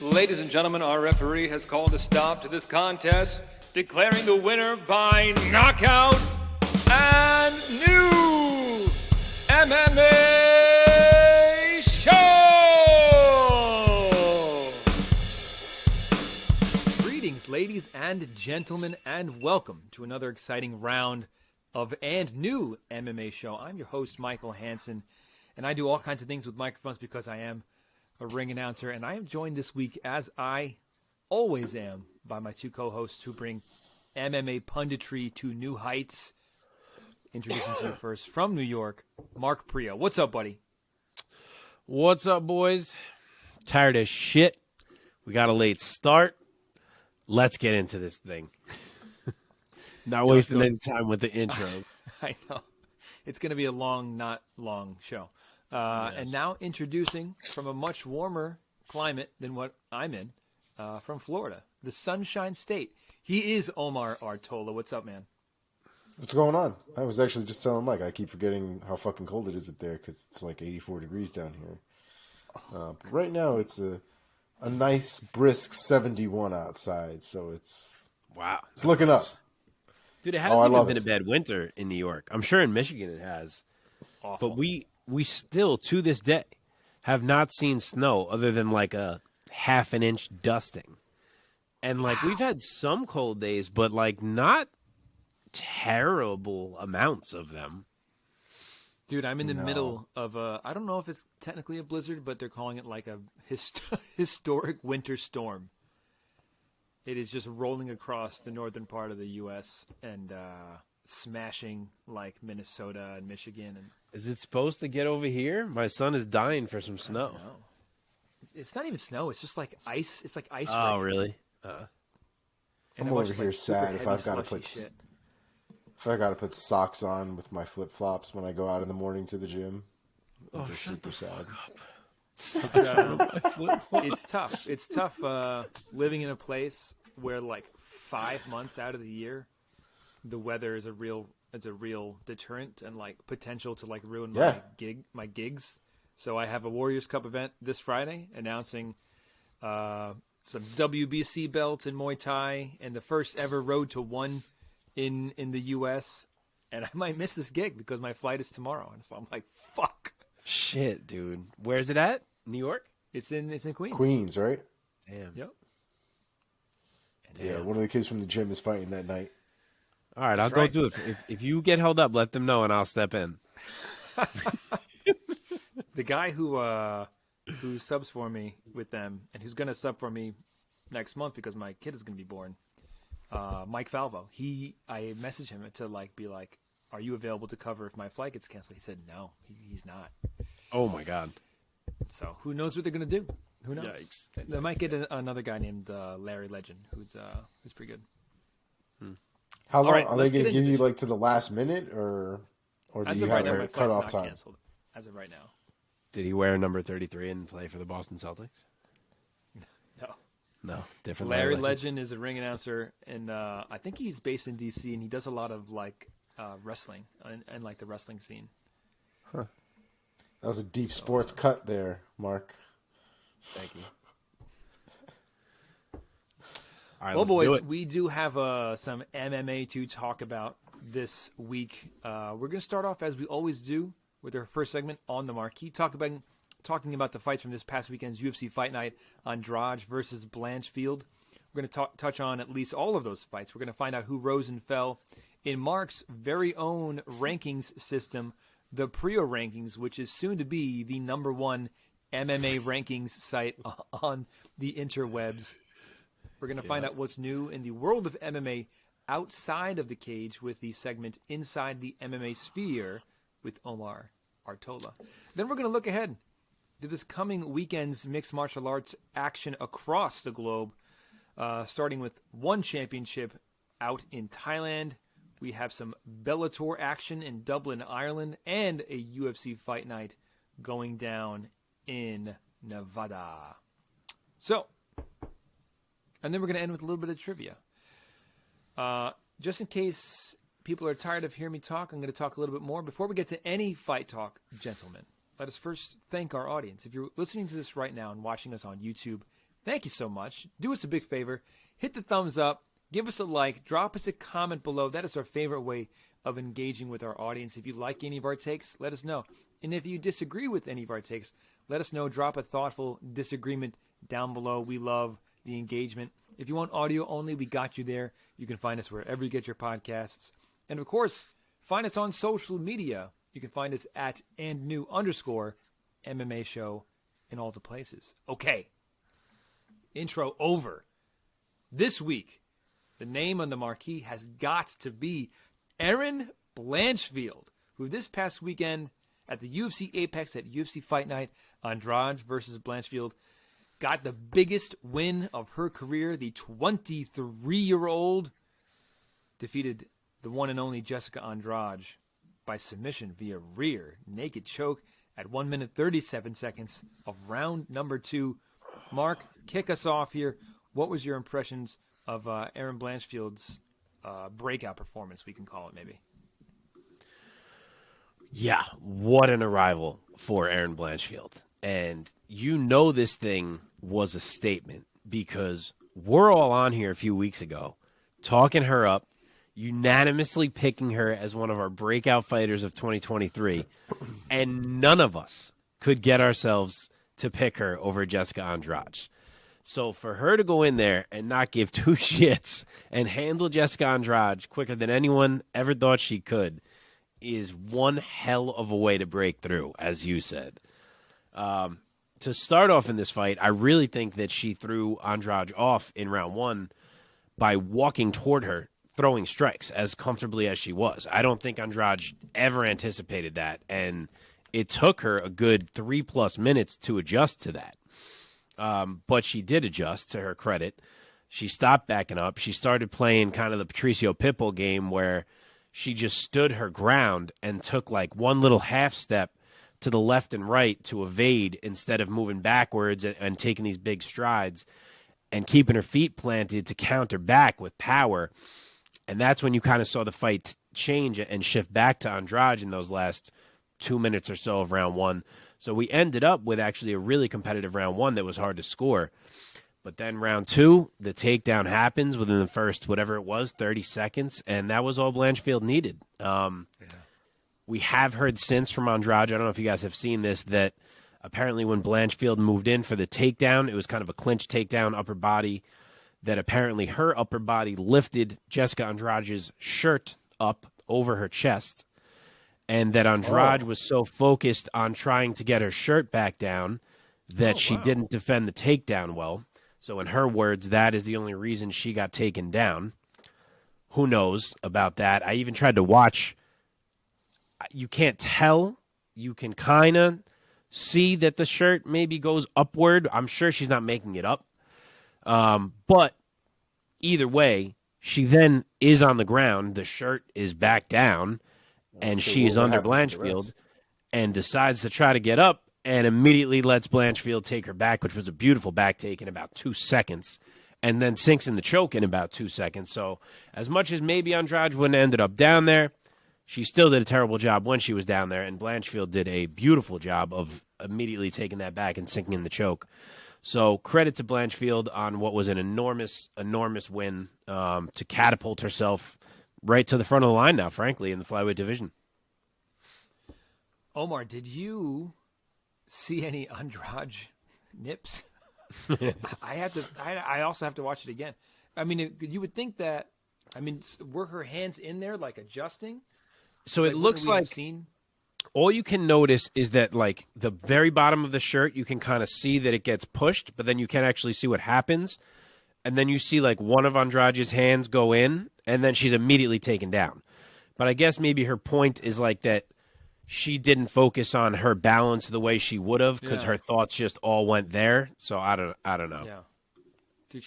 Ladies and gentlemen, our referee has called a stop to this contest, declaring the winner by knockout and new MMA show! Greetings, ladies and gentlemen, and welcome to another exciting round of and new MMA show. I'm your host, Michael Hansen, and I do all kinds of things with microphones because I am a ring announcer, and I am joined this week, as I always am, by my two co-hosts who bring MMA punditry to new heights. Introducing to you first, from New York, Mark Priaulx. What's up, buddy? What's up, boys? Tired as shit. We got a late start. Let's get into this thing. Not wasting any time with the intros. I know. It's going to be a long, not long show. Yes. And now introducing from a much warmer climate than what I'm in, from Florida, the Sunshine State. He is Omar Artola. What's up, man? What's going on? I was actually just telling Mike, I keep forgetting how fucking cold it is up there because it's like 84 degrees down here. Right now, it's a nice, brisk 71 outside, so it's looking nice. Up. Dude, it hasn't even been it. a bad winter in New York. I'm sure in Michigan it has. Awful. But we still, to this day, have not seen snow other than like a half an inch dusting. And like we've had some cold days, but like not terrible amounts of them. Dude, I'm in the middle of I don't know if it's technically a blizzard, but they're calling it like a historic winter storm. It is just rolling across the northern part of the U.S. and smashing like Minnesota and Michigan. And is it supposed to get over here? My son is dying for some snow. No. It's not even snow. It's just like ice. It's like ice. Oh, rain. Really? I'm over here sad if I've got to put socks on with my flip flops when I go out in the morning to the gym. I'm just super sad. It's tough. It's tough living in a place where like 5 months out of the year, the weather is a real deterrent and like potential to like ruin my gigs. So I have a Warriors Cup event this Friday announcing some WBC belts in Muay Thai and the first ever Road to One in the U.S. And I might miss this gig because my flight is tomorrow. And so I'm like, fuck. Shit, dude. Where's it at? New York? It's in Queens. Queens, right? Damn. Yep. Yeah, one of the kids from the gym is fighting that night. All right, I'll go do it. If you get held up, let them know and I'll step in. The guy who subs for me with them and who's going to sub for me next month because my kid is going to be born, Mike Falvo. I messaged him to like be like, "Are you available to cover if my flight gets canceled?" He said, "No, he's not." Oh my god! So who knows what they're going to do? Who knows? Yikes. They might get another guy named Larry Legend, who's pretty good. How long right, are they going to give you, like to the last minute, or do as you of have right now, a my flight's cutoff not time? canceled. As of right now, Did he wear number 33 and play for the Boston Celtics? No, different. Larry Legend is a ring announcer, and I think he's based in D.C. and he does a lot of like wrestling and like the wrestling scene. Huh. That was a deep sports cut there, Mark. Thank you. All right, Well, boys, we do have some MMA to talk about this week. We're going to start off, as we always do, with our first segment on the marquee, talking about the fights from this past weekend's UFC Fight Night, Andrade versus Blanchfield. We're going to touch on at least all of those fights. We're going to find out who rose and fell in Mark's very own rankings system, the Priaulx Rankings, which is soon to be the #1 MMA rankings site on the interwebs. We're going to find out what's new in the world of MMA outside of the cage with the segment Inside the MMA Sphere with Omar Artola. Then we're going to look ahead to this coming weekend's mixed martial arts action across the globe, starting with one championship out in Thailand. We have some Bellator action in Dublin, Ireland, and a UFC Fight Night going down in Nevada. So, and then we're going to end with a little bit of trivia. Just in case people are tired of hearing me talk, I'm going to talk a little bit more. Before we get to any fight talk, gentlemen, let us first thank our audience. If you're listening to this right now and watching us on YouTube, Thank you so much. Do us a big favor. Hit the thumbs up. Give us a like. Drop us a comment below. That is our favorite way of engaging with our audience. If you like any of our takes, let us know. And if you disagree with any of our takes, let us know. Drop a thoughtful disagreement down below. We love the engagement. If you want audio only, we got you there. You can find us wherever you get your podcasts. And of course, find us on social media. You can find us at @andnew_MMA show in all the places. Okay. Intro over. This week, the name on the marquee has got to be Erin Blanchfield, who this past weekend at the UFC Apex at UFC Fight Night, Andrade versus Blanchfield, got the biggest win of her career. The 23-year-old defeated the one and only Jessica Andrade by submission via rear naked choke at 1 minute 37 seconds of round number 2. Mark, kick us off here. What was your impressions of Erin Blanchfield's breakout performance, we can call it maybe? Yeah, what an arrival for Erin Blanchfield. And you know this thing was a statement because we're all on here a few weeks ago talking her up, unanimously picking her as one of our breakout fighters of 2023, and none of us could get ourselves to pick her over Jessica Andrade. So for her to go in there and not give two shits and handle Jessica Andrade quicker than anyone ever thought she could is one hell of a way to break through, as you said. To start off in this fight, I really think that she threw Andrade off in round 1 by walking toward her, throwing strikes as comfortably as she was. I don't think Andrade ever anticipated that, and it took her a good 3+ minutes to adjust to that. But she did adjust, to her credit. She stopped backing up. She started playing kind of the Patricio Pitbull game where she just stood her ground and took like one little half step to the left and right to evade instead of moving backwards and taking these big strides and keeping her feet planted to counter back with power. And that's when you kind of saw the fight change and shift back to Andrade in those last 2 minutes or so of round 1. So we ended up with actually a really competitive round 1 that was hard to score. But then round 2, the takedown happens within the first, whatever it was, 30 seconds, and that was all Blanchfield needed. We have heard since from Andrade, I don't know if you guys have seen this, that apparently when Blanchfield moved in for the takedown, it was kind of a clinch takedown, upper body, that apparently her upper body lifted Jessica Andrade's shirt up over her chest, and that Andrade was so focused on trying to get her shirt back down that she didn't defend the takedown well. So in her words, that is the only reason she got taken down. Who knows about that? I even tried to watch. You can't tell. You can kind of see that the shirt maybe goes upward. I'm sure she's not making it up. But either way, she then is on the ground. The shirt is back down, and she is under Blanchfield and decides to try to get up and immediately lets Blanchfield take her back, which was a beautiful back take in about 2 seconds, and then sinks in the choke in about 2 seconds. So as much as maybe Andrade wouldn't have ended up down there, she still did a terrible job when she was down there, and Blanchfield did a beautiful job of immediately taking that back and sinking in the choke. So credit to Blanchfield on what was an enormous, enormous win to catapult herself right to the front of the line now, frankly, in the flyweight division. Omar, did you see any Andrade nips? I also have to watch it again. I mean, you would think that. I mean, were her hands in there, like adjusting? So it looks like all you can notice is that, like, the very bottom of the shirt, you can kind of see that it gets pushed, but then you can't actually see what happens. And then you see, like, one of Andrade's hands go in, and then she's immediately taken down. But I guess maybe her point is, like, that she didn't focus on her balance the way she would have because her thoughts just all went there. So I don't know. Yeah. Dude,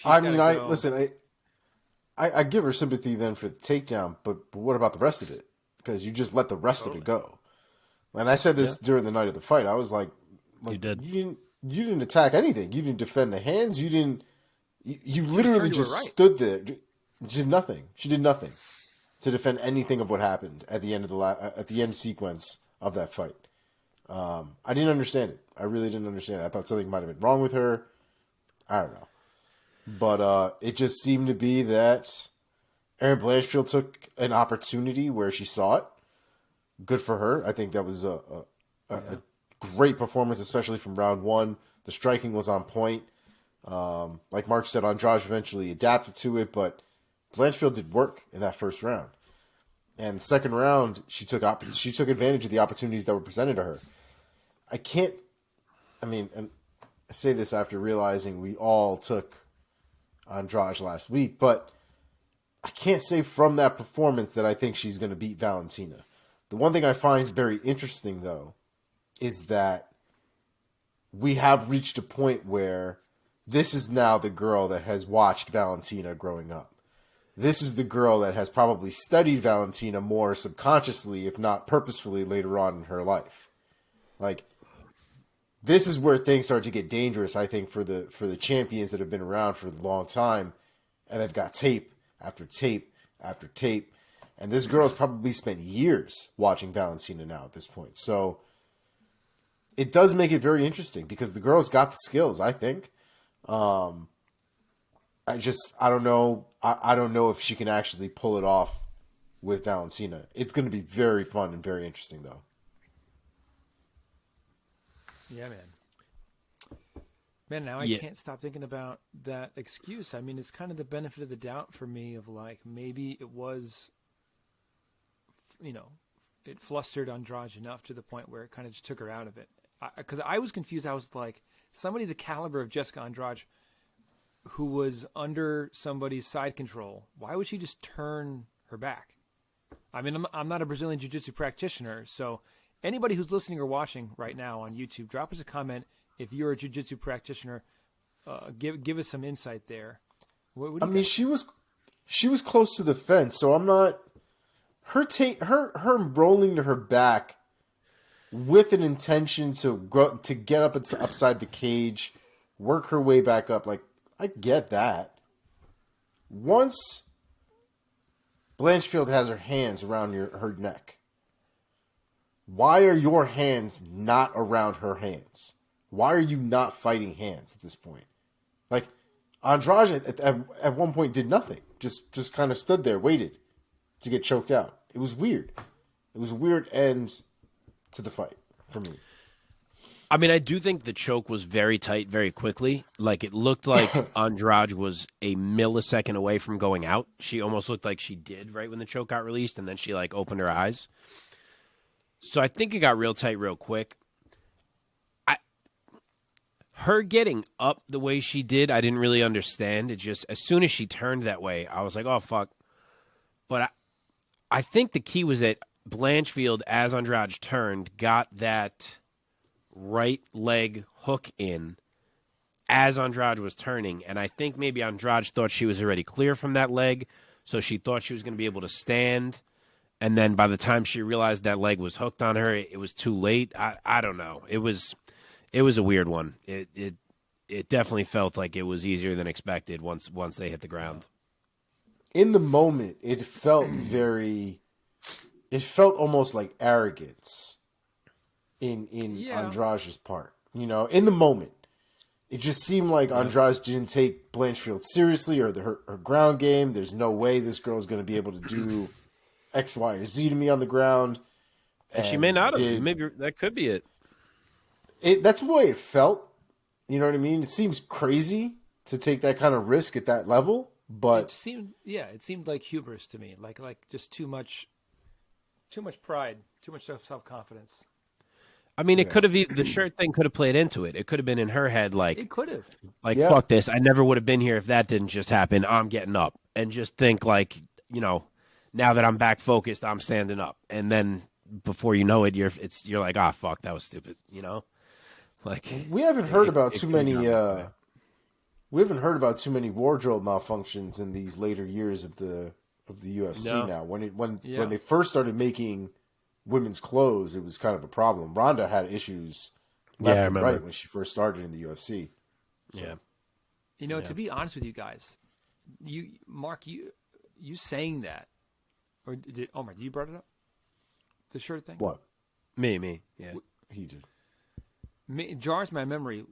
I give her sympathy then for the takedown, but what about the rest of it? Because you just let the rest of it go. And I said this during the night of the fight. I was like you did. You didn't attack anything. You didn't defend the hands. You didn't. You literally just stood there. Did nothing. She did nothing to defend anything of what happened at the end of at the end sequence of that fight. I didn't understand it. I really didn't understand it. I thought something might have been wrong with her. I don't know. But it just seemed to be that Erin Blanchfield took an opportunity where she saw it. Good for her. I think that was a great performance, especially from round one. The striking was on point. Like Mark said, Andrade eventually adapted to it, but Blanchfield did work in that first round. And second round, she took advantage of the opportunities that were presented to her. And I say this after realizing we all took Andrade last week, but I can't say from that performance that I think she's going to beat Valentina. The one thing I find very interesting, though, is that we have reached a point where this is now the girl that has watched Valentina growing up. This is the girl that has probably studied Valentina more subconsciously, if not purposefully, later on in her life. Like, this is where things start to get dangerous, I think, for the champions that have been around for a long time, and they've got tape after tape after tape. And this girl's probably spent years watching Valentina now at this point. So it does make it very interesting because the girl's got the skills, I think. I don't know. I don't know if she can actually pull it off with Valentina. It's going to be very fun and very interesting, though. Yeah, man, now I can't stop thinking about that excuse. I mean, it's kind of the benefit of the doubt for me of like, maybe it was, it flustered Andrade enough to the point where it kind of just took her out of it. Because I was confused. I was like, somebody the caliber of Jessica Andrade, who was under somebody's side control, why would she just turn her back? I mean, I'm not a Brazilian Jiu-Jitsu practitioner, so anybody who's listening or watching right now on YouTube, drop us a comment. If you're a Jiu-Jitsu practitioner, give us some insight there. What do you think? She was close to the fence, so I'm not. Her rolling to her back with an intention to get up upside the cage, work her way back up. Like, I get that. Once Blanchfield has her hands around her neck, why are your hands not around her hands? Why are you not fighting hands at this point? Like, Andrade at one point did nothing. Just kind of stood there, waited to get choked out. It was weird. It was a weird end to the fight for me. I mean, I do think the choke was very tight very quickly. Like, it looked like Andrade was a millisecond away from going out. She almost looked like she did right when the choke got released, and then she, like, opened her eyes. So I think it got real tight real quick. Her getting up the way she did, I didn't really understand. It just, as soon as she turned that way, I was like, oh, fuck. But I think the key was that Blanchfield, as Andrade turned, got that right leg hook in as Andrade was turning. And I think maybe Andrade thought she was already clear from that leg, so she thought she was going to be able to stand. And then by the time she realized that leg was hooked on her, it was too late. I don't know. It was a weird one. It definitely felt like it was easier than expected once they hit the ground. In the moment, it felt almost like arrogance in Andrade's part. In the moment, it just seemed like Andrade didn't take Blanchfield seriously or her ground game. There's no way this girl is going to be able to do X, Y, or Z to me on the ground. And she may not have. Maybe that could be it. That's the way it felt. You know what I mean? It seems crazy to take that kind of risk at that level, but it seemed like hubris to me, like just too much pride, too much self-confidence. I mean, it could have the shirt thing could have played into it. It could have been in her head, like it could have, fuck this. I never would have been here if that didn't just happen. I'm getting up, and just think like, now that I'm back focused, I'm standing up, and then before you know it, you're like, ah, fuck, that was stupid. Like, we haven't heard about too many. We haven't heard about too many wardrobe malfunctions in these later years of the UFC. No. Now, when they first started making women's clothes, it was kind of a problem. Ronda had issues left and right when she first started in the UFC. So. Yeah. To be honest with you guys, Mark, you saying that, or did Omar? You brought it up, the shirt thing. What? Me, yeah. He did. Jars my memory.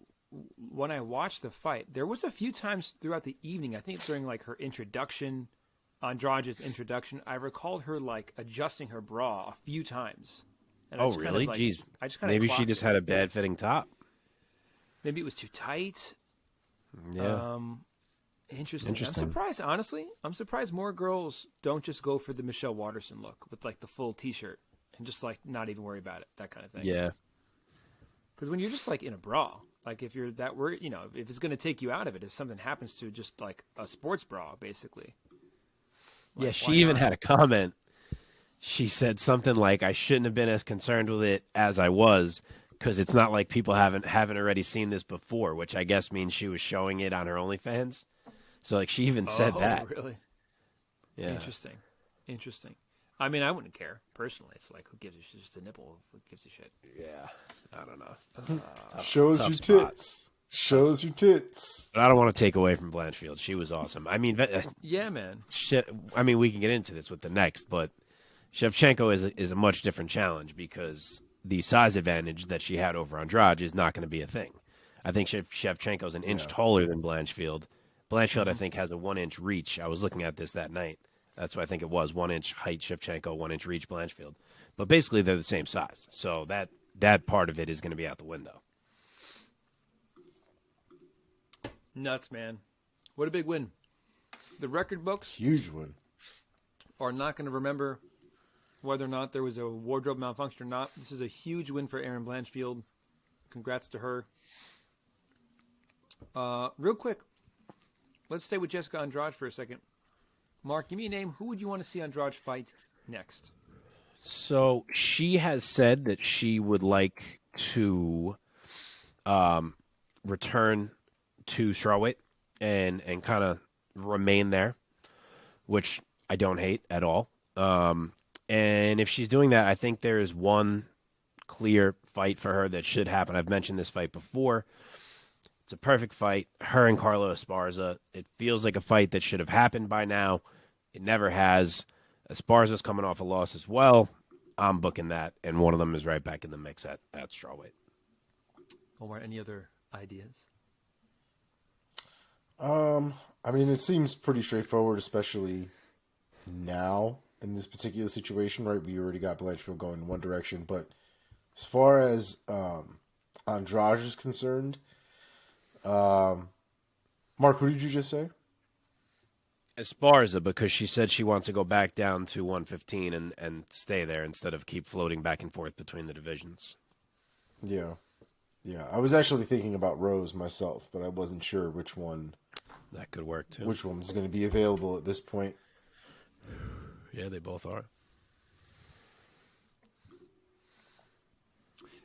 when I watched the fight, there was a few times throughout the evening, I think during like her introduction, Andrade's introduction, I recalled her like adjusting her bra a few times. And Oh, really? Jeez. I just kind of Maybe she just had a bad fitting top. Maybe it was too tight. Yeah. Interesting. I'm surprised, honestly. I'm surprised more girls don't just go for the Michelle Waterson look with like the full T-shirt and just like not even worry about it, that kind of thing. Yeah. Because when you're just like in a bra, like if you're that worried, if it's going to take you out of it, if something happens to just like a sports bra, basically. Yeah, she even had a comment. She said something like, I shouldn't have been as concerned with it as I was because it's not like people haven't already seen this before, which I guess means she was showing it on her OnlyFans. So, like, she even said that. Really? Yeah. Interesting. I mean, I wouldn't care, personally. It's like, who gives a shit? It's just a nipple. Who gives a shit? Yeah. I don't know. Shows your tits. Shows your tits. But I don't want to take away from Blanchfield. She was awesome. I mean, yeah, man. We can get into this with the next, but Shevchenko is a much different challenge because the size advantage that she had over Andrade is not going to be a thing. I think Shevchenko is an inch taller than Blanchfield. Blanchfield, I think, has a 1-inch reach. I was looking at this that night. That's what I think it was, 1-inch height Shevchenko, 1-inch reach Blanchfield. But basically, they're the same size. So that part of it is going to be out the window. Nuts, man. What a big win. The record books Huge win. are not going to remember whether or not there was a wardrobe malfunction or not. This is a huge win for Erin Blanchfield. Congrats to her. Real quick, let's stay with Jessica Andrade for a second. Mark, give me a name. Who would you want to see Andrade fight next? So she has said that she would like to return to strawweight and kind of remain there, which I don't hate at all. And if she's doing that, I think there is one clear fight for her that should happen. I've mentioned this fight before. It's a perfect fight. Her and Carlo Esparza. It feels like a fight that should have happened by now. It never has. Esparza's coming off a loss as well. I'm booking that, and one of them is right back in the mix at strawweight. Omar, any other ideas? I mean, it seems pretty straightforward, especially now in this particular situation, right? We already got Blanchfield going in one direction, but as far as Andrade is concerned, Mark, who did you just say? Esparza, because she said she wants to go back down to 115 and stay there instead of keep floating back and forth between the divisions. Yeah. I was actually thinking about Rose myself, but I wasn't sure which one. That could work too. Which one's going to be available at this point? Yeah, they both are.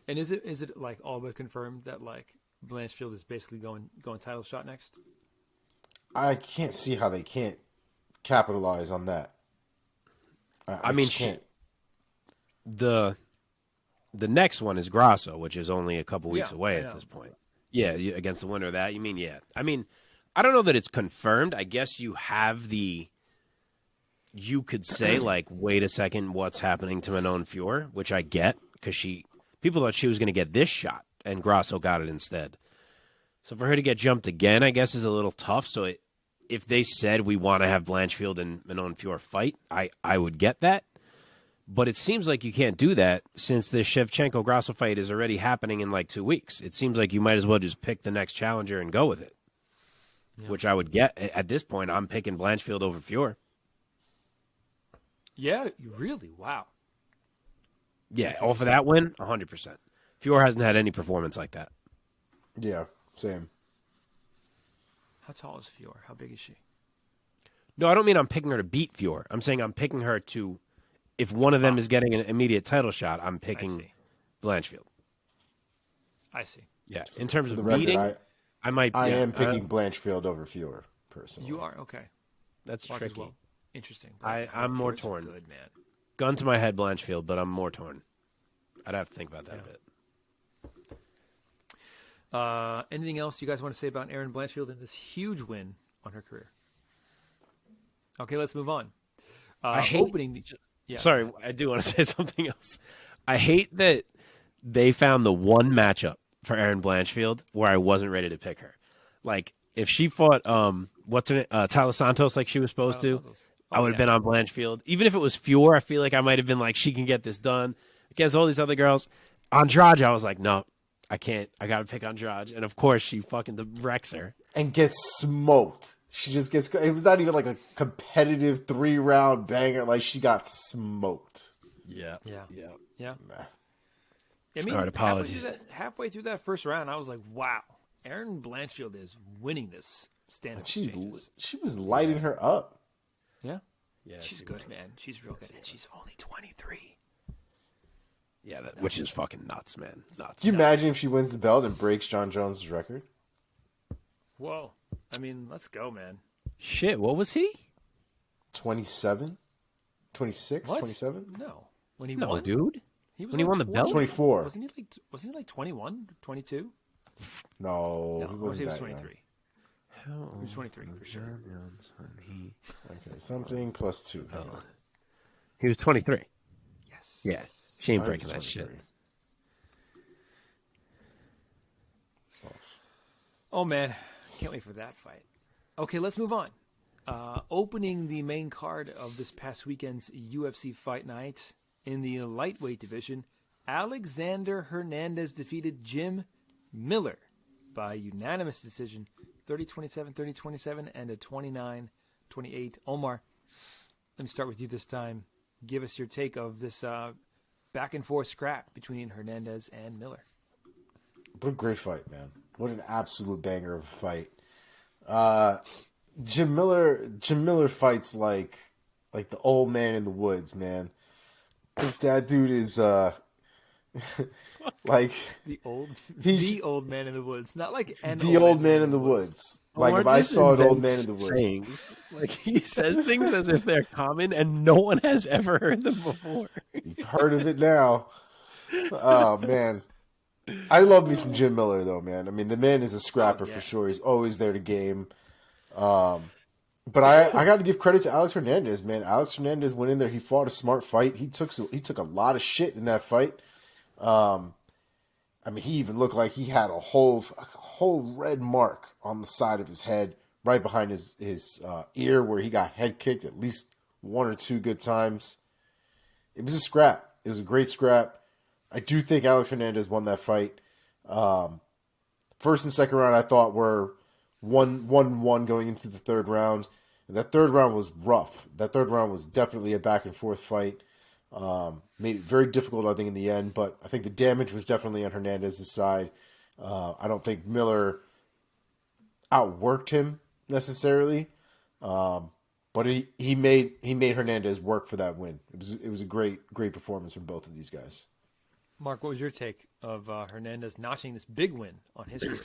And is it like all but confirmed that like Blanchfield is basically going title shot next? I can't see how they can't capitalize on that. I mean, the next one is Grasso, which is only a couple weeks away at this point. Yeah, against the winner of that. You mean, yeah. I mean, I don't know that it's confirmed. I guess you could say, like, wait a second, what's happening to Manon Fior, which I get, because people thought she was going to get this shot, and Grasso got it instead. So for her to get jumped again, I guess, is a little tough. So if they said we want to have Blanchfield and Manon Fior fight, I would get that. But it seems like you can't do that since the Shevchenko-Grasso fight is already happening in like 2 weeks. It seems like you might as well just pick the next challenger and go with it, which I would get. At this point, I'm picking Blanchfield over Fior. Yeah, really? Wow. Yeah, off of that win, 100%. Fior hasn't had any performance like that. Yeah, same. How tall is Fior? How big is she? No, I don't mean I'm picking her to beat Fior. I'm saying I'm picking her to, if one of them is getting an immediate title shot, I'm picking Blanchfield. I see. Yeah, in terms of record, beating, I am picking Blanchfield over Fior, personally. You are? Okay. That's tricky. Well. Interesting. I'm more torn. Good, man. Gun to my head, Blanchfield, but I'm more torn. I'd have to think about that a bit. Anything else you guys want to say about Erin Blanchfield and this huge win on her career? Okay, let's move on. Sorry, I do want to say something else. I hate that they found the one matchup for Erin Blanchfield where I wasn't ready to pick her. Like, if she fought, Tyler Santos like she was supposed to, I would have been on Blanchfield. Even if it was Fior, I feel like I might have been like, she can get this done against all these other girls. Andrade, I was like, no, I can't. I got to pick Andrade. And, of course, she fucking wrecks her. And gets smoked. She just gets... It was not even like a competitive 3-round banger. Like, she got smoked. Yeah. Nah. I mean, all right, apologies. Halfway through that first round, I was like, wow, Erin Blanchfield is winning this stand-up exchanges. She was lighting her up. Yeah, Yeah, she's good, man. She's real good, and she's only 23. Yeah, which is fucking nuts, man. Nuts. Can you imagine if she wins the belt and breaks John Jones' record? Whoa. I mean, let's go, man. Shit, what was he? 27? 26? What? 27? No. When he No, won? dude. He was When he won the 20. belt? 24. Wasn't he like 21, 22? No, he No, wasn't he was that 23. He was 23 for sure. young. Okay, something plus 2. Hang on. He was 23. Yes. Yeah. She ain't I breaking was that shit. 23. Oh, man. Can't wait for that fight. Okay, let's move on. Opening the main card of this past weekend's UFC Fight Night in the lightweight division, Alexander Hernandez defeated Jim Miller by unanimous decision, 30-27, 30-27, and a 29-28. Omar, let me start with you this time. Give us your take of this back-and-forth scrap between Hernandez and Miller. What a great fight, man. What an absolute banger of a fight. Jim Miller fights like the old man in the woods, man. That dude is like The old man in the woods, not like the old man in the woods. Like if I saw an old man in the woods. Sayings. Like he says things as if they're common and no one has ever heard them before. You've heard of it now. Oh man. I love me some Jim Miller though, man. I mean the man is a scrapper for sure. He's always there to game. But I got to give credit to Alex Hernandez, man. Alex Hernandez went in there. He fought a smart fight. He took a lot of shit in that fight. I mean, he even looked like he had a whole red mark on the side of his head, right behind his ear, where he got head kicked at least 1 or 2 good times. It was a scrap. It was a great scrap. I do think Alex Hernandez won that fight. First and second round, I thought were 1-1 going into the third round. And that third round was rough. That third round was definitely a back and forth fight. Made it very difficult, I think, in the end. But I think the damage was definitely on Hernandez's side. I don't think Miller outworked him necessarily. But he made Hernandez work for that win. It was a great performance from both of these guys. Mark, what was your take of Hernandez notching this big win on his career?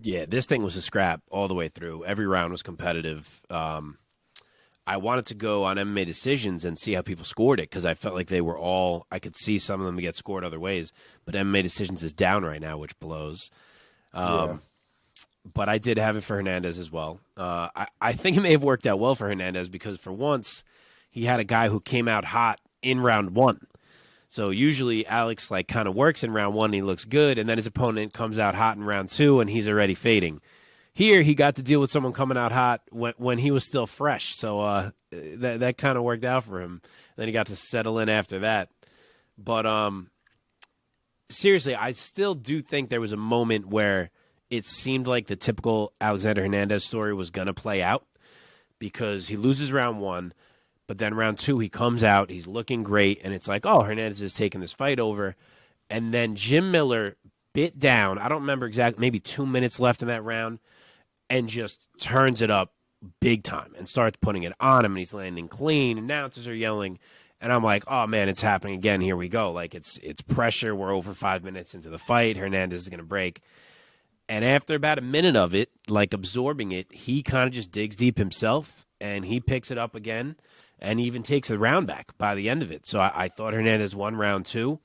Yeah, this thing was a scrap all the way through. Every round was competitive. I wanted to go on MMA decisions and see how people scored it because I felt like they were all – I could see some of them get scored other ways. But MMA decisions is down right now, which blows. But I did have it for Hernandez as well. I think it may have worked out well for Hernandez because for once he had a guy who came out hot in round 1. So usually Alex like kind of works in round 1 and he looks good, and then his opponent comes out hot in round 2 and he's already fading. Here he got to deal with someone coming out hot when he was still fresh, so that kind of worked out for him. Then he got to settle in after that. But seriously, I still do think there was a moment where it seemed like the typical Alexander Hernandez story was going to play out because he loses round 1. But then round 2, he comes out, he's looking great, and it's like, oh, Hernandez is taking this fight over. And then Jim Miller bit down, I don't remember exactly, maybe 2 minutes left in that round, and just turns it up big time and starts putting it on him, and he's landing clean. Announcers are yelling, and I'm like, oh, man, it's happening again. Here we go. Like, it's pressure. We're over 5 minutes into the fight. Hernandez is going to break. And after about a minute of it, like absorbing it, he kind of just digs deep himself, and he picks it up again. And he even takes the round back by the end of it. So I thought Hernandez won round 2.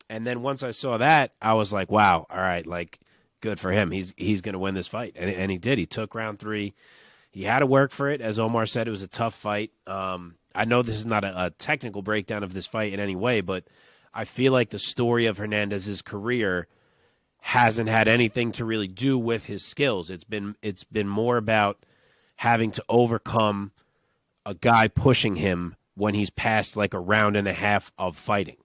And then once I saw that, I was like, wow, all right, like, good for him. He's going to win this fight. And he did. He took round 3. He had to work for it. As Omar said, it was a tough fight. I know this is not a technical breakdown of this fight in any way, but I feel like the story of Hernandez's career hasn't had anything to really do with his skills. It's been more about having to overcome a guy pushing him when he's past like a round and a half of fighting.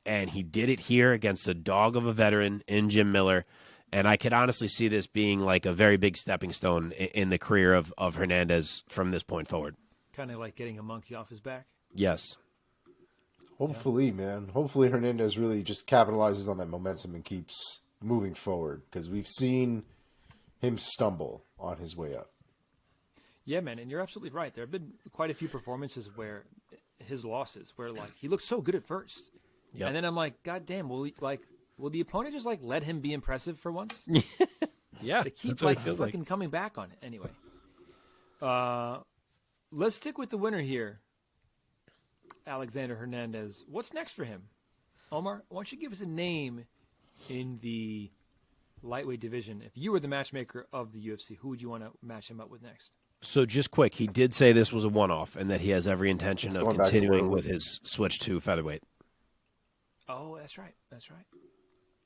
And he did it here against a dog of a veteran in Jim Miller. And I could honestly see this being like a very big stepping stone in the career of Hernandez from this point forward. Kind of like getting a monkey off his back. Yes. Hopefully, man. Hopefully Hernandez really just capitalizes on that momentum and keeps moving forward, because we've seen him stumble on his way up. Yeah, man, and you're absolutely right. There have been quite a few performances where his losses, where like he looked so good at first, and then I'm like, God damn, will the opponent just like let him be impressive for once? Yeah, they keep like fucking coming back on it. Anyway, let's stick with the winner here, Alexander Hernandez. What's next for him, Omar? Why don't you give us a name in the lightweight division? If you were the matchmaker of the UFC, who would you want to match him up with next? So just quick, he did say this was a one-off and that he has every intention of continuing with his switch to featherweight. Oh, that's right. That's right.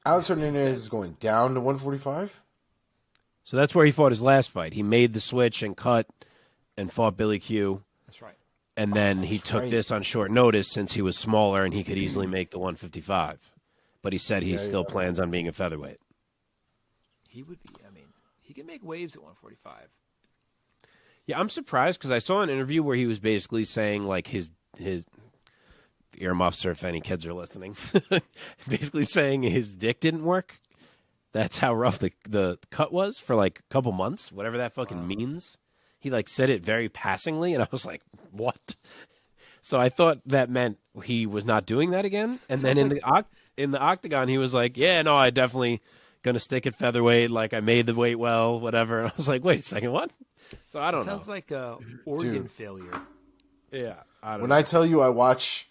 Alex Hernandez is going down to 145? So that's where he fought his last fight. He made the switch and cut and fought Billy Q. That's right. And then he took this on short notice since he was smaller and he could easily make the 155. But he said he still plans on being a featherweight. He would be. I mean, he can make waves at 145. Yeah, I'm surprised because I saw an interview where he was basically saying like his earmuffs, or if any kids are listening, basically saying his dick didn't work. That's how rough the cut was for like a couple months, whatever that fucking means. He like said it very passingly, and I was like, what? So I thought that meant he was not doing that again. And then in the octagon, he was like, yeah, no, I definitely going to stick at featherweight. Like I made the weight well, whatever. And I was like, wait a second, what? So I don't know. Sounds like a organ failure. Yeah. When I tell you I watch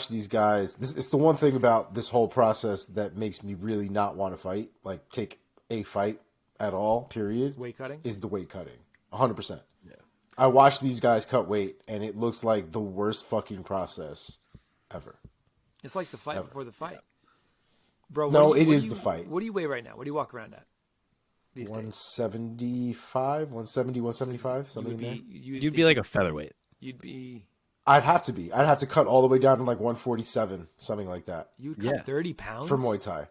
these guys, it's the one thing about this whole process that makes me really not want to fight, like take a fight at all, period. Weight cutting? Is the weight cutting. 100%. Yeah. I watch these guys cut weight, and it looks like the worst fucking process ever. It's like the fight before the fight. Bro, no, it is the fight. What do you weigh right now? What do you walk around at? 175, 170, 175, something in there. You'd be like a featherweight. You'd be. I'd have to be. I'd have to cut all the way down to like 147, something like that. You'd cut 30 pounds for Muay Thai.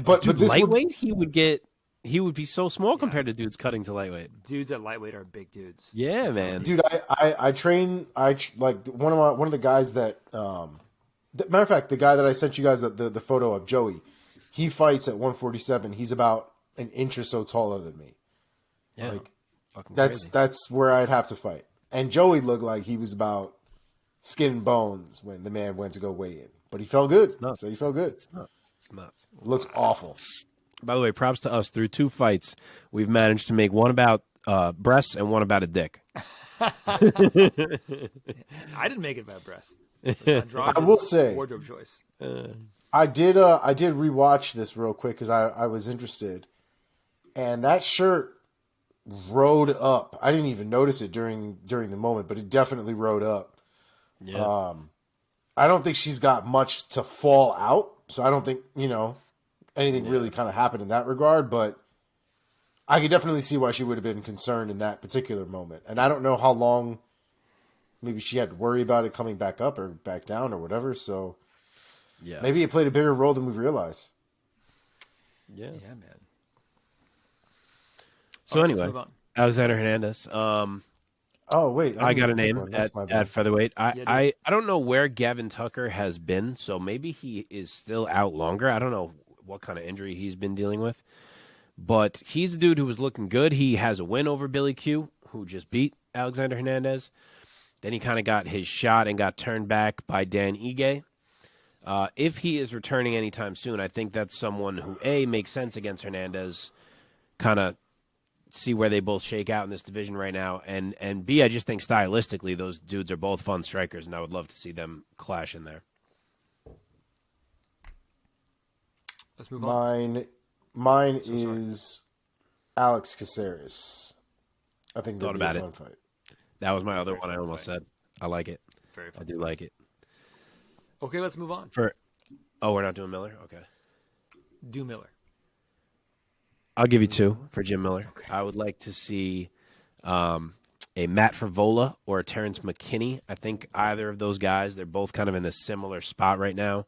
But this lightweight, he would be so small compared to dudes cutting to lightweight. Dudes at lightweight are big dudes. Yeah, man. Dude, I train. Like one of the guys that. Matter of fact, the guy that I sent you guys the photo of, Joey, he fights at 147. He's about an inch or so taller than me. Yeah, like crazy. that's where I'd have to fight. And Joey looked like he was about skin and bones when the man went to go weigh in, but he felt good. So he felt good. It's nuts. It looks awful. By the way, props to us. Through 2 fights, we've managed to make one about breasts and one about a dick. I didn't make it about breasts. I will say wardrobe choice. I did rewatch this real quick because I was interested, and that shirt rode up. I didn't even notice it during the moment, but it definitely rode up. Yeah. I don't think she's got much to fall out, so I don't think anything really kind of happened in that regard. But I could definitely see why she would have been concerned in that particular moment, and I don't know how long. Maybe she had to worry about it coming back up or back down or whatever. So maybe it played a bigger role than we realized. Yeah, man. So anyway, Alexander Hernandez. Oh wait, I got a name at featherweight. I don't know where Gavin Tucker has been, so maybe he is still out longer. I don't know what kind of injury he's been dealing with, but he's a dude who was looking good. He has a win over Billy Q, who just beat Alexander Hernandez. Then he kind of got his shot and got turned back by Dan Ige. If he is returning anytime soon, I think that's someone who, A, makes sense against Hernandez, kind of see where they both shake out in this division right now, and B, I just think stylistically those dudes are both fun strikers, and I would love to see them clash in there. Let's move on. Mine is Alex Caceres. I think that'd be a fun fight. That was my other one I almost said. I like it. Very fun. I do like it. Okay, let's move on. We're not doing Miller? Okay. Do Miller. I'll give you 2 for Jim Miller. Okay. I would like to see a Matt Favola or a Terrence McKinney. I think either of those guys, they're both kind of in a similar spot right now,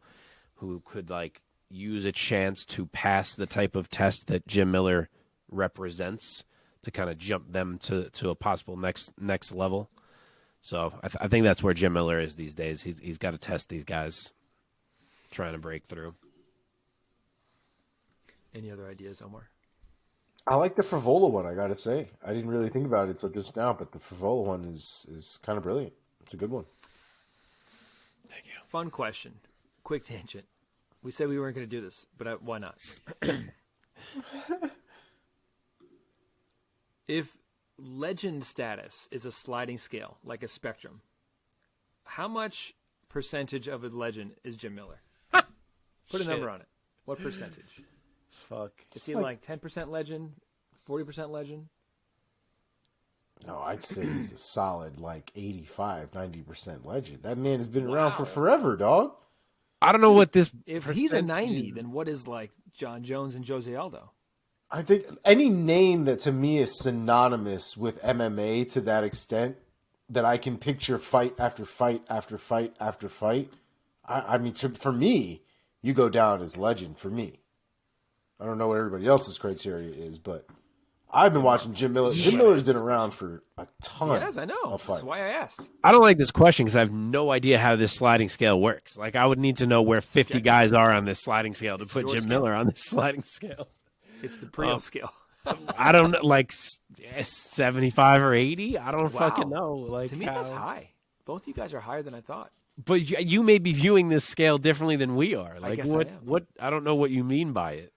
who could like use a chance to pass the type of test that Jim Miller represents to kind of jump them to a possible next level. So I think that's where Jim Miller is these days. He's got to test these guys trying to break through. Any other ideas, Omar? I like the Frivola one, I got to say. I didn't really think about it until just now, but the Frivola one is kind of brilliant. It's a good one. Thank you. Fun question. Quick tangent. We said we weren't going to do this, but why not? If legend status is a sliding scale, like a spectrum, how much percentage of a legend is Jim Miller? Put a number on it. What percentage? Fuck. Is he like 10% legend, 40% legend? No, I'd say he's a solid like 85, 90% legend. That man has been around for forever, dog. I don't know what this. If he's a 90, then what is like John Jones and Jose Aldo? I think any name that to me is synonymous with MMA to that extent that I can picture fight after fight after fight after fight. I mean, for me, you go down as legend for me. I don't know what everybody else's criteria is, but I've been watching Jim Miller. Yeah. Jim Miller's been around for a ton. Yes, I know. Of fights. That's why I asked. I don't like this question because I have no idea how this sliding scale works. Like, I would need to know where 50 guys are on this sliding scale to put your Jim scale. Miller on this sliding scale. It's the Priaulx scale. I don't know, like 75 or 80. I don't Wow. fucking know. Like, To me, how... that's high. Both of you guys are higher than I thought. But you may be viewing this scale differently than we are. Like, guess I am. what? I don't know what you mean by it.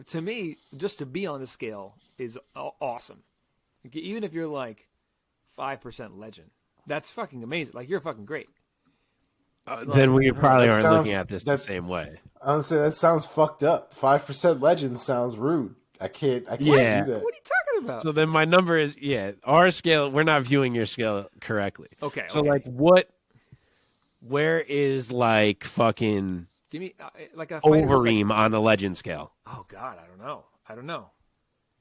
To me, just to be on the scale is awesome. Even if you're like 5% legend, that's fucking amazing. Like, you're fucking great. Then we probably That aren't sounds- looking at this the that's- same way. Honestly, that sounds fucked up. 5% legend sounds rude. I can't Yeah. do that. What are you talking about? So then my number is, our scale, we're not viewing your scale correctly. Okay. So, like, where is, like, fucking Give me like a fighter who's Overeem on the legend scale? oh God, I don't know.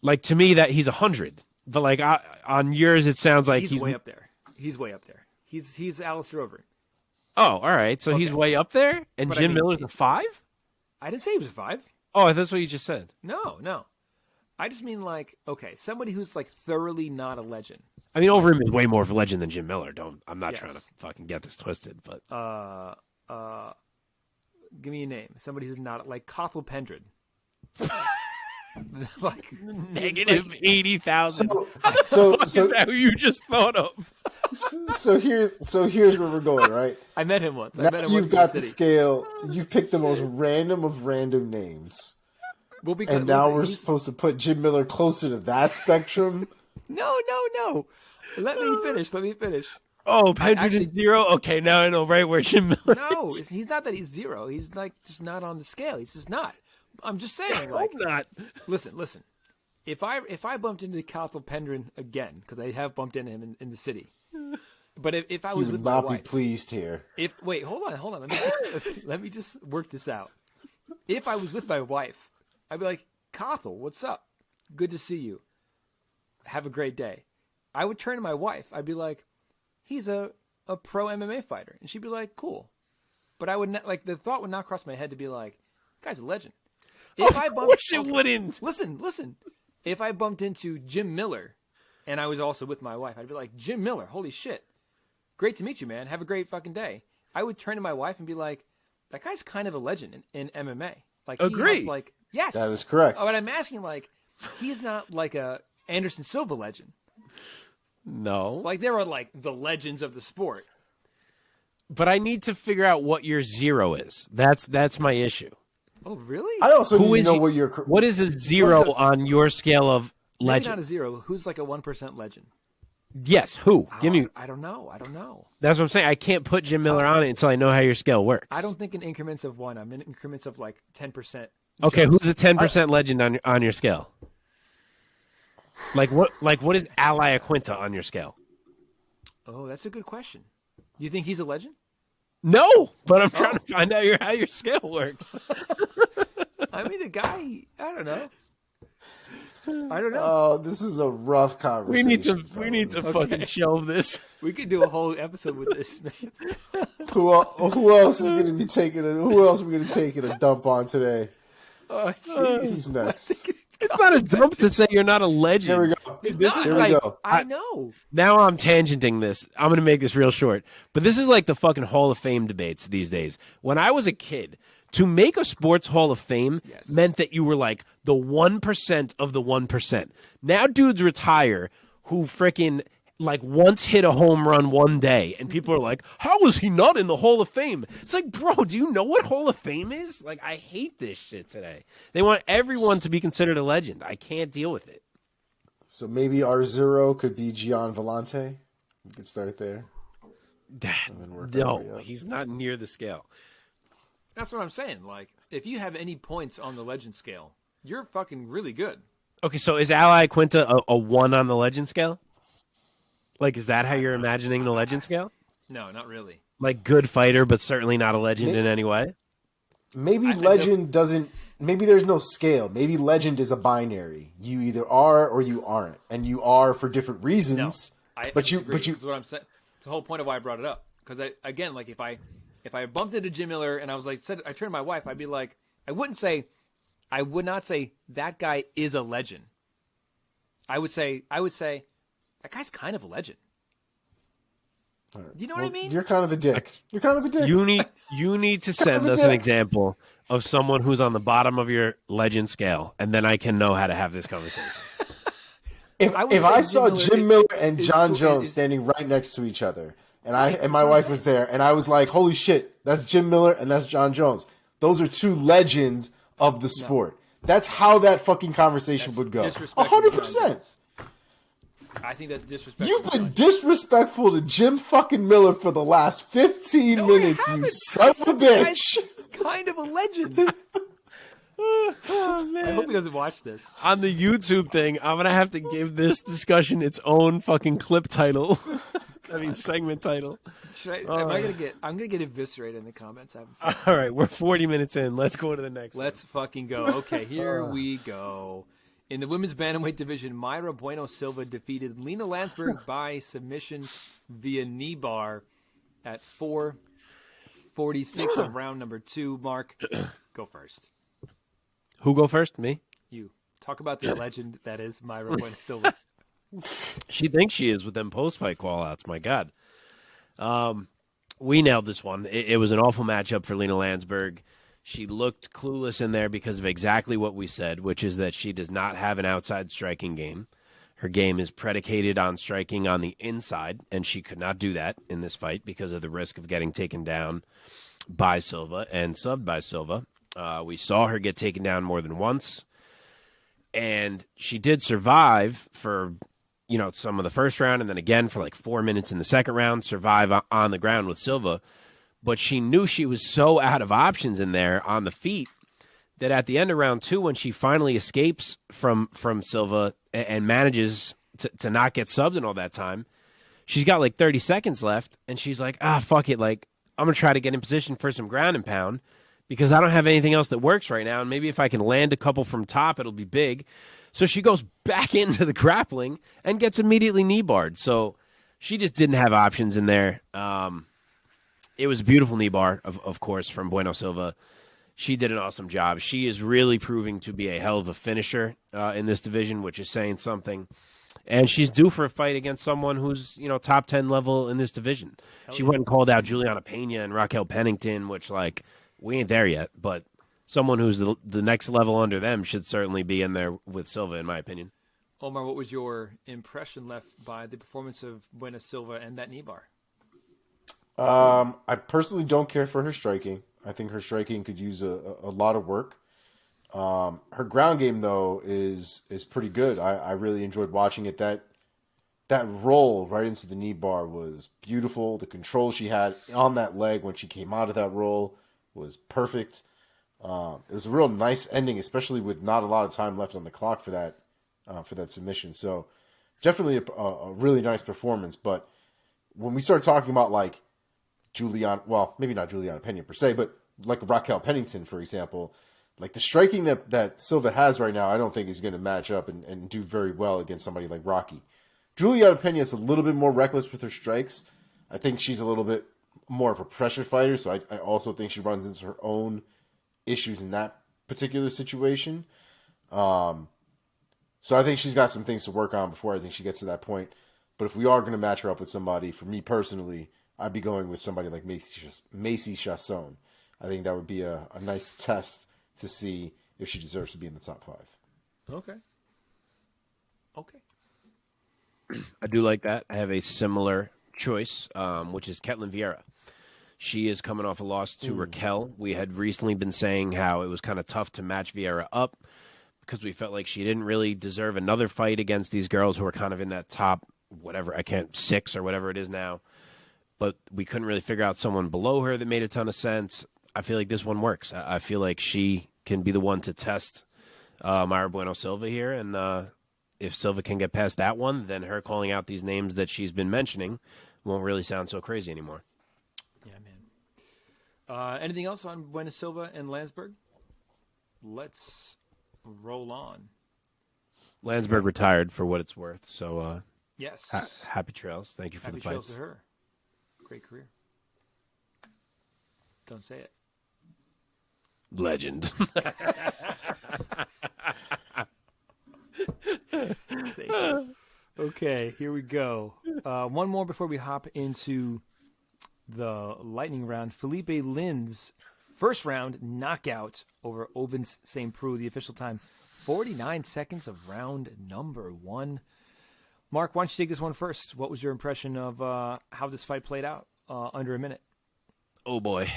Like, to me, that he's 100. But, like, on yours, it sounds like He's way up there. He's way up there. He's Alistair Overeem. Oh, all right. So he's Okay. way up there? And But I Jim mean, Miller's a 5? I didn't say he was a 5. Oh, that's what you just said. No. I just mean like, okay, somebody who's like thoroughly not a legend. I mean, Overeem is way more of a legend than Jim Miller. I'm not Yes. trying to fucking get this twisted, but Give me a name. Somebody who's not like Kothel Pendred. Like negative 80,000. So Is that who you just thought of? so here's where we're going, right? I met him once. I Now met him you've once got in the the city. scale. You've picked the most random of random names, Well, because and now listen, we're he's- supposed to put Jim Miller closer to that spectrum. No. Let me finish. Oh, Pedro actually- is 0? Okay, now I know right where Jim Miller No, is. he's not that he's 0. He's like just not on the scale. He's just not. I'm just saying, I like, hope not. listen. If I bumped into Kothel Pendren again, because I have bumped into him in the city, but if I He was would with my not be wife, pleased here. wait, hold on. Let me just work this out. If I was with my wife, I'd be like, Kothel, what's up? Good to see you. Have a great day. I would turn to my wife. I'd be like, he's a pro MMA fighter, and she'd be like, cool. But I would not, like, the thought would not cross my head to be like, guy's a legend. If I Of bumped, course it wouldn't. Listen. If I bumped into Jim Miller, and I was also with my wife, I'd be like, Jim Miller, holy shit. Great to meet you, man. Have a great fucking day. I would turn to my wife and be like, that guy's kind of a legend in MMA. Like, he Agree. has, like, yes. That is correct. Oh, but I'm asking, like, he's not like a Anderson Silva legend. No. Like, there are, like, the legends of the sport. But I need to figure out what your 0 is. That's my issue. Oh, really? I also Who need is to know you- what your What is a 0 on your scale of Maybe legend? not a 0. Who's like a 1% legend? Yes, who? Give me. I don't know. That's what I'm saying. I can't put Jim Miller on it until I know how your scale works. I don't think in increments of 1. I'm in increments of like 10%. Okay, jumps. who's a 10% legend on your scale? Like what is Ally Aquinta on your scale? Oh, that's a good question. You think he's a legend? No, but I'm trying to find out how your scale works. I mean, the guy, I don't know. Oh, this is a rough conversation. We need to fucking shelve this. We could do a whole episode with this, man. Who else is going to be who else are we going to be taking a dump on today? Oh, jeez. Who's next? It's not a dump to say you're not a legend. Here we go. It's This not is Here like, we go. I know. Now I'm tangenting this. I'm going to make this real short. But this is like the fucking Hall of Fame debates these days. When I was a kid, to make a sports Hall of Fame meant that you were like the 1% of the 1%. Now dudes retire who freaking like once hit a home run one day, and people are like, how was he not in the Hall of Fame? It's like, bro, do you know what Hall of Fame is? Like, I hate this shit today. They want everyone to be considered a legend. I can't deal with it. So maybe our zero could be Gian Vellante. We could start there. No, he's not near the scale. That's what I'm saying. Like, if you have any points on the legend scale, you're fucking really good. Okay, so is Ally Quinta a 1 on the legend scale? Like, is that how you're imagining the legend scale? No, not really. Like, good fighter, but certainly not a legend in any way? Maybe legend doesn't. Maybe there's no scale. Maybe legend is a binary. You either are or you aren't, and you are for different reasons. No, but you. That's what I'm saying. It's the whole point of why I brought it up. Because again, like if I bumped into Jim Miller and I was like, I turned to my wife, I'd be like, I would not say that guy is a legend. I would say that guy's kind of a legend. Right. You know what I mean? You're kind of a dick. You're kind of a dick. You need to send us an example of someone who's on the bottom of your legend scale, and then I can know how to have this conversation. If I saw Jim Miller and John Jones standing right next to each other, and my wife was there, and I was like, holy shit, that's Jim Miller and that's John Jones. Those are two legends of the sport. That's how that fucking conversation would go. 100%. I think that's disrespectful. You've been disrespectful to Jim fucking Miller for the last 15 minutes, you son of a bitch. Kind of a legend. Oh, man. I hope he doesn't watch this. On the YouTube thing, I'm going to have to give this discussion its own fucking clip title. I mean, segment title. I'm gonna get eviscerated in the comments. All right, we're 40 minutes in. Let's go to the next one. Let's fucking go. Okay, here we go. In the women's bantamweight division, Mayra Bueno Silva defeated Lina Lansberg by submission via knee bar at 4:46 of round number 2. Mark, go first. Who go first? Me? You. Talk about the legend that is Mayra Bueno Silva. She thinks she is with them post-fight call-outs. My God. We nailed this one. It was an awful matchup for Lina Lansberg. She looked clueless in there because of exactly what we said, which is that she does not have an outside striking game. Her game is predicated on striking on the inside, and she could not do that in this fight because of the risk of getting taken down by Silva and subbed by Silva. We saw her get taken down more than once, and she did survive for some of the first round, and then again for like 4 minutes in the second round, survive on the ground with Silva. But she knew she was so out of options in there on the feet that at the end of round 2, when she finally escapes from Silva and manages to not get subbed in all that time, she's got like 30 seconds left, and she's like, fuck it, like, I'm going to try to get in position for some ground and pound because I don't have anything else that works right now, and maybe if I can land a couple from top, it'll be big. So she goes back into the grappling and gets immediately knee barred. So she just didn't have options in there. It was a beautiful knee bar, of course, from Bueno Silva. She did an awesome job. She is really proving to be a hell of a finisher in this division, which is saying something. And she's due for a fight against someone who's, top 10 level in this division. She went and called out Juliana Pena and Raquel Pennington, which, like, we ain't there yet. But someone who's the next level under them should certainly be in there with Silva, in my opinion. Omar, what was your impression left by the performance of Bueno Silva and that knee bar? I personally don't care for her striking. I think her striking could use a lot of work. Her ground game, though, is pretty good. I really enjoyed watching it. That roll right into the knee bar was beautiful. The control she had on that leg when she came out of that roll was perfect. It was a real nice ending, especially with not a lot of time left on the clock for that submission. So definitely a really nice performance. But when we start talking about like maybe not Juliana Pena per se, but like Raquel Pennington, for example, Like the striking that Silva has right now, I don't think is going to match up and do very well against somebody like Rocky. Juliana Pena is a little bit more reckless with her strikes. I think she's a little bit more of a pressure fighter, so I also think she runs into her own issues in that particular situation. So I think she's got some things to work on before I think she gets to that point. But if we are going to match her up with somebody, for me personally, I'd be going with somebody like Macy Chasson. I think that would be a nice test to see if she deserves to be in the top 5. Okay. I do like that. I have a similar choice, which is Ketlin Vieira. She is coming off a loss to Raquel. We had recently been saying how it was kind of tough to match Vieira up because we felt like she didn't really deserve another fight against these girls who are kind of in that top, 6 or whatever it is now. But we couldn't really figure out someone below her that made a ton of sense. I feel like this one works. I feel like she can be the one to test Mayra Bueno Silva here. And if Silva can get past that one, then her calling out these names that she's been mentioning won't really sound so crazy anymore. Yeah, man. Anything else on Bueno Silva and Lansberg? Let's roll on. Lansberg retired for what it's worth. So yes. Happy trails. Thank you for Happy the fights. trails to her. Great career. Don't say it. Legend. Okay, here we go. One more before we hop into the lightning round. Philipe Lin's first round knockout over Ovince St. Preux. The official time, 49 seconds of round number 1. Mark, why don't you take this one first? What was your impression of how this fight played out under a minute? Oh, boy.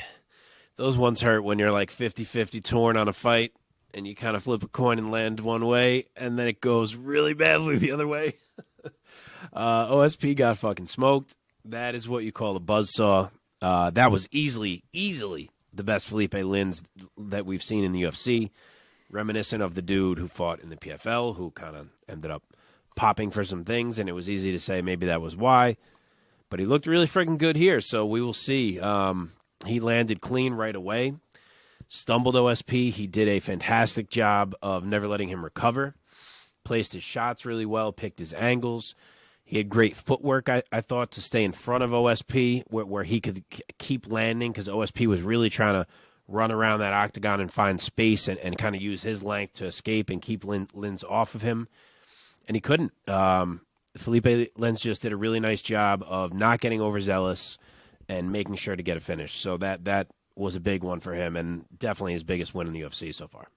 Those ones hurt when you're like 50-50 torn on a fight and you kind of flip a coin and land one way, and then it goes really badly the other way. OSP got fucking smoked. That is what you call a buzzsaw. That was easily the best Philipe Lins that we've seen in the UFC. Reminiscent of the dude who fought in the PFL, who kind of ended up popping for some things, and it was easy to say maybe that was why. But he looked really freaking good here, so we will see. He landed clean right away. Stumbled OSP. He did a fantastic job of never letting him recover. Placed his shots really well, picked his angles. He had great footwork, I thought, to stay in front of OSP where he could keep landing because OSP was really trying to run around that octagon and find space and kind of use his length to escape and keep Lins off of him. And he couldn't. Philipe Lins just did a really nice job of not getting overzealous and making sure to get a finish. So that was a big one for him and definitely his biggest win in the UFC so far.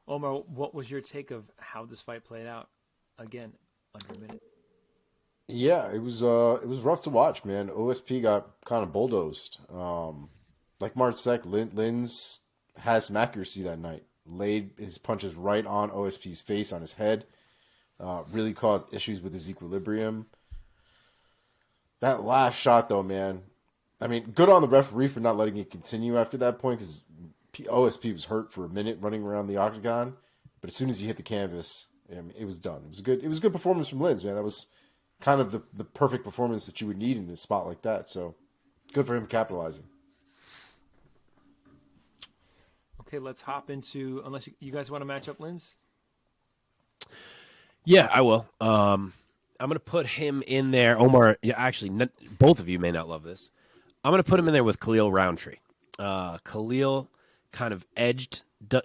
Omar, what was your take of how this fight played out? Again, under a minute. Yeah, it was rough to watch, man. OSP got kind of bulldozed. Like Mark said, Lins has some accuracy that night. Laid his punches right on OSP's face, on his head. Really caused issues with his equilibrium. That last shot, though, man. I mean, good on the referee for not letting it continue after that point because OSP was hurt for a minute running around the octagon. But as soon as he hit the canvas, I mean, it was done. It was a good performance from Lins, man. That was kind of the perfect performance that you would need in a spot like that. So good for him capitalizing. Okay, let's hop into, unless you guys want to match up Lins? Yeah, I will. I'm going to put him in there. Omar, actually, both of you may not love this. I'm going to put him in there with Khalil Roundtree. Khalil kind of edged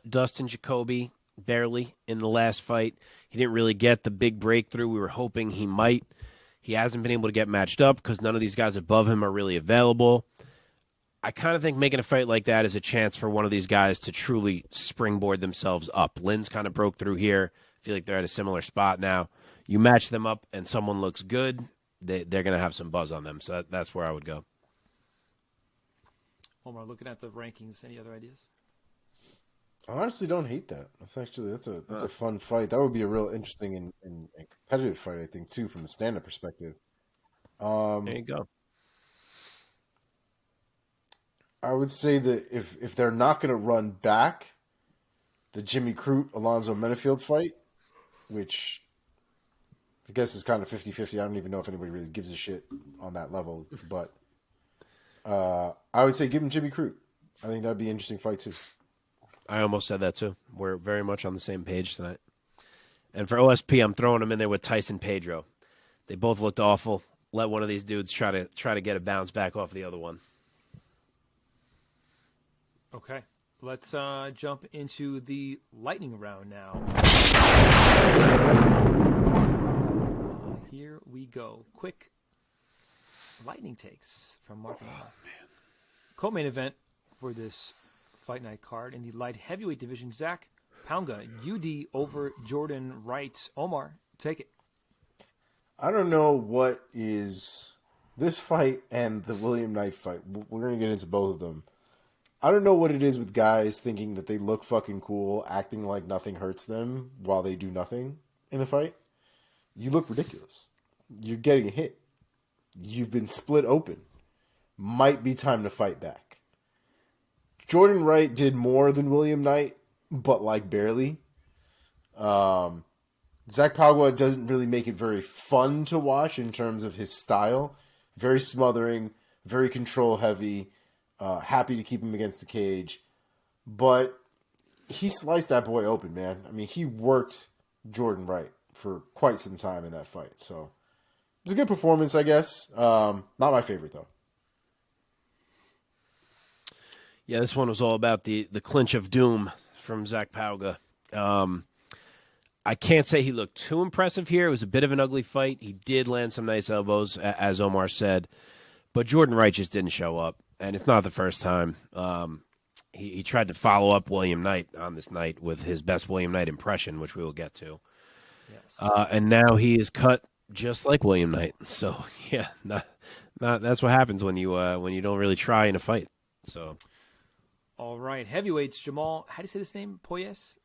Dustin Jacoby barely in the last fight. He didn't really get the big breakthrough we were hoping he might. He hasn't been able to get matched up because none of these guys above him are really available. I kind of think making a fight like that is a chance for one of these guys to truly springboard themselves up. Lynn's kind of broke through here. I feel like they're at a similar spot now. You match them up and someone looks good, they're going to have some buzz on them. So that's where I would go. Omar, looking at the rankings, any other ideas? I honestly don't hate that. That's a fun fight. That would be a real interesting and competitive fight, I think, too, from the stand-up perspective. There you go. I would say that if they're not going to run back the Jimmy Crute Alonzo Menafield fight, which I guess is kind of 50-50. I don't even know if anybody really gives a shit on that level, but I would say give him Jimmy Crute. I think that'd be an interesting fight too. I almost said that too. We're very much on the same page tonight. And for OSP, I'm throwing him in there with Tyson Pedro. They both looked awful. Let one of these dudes try to get a bounce back off the other one. Okay. Let's jump into the lightning round now. Here we go. Quick lightning takes from Mark. Oh, man. Co-main event for this fight night card in the light heavyweight division. Zach Pounga, UD over Jordan Wright. Omar, take it. I don't know what is this fight and the William Knight fight. We're going to get into both of them. I don't know what it is with guys thinking that they look fucking cool, acting like nothing hurts them while they do nothing in a fight. You look ridiculous. You're getting hit. You've been split open. Might be time to fight back. Jordan Wright did more than William Knight, but like barely. Zach Pagua doesn't really make it very fun to watch in terms of his style. Very smothering, very control heavy. Happy to keep him against the cage. But he sliced that boy open, man. I mean, he worked Jordan Wright for quite some time in that fight. So it was a good performance, I guess. Not my favorite, though. Yeah, this one was all about the clinch of doom from Zach Pauga. I can't say he looked too impressive here. It was a bit of an ugly fight. He did land some nice elbows, as Omar said. But Jordan Wright just didn't show up, and it's not the first time. He tried to follow up William Knight on this night with his best William Knight impression, which we will get to. Yes. And now he is cut just like William Knight. So, yeah, that's what happens when you don't really try in a fight. So, all right, heavyweights. Jamal, how do you say this name? Poyes?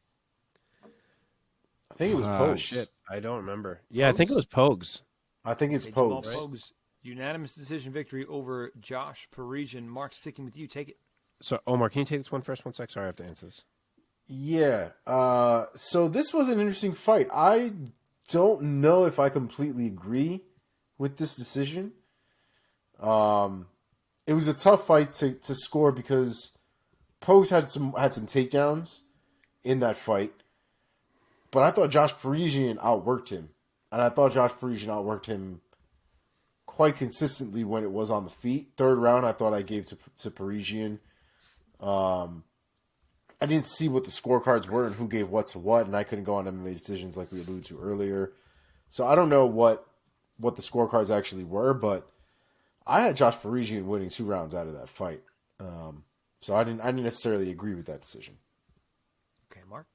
I think it was Pogues. Shit, I don't remember. Yeah, I think it was Pogues. I think it's Jamal Pogues. Pogues, unanimous decision victory over Josh Parisian. Mark, sticking with you. Take it. So, Omar, can you take this one first? 1 sec. Sorry, I have to answer this. Yeah. So this was an interesting fight. I don't know if I completely agree with this decision. It was a tough fight to score because Pogues had some takedowns in that fight. But I thought Josh Parisian outworked him. And I thought Josh Parisian outworked him quite consistently when it was on the feet. Third round, I thought I gave to Parisian. I didn't see what the scorecards were and who gave what to what, and I couldn't go on MMA decisions like we alluded to earlier. So I don't know what the scorecards actually were, but I had Josh Parisian winning 2 rounds out of that fight. So I didn't necessarily agree with that decision. Okay, Mark.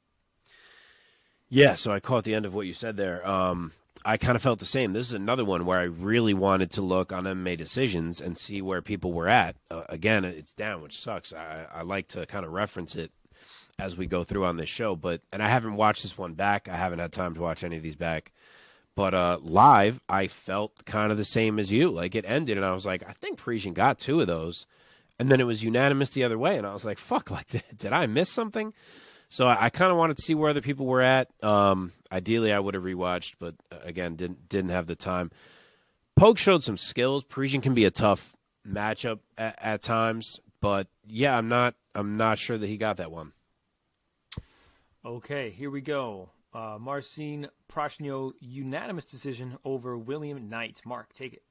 Yeah, so I caught the end of what you said there. I kind of felt the same. This is another one where I really wanted to look on MMA decisions and see where people were at. Again, it's down, which sucks. I like to kind of reference it as we go through on this show. And I haven't watched this one back. I haven't had time to watch any of these back. But live, I felt kind of the same as you. Like, it ended, and I was like, I think Parisian got 2 of those. And then it was unanimous the other way, and I was like, fuck, like, did I miss something? So I kind of wanted to see where other people were at. Ideally, I would have rewatched, but again, didn't have the time. Pogue showed some skills. Parisian can be a tough matchup at times, but yeah, I'm not sure that he got that one. Okay, here we go. Marcin Prachnio, unanimous decision over William Knight. Mark, take it.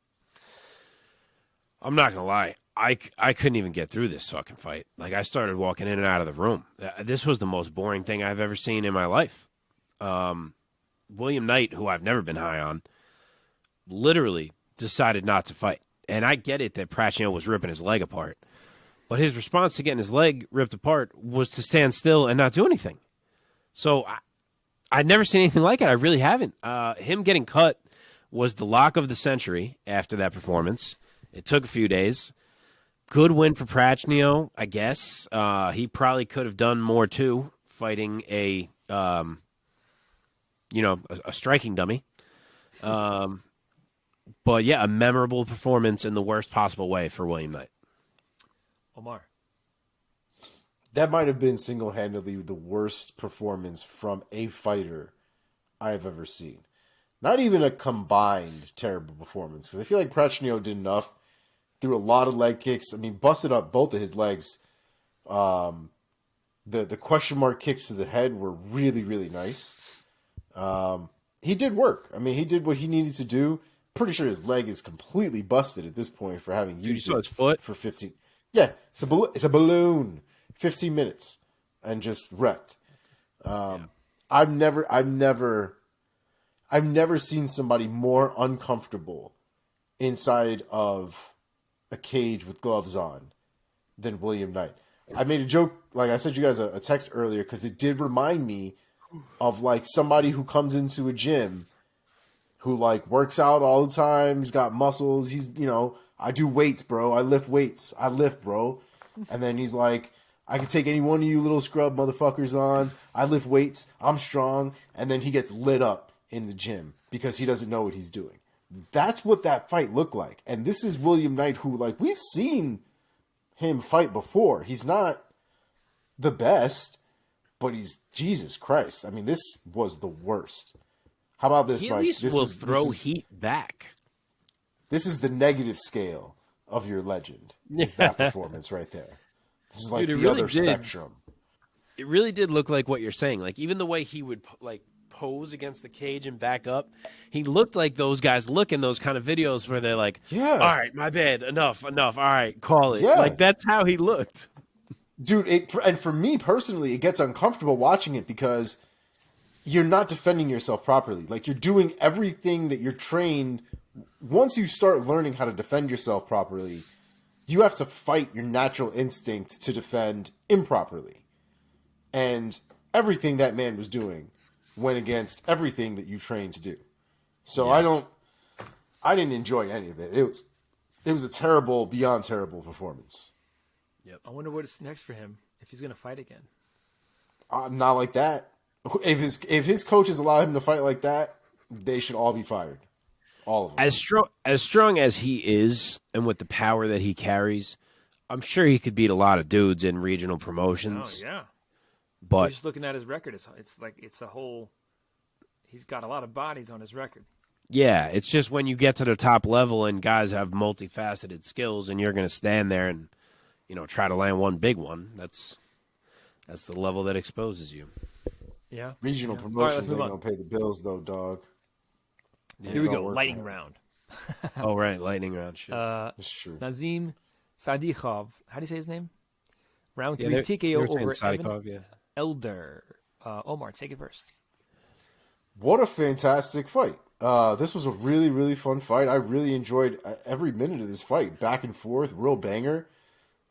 I'm not gonna lie. I couldn't even get through this fucking fight. Like, I started walking in and out of the room. This was the most boring thing I've ever seen in my life. William Knight, who I've never been high on, literally decided not to fight. And I get it that Prachnio was ripping his leg apart. But his response to getting his leg ripped apart was to stand still and not do anything. So I'd never seen anything like it. I really haven't. Him getting cut was the lock of the century after that performance. It took a few days. Good win for Prachnio, I guess. He probably could have done more too, fighting a striking dummy. But yeah, a memorable performance in the worst possible way for William Knight. Omar. That might have been single-handedly the worst performance from a fighter I have ever seen. Not even a combined terrible performance, because I feel like Prachnio did enough. Threw a lot of leg kicks. I mean, busted up both of his legs the question mark kicks to the head were really, really nice. He did work. I mean, he did what he needed to do. Pretty sure his leg is completely busted at this point for having used his foot for 15. Yeah, it's a balloon. 15 minutes and just wrecked. I've never seen somebody more uncomfortable inside of a cage with gloves on than William Knight. I made a joke, like I sent you guys a text earlier, because it did remind me of like somebody who comes into a gym who like works out all the time. He's got muscles. He's, I do weights, bro. I lift weights. I lift, bro. And then he's like, I can take any one of you little scrub motherfuckers on. I lift weights. I'm strong. And then he gets lit up in the gym because he doesn't know what he's doing. That's what that fight looked like. And this is William Knight, who, like, we've seen him fight before. He's not the best, but he's Jesus Christ. I mean, this was the worst. How about this, He Mike? at least This will is- throw this is- heat back. This is the negative scale of your legend. Is that performance right there? This is like Dude, it the really other did. spectrum. It really did look like what you're saying. Like, even the way he would like pose against the cage and back up, he looked like those guys look in those kind of videos where they're like, Yeah. all right, my bad, enough, all right, call it. Yeah. Like, that's how he looked. Dude, and for me personally, it gets uncomfortable watching it because you're not defending yourself properly. Like, you're doing everything that you're trained. Once you start learning how to defend yourself properly, you have to fight your natural instinct to defend improperly. And everything that man was doing went against everything that you trained to do. So Yeah. I didn't enjoy any of it. It was a terrible, beyond terrible performance. I wonder what's next for him if he's going to fight again. Not like that. If his coaches allow him to fight like that, they should all be fired. All of them. As strong as he is, and with the power that he carries, I'm sure he could beat a lot of dudes in regional Oh, promotions. yeah. But Just looking at his record, it's a whole. He's got a lot of bodies on his record. yeah, it's just when you get to the top level and guys have multifaceted skills, and you're going to stand there and try to land one big one. That's the level that exposes you. Yeah. Regional All right, let's promotions move ain't on. gonna pay the bills, though, dog. Here we Don't go. work Lightning on it. round. Oh, right, lightning round shit. That's true. Nazim Sadikhov. How do you say his name? Round Yeah, 3 they TKO were saying over Sadikov, Evan yeah. Elder. Omar, take it first. What a fantastic fight. This was a really, really fun fight. I really enjoyed every minute of this fight. Back and forth, real banger.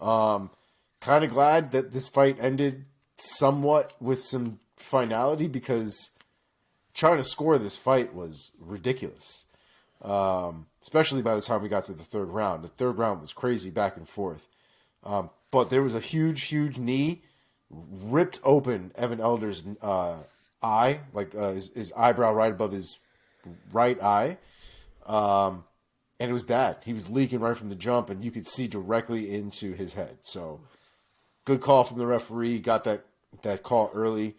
Kind of glad that this fight ended somewhat with some finality because trying to score this fight was ridiculous. Especially by the time we got to the third round. The third round was crazy back and forth. But there was a huge, huge knee ripped open Evan Elder's eye, like his eyebrow right above his right eye. And it was bad. He was leaking right from the jump, and you could see directly into his head. So, good call from the referee. Got that call early.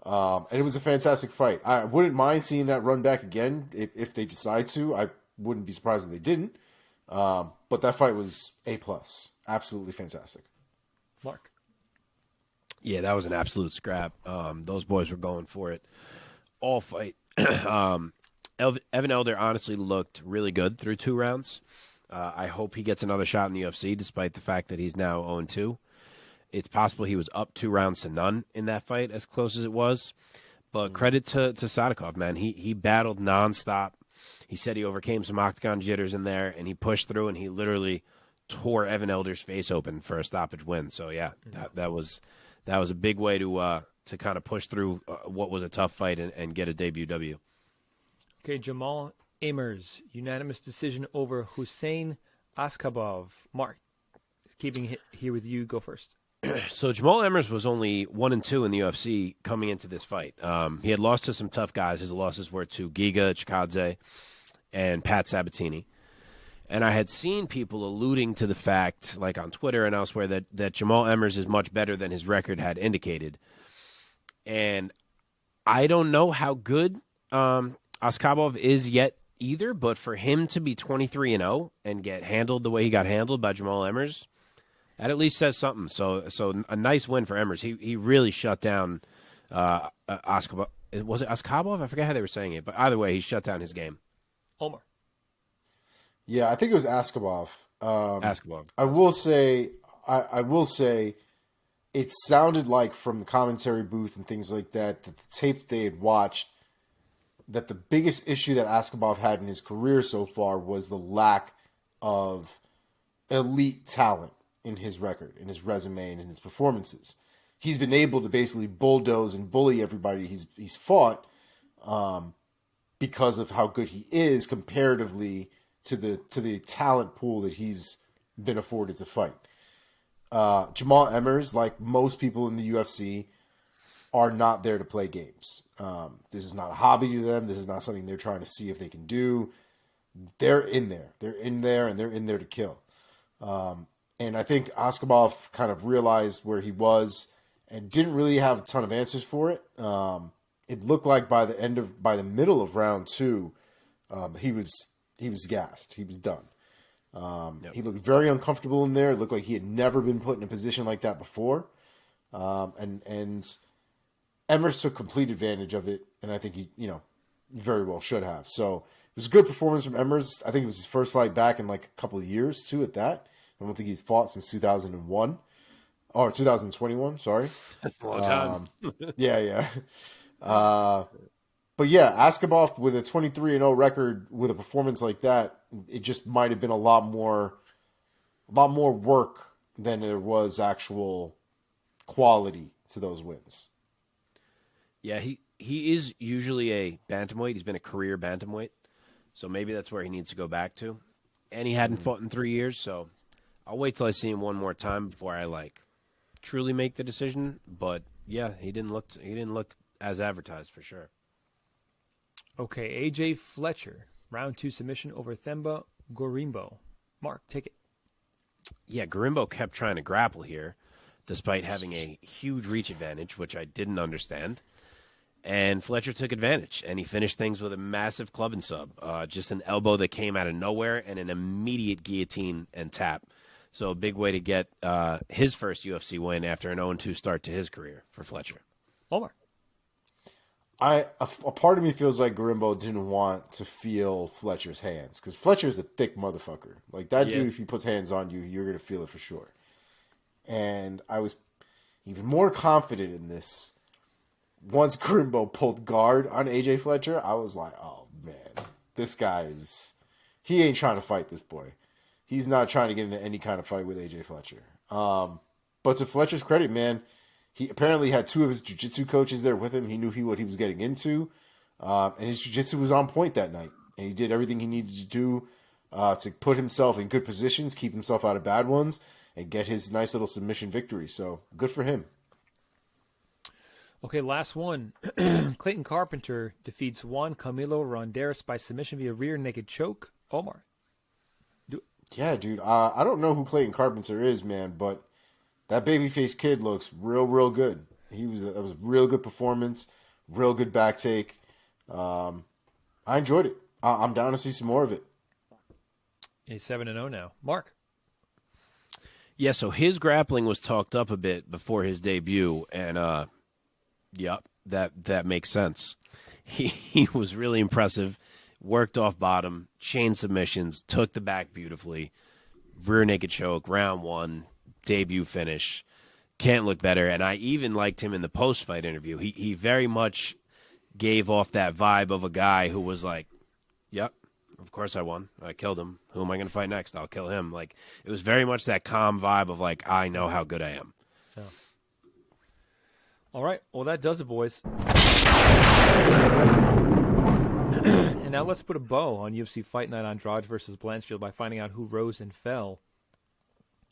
And it was a fantastic fight. I wouldn't mind seeing that run back again if they decide to. I wouldn't be surprised if they didn't. But that fight was A+. Absolutely fantastic. Mark. Yeah, that was an absolute scrap. Those boys were going for it all fight. Evan Elder honestly looked really good through 2 rounds. I hope he gets another shot in the UFC, despite the fact that he's now 0-2. It's possible he was up 2 rounds to none in that fight, as close as it was. But credit to Sadikov, man. He battled nonstop. He said he overcame some octagon jitters in there, and he pushed through, and he literally tore Evan Elder's face open for a stoppage win. So yeah, that was a big way to kind of push through what was a tough fight and get a debut W. Okay, Jamal Amers, unanimous decision over Hussein Askabov. Mark, keeping it here with you, go first. So Jamal Emmers was only 1-2 in the UFC coming into this fight. He had lost to some tough guys. His losses were to Giga Chikadze and Pat Sabatini. And I had seen people alluding to the fact, like on Twitter and elsewhere, that Jamal Emmers is much better than his record had indicated. And I don't know how good Askabov is yet either, but for him to be 23-0 and get handled the way he got handled by Jamal Emmers, That at least says something. So a nice win for Emmers. He really shut down Oskabov. Was it Oskabov? I forget how they were saying it, but either way, he shut down his game. Omar. Yeah, I think it was Askabov. Oskabov. I will say, it sounded like from the commentary booth and things like that, that the tape that they had watched, that the biggest issue that Askabov had in his career so far was the lack of elite talent in his record, in his resume, and in his performances. He's been able to basically bulldoze and bully everybody he's fought because of how good he is comparatively to the talent pool that he's been afforded to fight. Jamal Emmers, like most people in the UFC, are not there to play games. This is not a hobby to them. This is not something they're trying to see if they can do. They're in there. They're in there, and they're in there to kill. And I think Oskabov kind of realized where he was and didn't really have a ton of answers for it. It looked like by the middle of round 2, he was gassed. He was done. Yep. He looked very uncomfortable in there. It looked like he had never been put in a position like that before. And Emmers took complete advantage of it, and I think he, very well should have. So it was a good performance from Emmers. I think it was his first fight back in like a couple of years, too, at that. I don't think he's fought since 2001. Or 2021, sorry. That's a long time. Yeah. But yeah, Askabov with a 23-0 record with a performance like that, it just might have been a lot more work than there was actual quality to those wins. Yeah, he is usually a bantamweight. He's been a career bantamweight, so maybe that's where he needs to go back to. And he hadn't fought in 3 years, so I'll wait till I see him one more time before I truly make the decision. But yeah, he didn't look as advertised for sure. Okay, AJ Fletcher, round 2 submission over Themba Gorimbo. Mark, take it. Yeah, Gorimbo kept trying to grapple here, despite having a huge reach advantage, which I didn't understand. And Fletcher took advantage, and he finished things with a massive club and sub. Just an elbow that came out of nowhere and an immediate guillotine and tap. So a big way to get his first UFC win after an 0-2 start to his career for Fletcher. Omar. A part of me feels like Gorimbo didn't want to feel Fletcher's hands, because Fletcher's a thick motherfucker. Like that dude, if he puts hands on you, you're going to feel it for sure. And I was even more confident in this. Once Gorimbo pulled guard on AJ Fletcher, I was like, oh man, this guy he ain't trying to fight this boy. He's not trying to get into any kind of fight with AJ Fletcher. But to Fletcher's credit, man, he apparently had 2 of his jiu-jitsu coaches there with him. He knew what he was getting into. And his jiu-jitsu was on point that night. And he did everything he needed to do to put himself in good positions, keep himself out of bad ones, and get his nice little submission victory. So good for him. Okay, last one. Clayton Carpenter defeats Juan Camilo Ronderos by submission via rear naked choke. Omar. Yeah, dude. I don't know who Clayton Carpenter is, man, but that babyface kid looks real good. That was a real good performance, real good back take. I enjoyed it. I'm down to see some more of it. He's 7-0 now. Mark. Yeah, so his grappling was talked up a bit before his debut, and yep, that makes sense. He was really impressive. Worked off bottom, chain submissions, took the back beautifully, rear naked choke, round 1, debut finish. Can't look better. And I even liked him in the post-fight interview. He very much gave off that vibe of a guy who was like, yep, of course I won. I killed him. Who am I going to fight next? I'll kill him. Like, it was very much that calm vibe of like, I know how good I am. Yeah. All right. Well, that does it, boys. And now let's put a bow on UFC Fight Night Andrade versus Blanchfield by finding out who rose and fell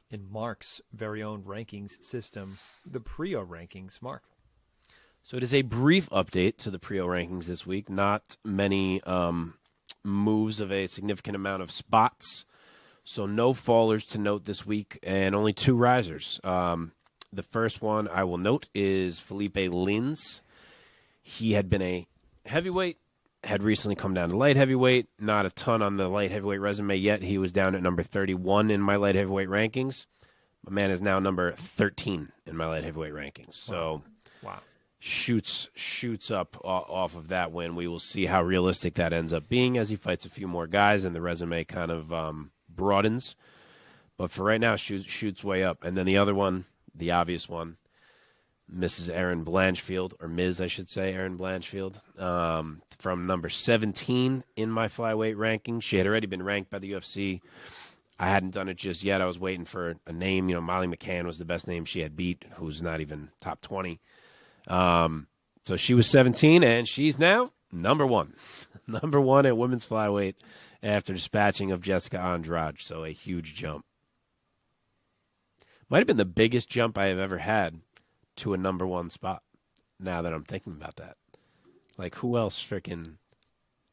in Mark's very own rankings system, the Priaulx Rankings. Mark. So it is a brief update to the Priaulx Rankings this week. Not many moves of a significant amount of spots. So no fallers to note this week and only 2 risers. The first one I will note is Philipe Lins. He had been a heavyweight, had recently come down to light heavyweight. Not a ton on the light heavyweight resume yet. He was down at number 31 in my light heavyweight rankings. My man is now number 13 in my light heavyweight rankings. So Wow. shoots up off of that win. We will see how realistic that ends up being as he fights a few more guys and the resume kind of broadens. But for right now, shoots way up. And then the other one, the obvious one, Mrs. Erin Blanchfield, or Ms., I should say, Erin Blanchfield, from number 17 in my flyweight ranking. She had already been ranked by the UFC. I hadn't done it just yet. I was waiting for a name. You know, Molly McCann was the best name she had beat, who's not even top 20. So she was 17, and she's now number 1. Number 1 at women's flyweight after dispatching of Jessica Andrade. So a huge jump. Might have been the biggest jump I have ever had to a number 1 spot, now that I'm thinking about that. Like, who else freaking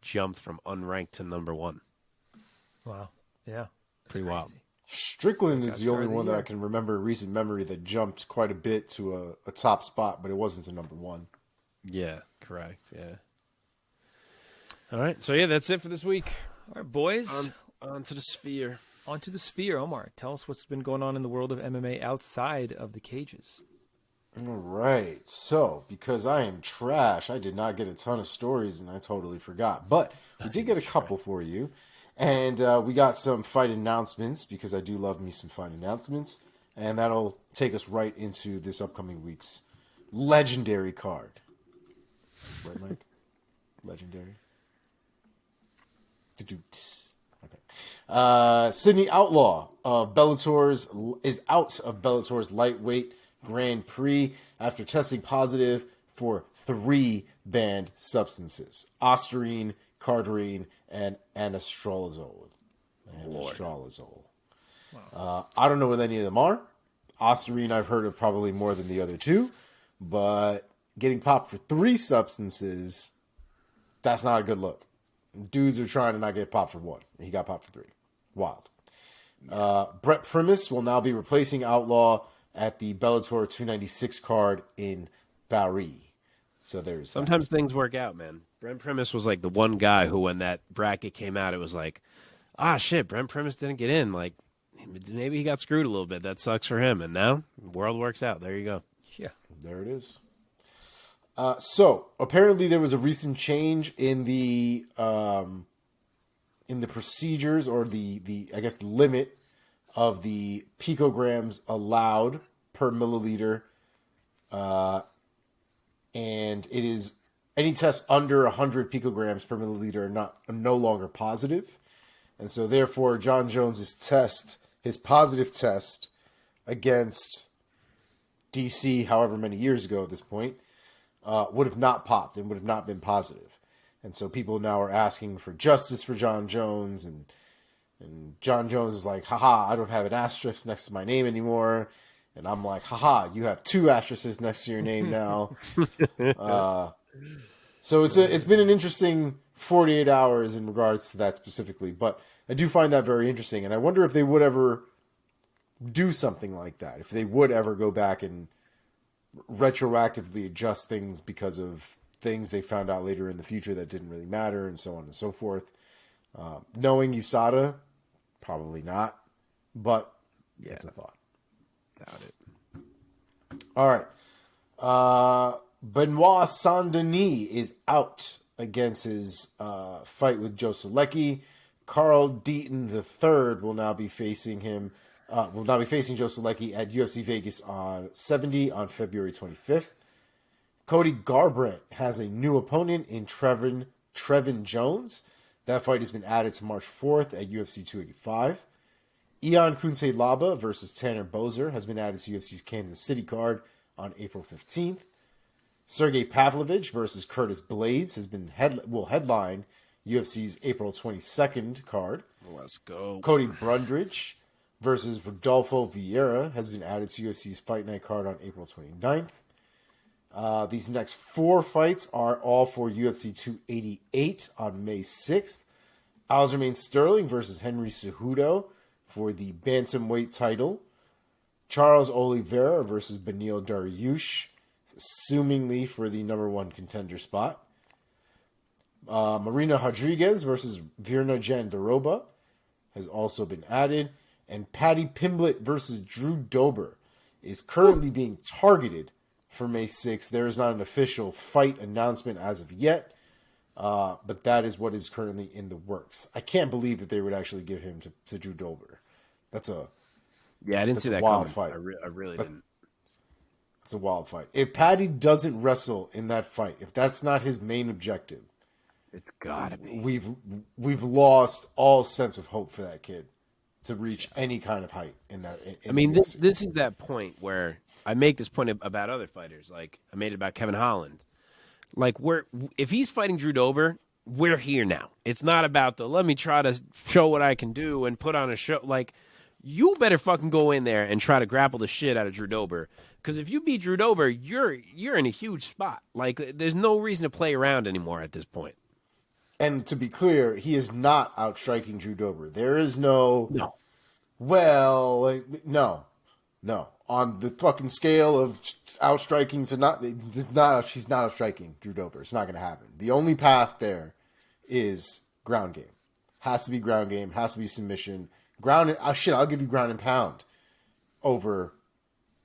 jumped from unranked to number 1? Wow. Yeah. Pretty wild. Strickland is the only one that I can remember in recent memory that jumped quite a bit to a top spot, but it wasn't to number 1. Yeah, correct. Yeah. All right. So, yeah, that's it for this week. All right, boys. On to the Sphere. On to the Sphere. Omar, tell us what's been going on in the world of MMA outside of the cages. All right. So, because I am trash, I did not get a ton of stories, and I totally forgot. But we did get a couple for you. And we got some fight announcements, because I do love me some fight announcements. And that'll take us right into this upcoming week's legendary card. Right, Mike? Legendary. Okay. Sydney Outlaw is out of Bellator's lightweight Grand Prix after testing positive for 3 banned substances: Ostarine, Cardarine, and anastrozole. Wow. I don't know what any of them are. Ostarine I've heard of probably more than the other 2, but getting popped for 3 substances, that's not a good look. Dudes are trying to not get popped for 1. He got popped for 3. Wild. Brett Primus will now be replacing Outlaw at the Bellator 296 card in Paris. So there's sometimes things work out, man. Brent Primus was like the one guy who, when that bracket came out, it was like, shit, Brent Primus didn't get in. Like, maybe he got screwed a little bit. That sucks for him. And now the world works out. There you go. Yeah. There it is. So apparently there was a recent change in the procedures, or the I guess the limit of the picograms allowed per milliliter, and it is any test under 100 picograms per milliliter are no longer positive, and so therefore John Jones's his positive test against DC, however many years ago at this point, would have not popped and would have not been positive. And so people now are asking for justice for John Jones, and John Jones is like, haha, I don't have an asterisk next to my name anymore. And I'm like, haha, you have 2 asterisks next to your name now. So it's been an interesting 48 hours in regards to that specifically, but I do find that very interesting. And I wonder if they would ever do something like that, if they would ever go back and retroactively adjust things because of things they found out later in the future that didn't really matter, and so on and so forth. Knowing USADA, probably not, but it's a thought. Doubt it. All right. Benoit Saint-Denis is out against his fight with Joe Solecki. Carl Deaton III will now be facing him. Will now be facing Joe Solecki at UFC Vegas on 70 on February 25th. Cody Garbrandt has a new opponent in Trevin Jones. That fight has been added to March 4th at UFC 285. Ion Kunce-Laba versus Tanner Boser has been added to UFC's Kansas City card on April 15th. Sergey Pavlovich versus Curtis Blades will headline UFC's April 22nd card. Let's go. Cody Brundridge versus Rodolfo Vieira has been added to UFC's Fight Night card on April 29th. These next 4 fights are all for UFC 288 on May 6th. Aljamain Sterling versus Henry Cejudo for the bantamweight title. Charles Oliveira versus Beneil Dariush, assumingly for the number 1 contender spot. Marina Rodriguez versus Virna Jandiroba has also been added. And Paddy Pimblett versus Drew Dober is currently being targeted for May 6th. There is not an official fight announcement as of yet, but that is what is currently in the works. I can't believe that they would actually give him to Drew Dober. That's a I didn't see that wild coming. fight. I really didn't. It's a wild fight. If Paddy doesn't wrestle in that fight, if that's not his main objective, It's gotta be. we've lost all sense of hope for that kid to reach any kind of height in that. This is that point where I make this point about other fighters. Like I made it about Kevin Holland. Like if he's fighting Drew Dober, we're here now. It's not about let me try to show what I can do and put on a show. Like you better fucking go in there and try to grapple the shit out of Drew Dober. Because if you beat Drew Dober, you're in a huge spot. Like there's no reason to play around anymore at this point. And to be clear, he is not outstriking Drew Dober. There is no. Well, no. On the fucking scale of outstriking to not, she's not outstriking Drew Dober. It's not going to happen. The only path there is ground game. Has to be ground game. Has to be submission. I'll give you ground and pound over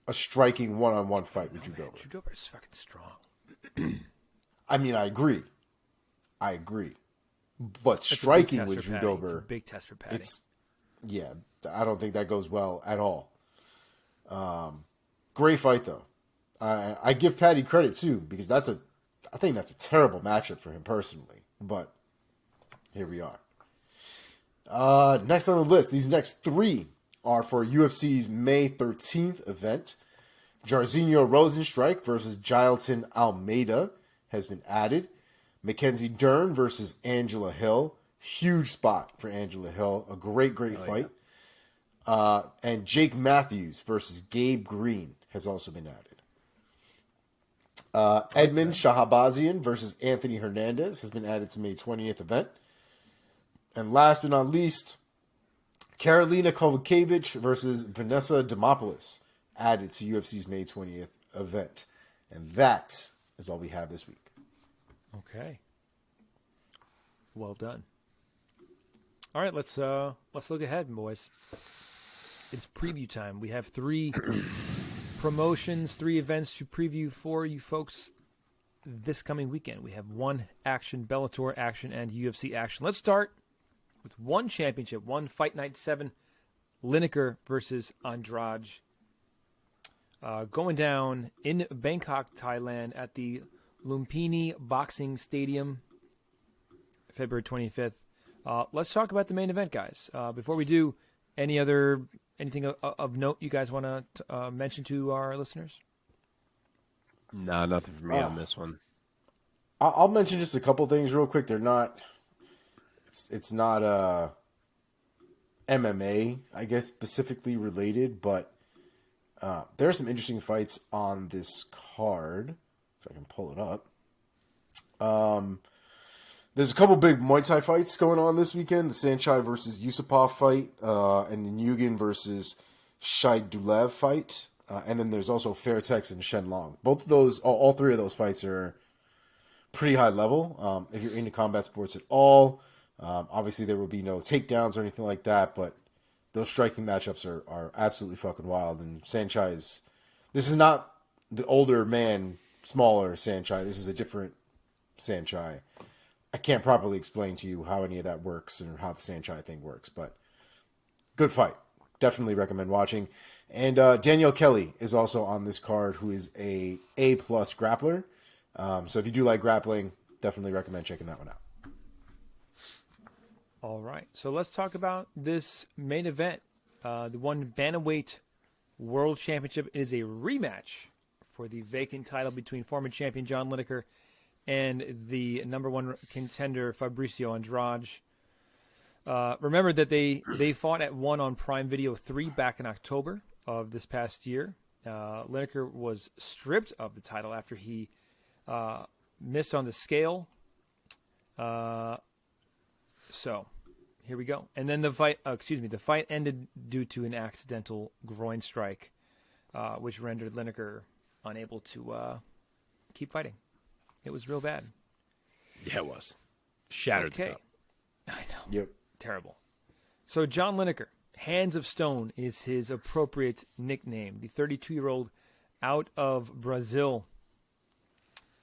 a striking one-on-one fight with Drew Dober. Drew Dober is fucking strong. I mean, I agree. But striking with Drew Dober, it's a big test for Paddy. I don't think that goes well at all. Great fight though. I give Paddy credit too because I think that's a terrible matchup for him personally. But here we are. Next on the list, these next three are for UFC's May 13th event. Jairzinho Rosenstrike versus Jailton Almeida has been added. Mackenzie Dern versus Angela Hill. Huge spot for Angela Hill. A great fight. Yeah. And Jake Matthews versus Gabe Green has also been added. Edmund Shahabazian versus Anthony Hernandez has been added to May 20th event. And last but not least, Karolina Kovacevic versus Vanessa Demopoulos added to UFC's May 20th event. And that is all we have this week. Okay. Well done. All right, let's look ahead, boys. It's preview time. We have 3 promotions, 3 events to preview for you folks this coming weekend. We have 1 action, Bellator action, and UFC action. Let's start with 1 championship, 1 Fight Night 7, Lineker versus Andrade. Going down in Bangkok, Thailand at the Lumpini Boxing Stadium, February 25th. Let's talk about the main event, guys. Before we do, anything of note you guys want to mention to our listeners? No, nothing for me on this one. I'll mention just a couple things real quick. They're not. It's not MMA, I guess, specifically related, but there are some interesting fights on this card. If I can pull it up. There's a couple big Muay Thai fights going on this weekend. The Saenchai versus Yusupov fight, and the Nguyen versus Shaidulev fight. And then there's also Fairtex and Shenlong. Both of those, all 3 of those fights are pretty high level. If you're into combat sports at all, obviously there will be no takedowns or anything like that, but those striking matchups are absolutely fucking wild. And Saenchai this is not the older man, smaller Saenchai. This is a different Saenchai. I can't properly explain to you how any of that works or how the Saenchai thing works, but good fight. Definitely recommend watching. And Danielle Kelly is also on this card, who is a A-plus grappler. So if you do like grappling, definitely recommend checking that one out. All right, so let's talk about this main event. The 1 Bantamweight World Championship is a rematch for the vacant title between former champion John Lineker and the number 1 contender Fabricio Andrade. Remember that they fought at 1 on Prime Video 3 back in October of this past year. Lineker was stripped of the title after he missed on the scale. So here we go. And then the fight ended due to an accidental groin strike, which rendered Lineker unable to keep fighting. It was real bad. Yeah, it was. Shattered the cup. I know. Yep. Terrible. So John Lineker, Hands of Stone is his appropriate nickname. The 32-year-old out of Brazil.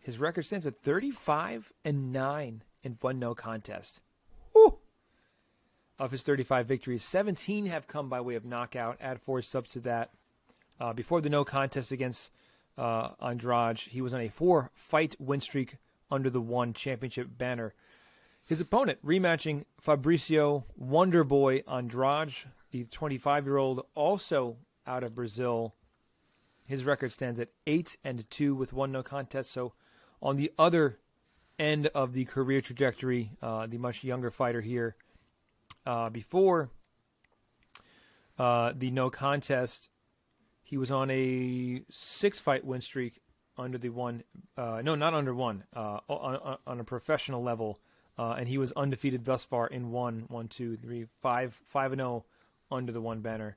His record stands at 35-9 in one no contest. Woo! Of his 35 victories, 17 have come by way of knockout. Add 4 subs to that. Before the no contest against Andrade, he was on a 4-fight win streak under the ONE Championship banner. His opponent, rematching Fabricio Wonderboy Andrade, the 25-year-old, also out of Brazil. His record stands at 8-2 with one no contest. So on the other end of the career trajectory, the much younger fighter here, before the no contest, he was on a 6-fight win streak under the ONE. No, not under ONE. On a professional level. And he was undefeated thus far in 5 5-0 under the ONE banner.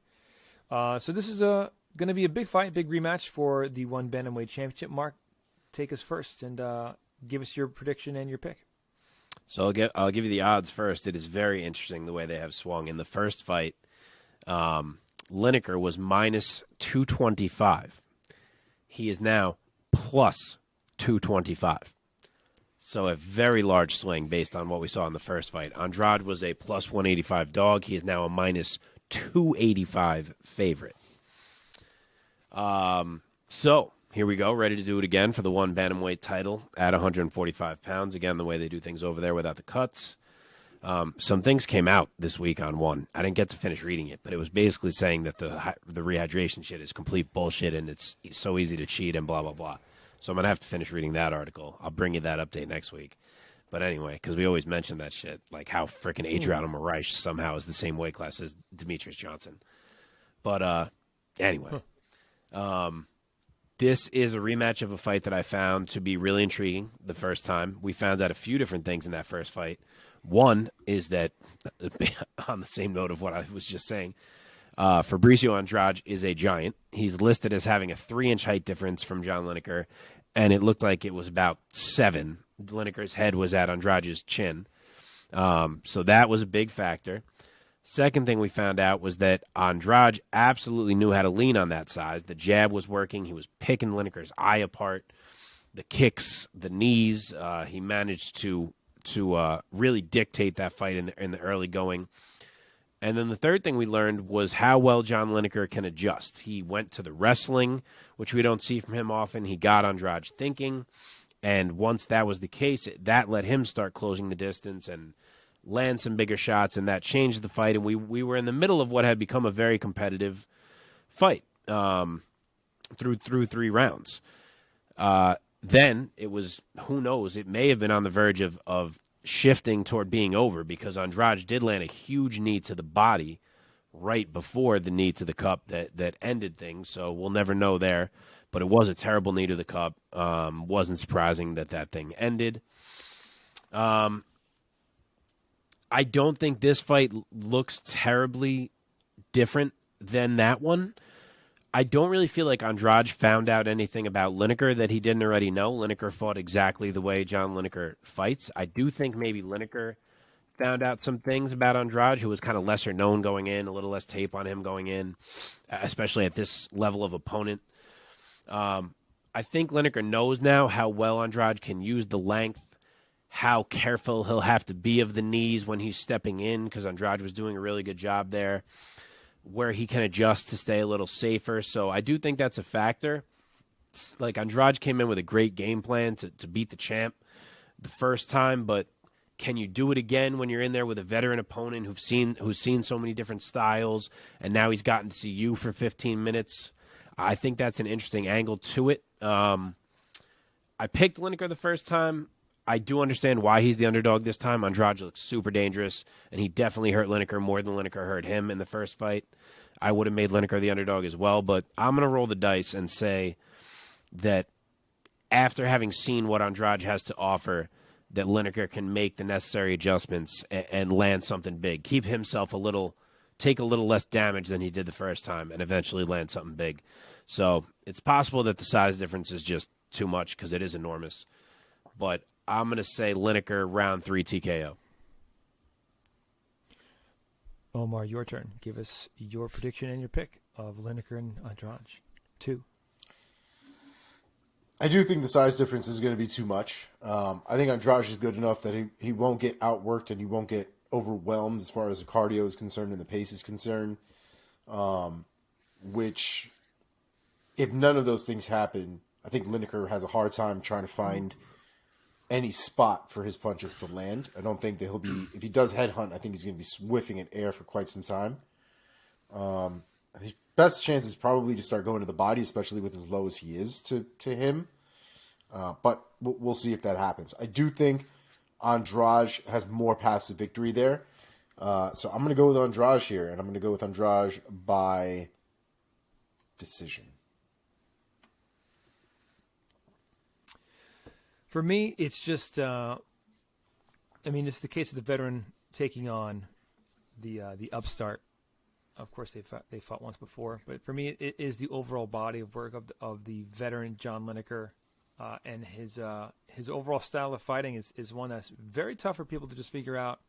So this is going to be a big fight, big rematch for the ONE Bantamweight Championship. Mark, take us first and give us your prediction and your pick. So I'll give you the odds first. It is very interesting the way they have swung. In the first fight, Lineker was minus 225. He is now plus 225. So a very large swing based on what we saw in the first fight. Andrade was a plus 185 dog. He is now a minus 285 favorite. So here we go, ready to do it again for the ONE Bantamweight title at 145 pounds. Again, the way they do things over there without the cuts. Some things came out this week on ONE. I didn't get to finish reading it, but it was basically saying that the rehydration shit is complete bullshit and it's so easy to cheat and blah, blah, blah. So I'm going to have to finish reading that article. I'll bring you that update next week. But anyway, because we always mention that shit, like how freaking Adriano Moraes somehow is the same weight class as Demetrius Johnson. But anyway, this is a rematch of a fight that I found to be really intriguing the first time. We found out a few different things in that first fight. One is that, on the same note of what I was just saying, Fabricio Andrade is a giant. He's listed as having a 3-inch height difference from John Lineker, and it looked like it was about 7. Lineker's head was at Andrade's chin. So that was a big factor. Second thing we found out was that Andrade absolutely knew how to lean on that size. The jab was working. He was picking Lineker's eye apart. The kicks, the knees, he managed to really dictate that fight in the early going. And then the third thing we learned was how well John Lineker can adjust. He went to the wrestling, which we don't see from him often. He got Andrade thinking, and once that was the case, that let him start closing the distance and land some bigger shots, and that changed the fight. And we were in the middle of what had become a very competitive fight through 3 rounds. Then it was, who knows, it may have been on the verge of shifting toward being over, because Andrade did land a huge knee to the body right before the knee to the cup that ended things. So we'll never know there, but it was a terrible knee to the cup. Wasn't surprising that thing ended. I don't think this fight looks terribly different than that one. I don't really feel like Andrade found out anything about Lineker that he didn't already know. Lineker fought exactly the way John Lineker fights. I do think maybe Lineker found out some things about Andrade, who was kind of lesser known going in, a little less tape on him going in, especially at this level of opponent. I think Lineker knows now how well Andrade can use the length, how careful he'll have to be of the knees when he's stepping in, because Andrade was doing a really good job there, where he can adjust to stay a little safer. So I do think that's a factor. Like, Andrade came in with a great game plan to beat the champ the first time, but can you do it again when you're in there with a veteran opponent who's seen so many different styles, and now he's gotten to see you for 15 minutes? I think that's an interesting angle to it. I picked Lineker the first time. I do understand why he's the underdog this time. Andrade looks super dangerous, and he definitely hurt Lineker more than Lineker hurt him in the first fight. I would have made Lineker the underdog as well, but I'm going to roll the dice and say that after having seen what Andrade has to offer, that Lineker can make the necessary adjustments and land something big. Keep himself take a little less damage than he did the first time, and eventually land something big. So it's possible that the size difference is just too much, because it is enormous. But I'm going to say Lineker round 3 TKO. Omar, your turn. Give us your prediction and your pick of Lineker and Andrade. 2. I do think the size difference is going to be too much. I think Andrade is good enough that he won't get outworked and he won't get overwhelmed as far as the cardio is concerned and the pace is concerned. Which, if none of those things happen, I think Lineker has a hard time trying to find any spot for his punches to land. I don't think that he'll be, if he does headhunt, I think he's going to be whiffing at air for quite some time. His best chance is probably to start going to the body, especially with as low as he is to him. But we'll see if that happens. I do think Andrade has more paths to victory there. So I'm going to go with Andrade here, and I'm going to go with Andrade by decision. For me, it's just, it's the case of the veteran taking on the upstart. Of course, they fought once before, but for me, it is the overall body of work of the veteran John Lineker, and his overall style of fighting is one that's very tough for people to just figure out.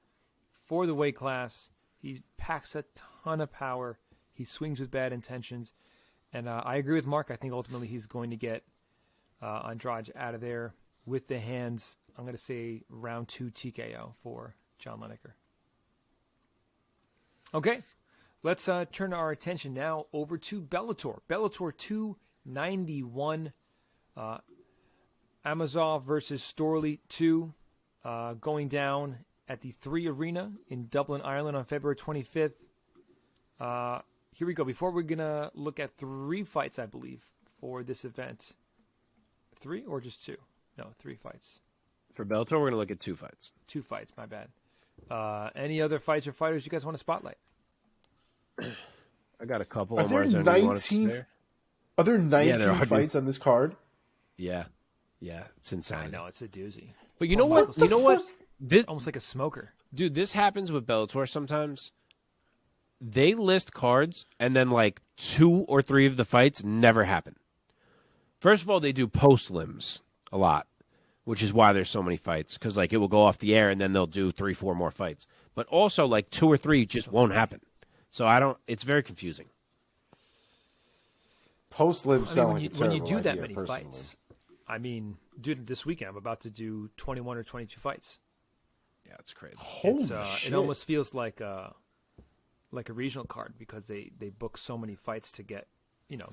For the weight class, he packs a ton of power. He swings with bad intentions, and I agree with Mark. I think ultimately he's going to get Andrade out of there with the hands. I'm going to say round 2 TKO for John Lineker. Okay. Let's turn our attention now over to Bellator. Bellator 291. Amosov versus Storley 2. Going down at the 3 Arena in Dublin, Ireland on February 25th. Here we go. Before we're going to look at 3 fights, I believe, for this event. 3 or just 2? No, 3 fights. For Bellator, we're going to look at 2 fights. 2 fights, my bad. Any other fights or fighters you guys want to spotlight? I got a couple. Are there 19? Are there 19 fights on this card? Yeah, it's insane. I know, it's a doozy. But you know what? You know what? This almost like a smoker, dude. This happens with Bellator sometimes. They list cards, and then like 2 or 3 of the fights never happen. First of all, they do post limbs a lot, which is why there's so many fights, because like it will go off the air, and then they'll do 3, 4 more fights. But also, like 2 or 3 just won't happen. So it's very confusing. Post limb sound like a terrible when you do that idea, many personally. fights. Dude, this weekend I'm about to do 21 or 22 fights. Yeah, it's crazy. Holy shit. It almost feels like a regional card because they book so many fights to get,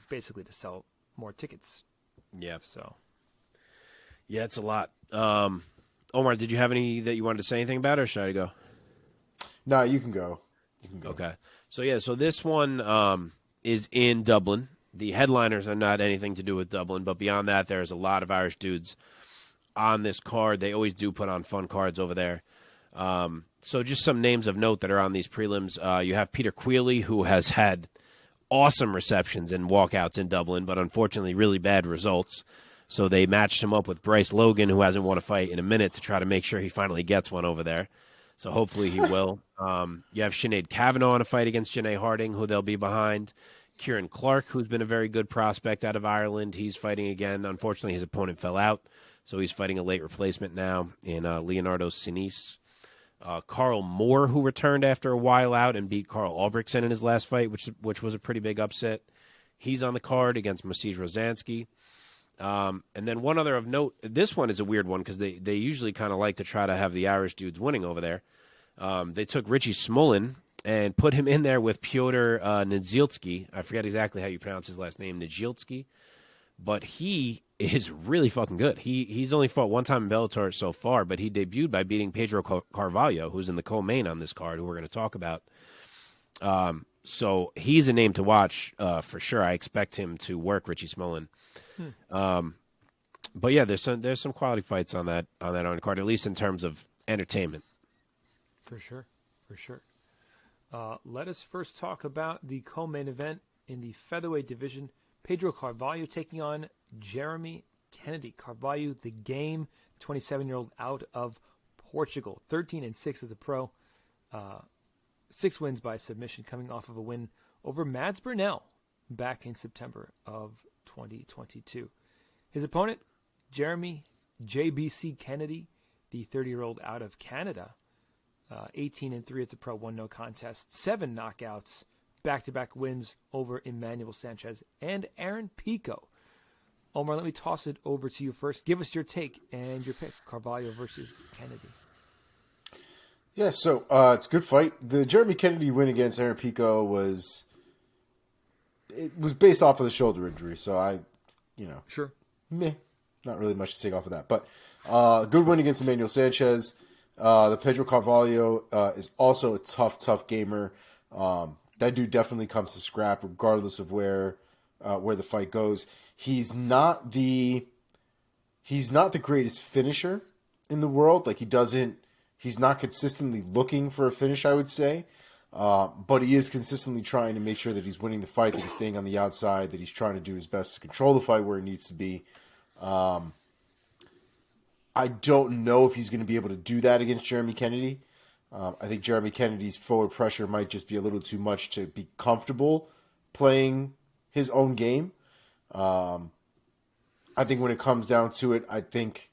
basically to sell more tickets. Yeah. So. Yeah, it's a lot. Omar, did you have any that you wanted to say anything about, or should I go? No, you can go. Okay. So this one is in Dublin. The headliners are not anything to do with Dublin, but beyond that, there's a lot of Irish dudes on this card. They always do put on fun cards over there. So just some names of note that are on these prelims. You have Peter Queally, who has had awesome receptions and walkouts in Dublin, but unfortunately really bad results. So they matched him up with Bryce Logan, who hasn't won a fight in a minute, to try to make sure he finally gets one over there. So hopefully he will. You have Sinead Kavanagh in a fight against Janae Harding, who they'll be behind. Kieran Clark, who's been a very good prospect out of Ireland. He's fighting again. Unfortunately, his opponent fell out, so he's fighting a late replacement now in Leonardo Sinise. Carl Moore, who returned after a while out and beat Carl Albrechtsen in his last fight, which was a pretty big upset. He's on the card against Maciej Rozansky. And then one other of note, this one is a weird one because they usually kind of like to try to have the Irish dudes winning over there. They took Richie Smullen and put him in there with Piotr Nidzielski. I forget exactly how you pronounce his last name, Nidzielski. But he is really fucking good. He's only fought one time in Bellator so far, but he debuted by beating Pedro Carvalho, who's in the co-main on this card, who we're going to talk about. So he's a name to watch for sure. I expect him to work Richie Smullen. But yeah, there's some quality fights on that undercard, at least in terms of entertainment. For sure. Let us first talk about the co-main event in the featherweight division. Pedro Carvalho taking on Jeremy Kennedy. Carvalho, the game, 27-year-old out of Portugal. 13-6 as a pro. 6 wins by submission, coming off of a win over Mads Burnell back in September of 2022. His opponent, Jeremy JBC Kennedy, the 30-year-old out of Canada. 18-3 at the Pro, 1 contest, 7 knockouts, back-to-back wins over Emmanuel Sanchez and Aaron Pico. Omar, let me toss it over to you first. Give us your take and your pick, Carvalho versus Kennedy. Yeah, so it's a good fight. The Jeremy Kennedy win against Aaron Pico was based off of the shoulder injury, so Sure. not really much to take off of that. But good win against Emmanuel Sanchez. The Pedro Carvalho is also a tough gamer. That dude definitely comes to scrap regardless of where the fight goes. He's not the greatest finisher in the world. Like he's not consistently looking for a finish, I would say. But he is consistently trying to make sure that he's winning the fight, that he's staying on the outside, that he's trying to do his best to control the fight where it needs to be. I don't know if he's going to be able to do that against Jeremy Kennedy. I think Jeremy Kennedy's forward pressure might just be a little too much to be comfortable playing his own game. I think when it comes down to it, I think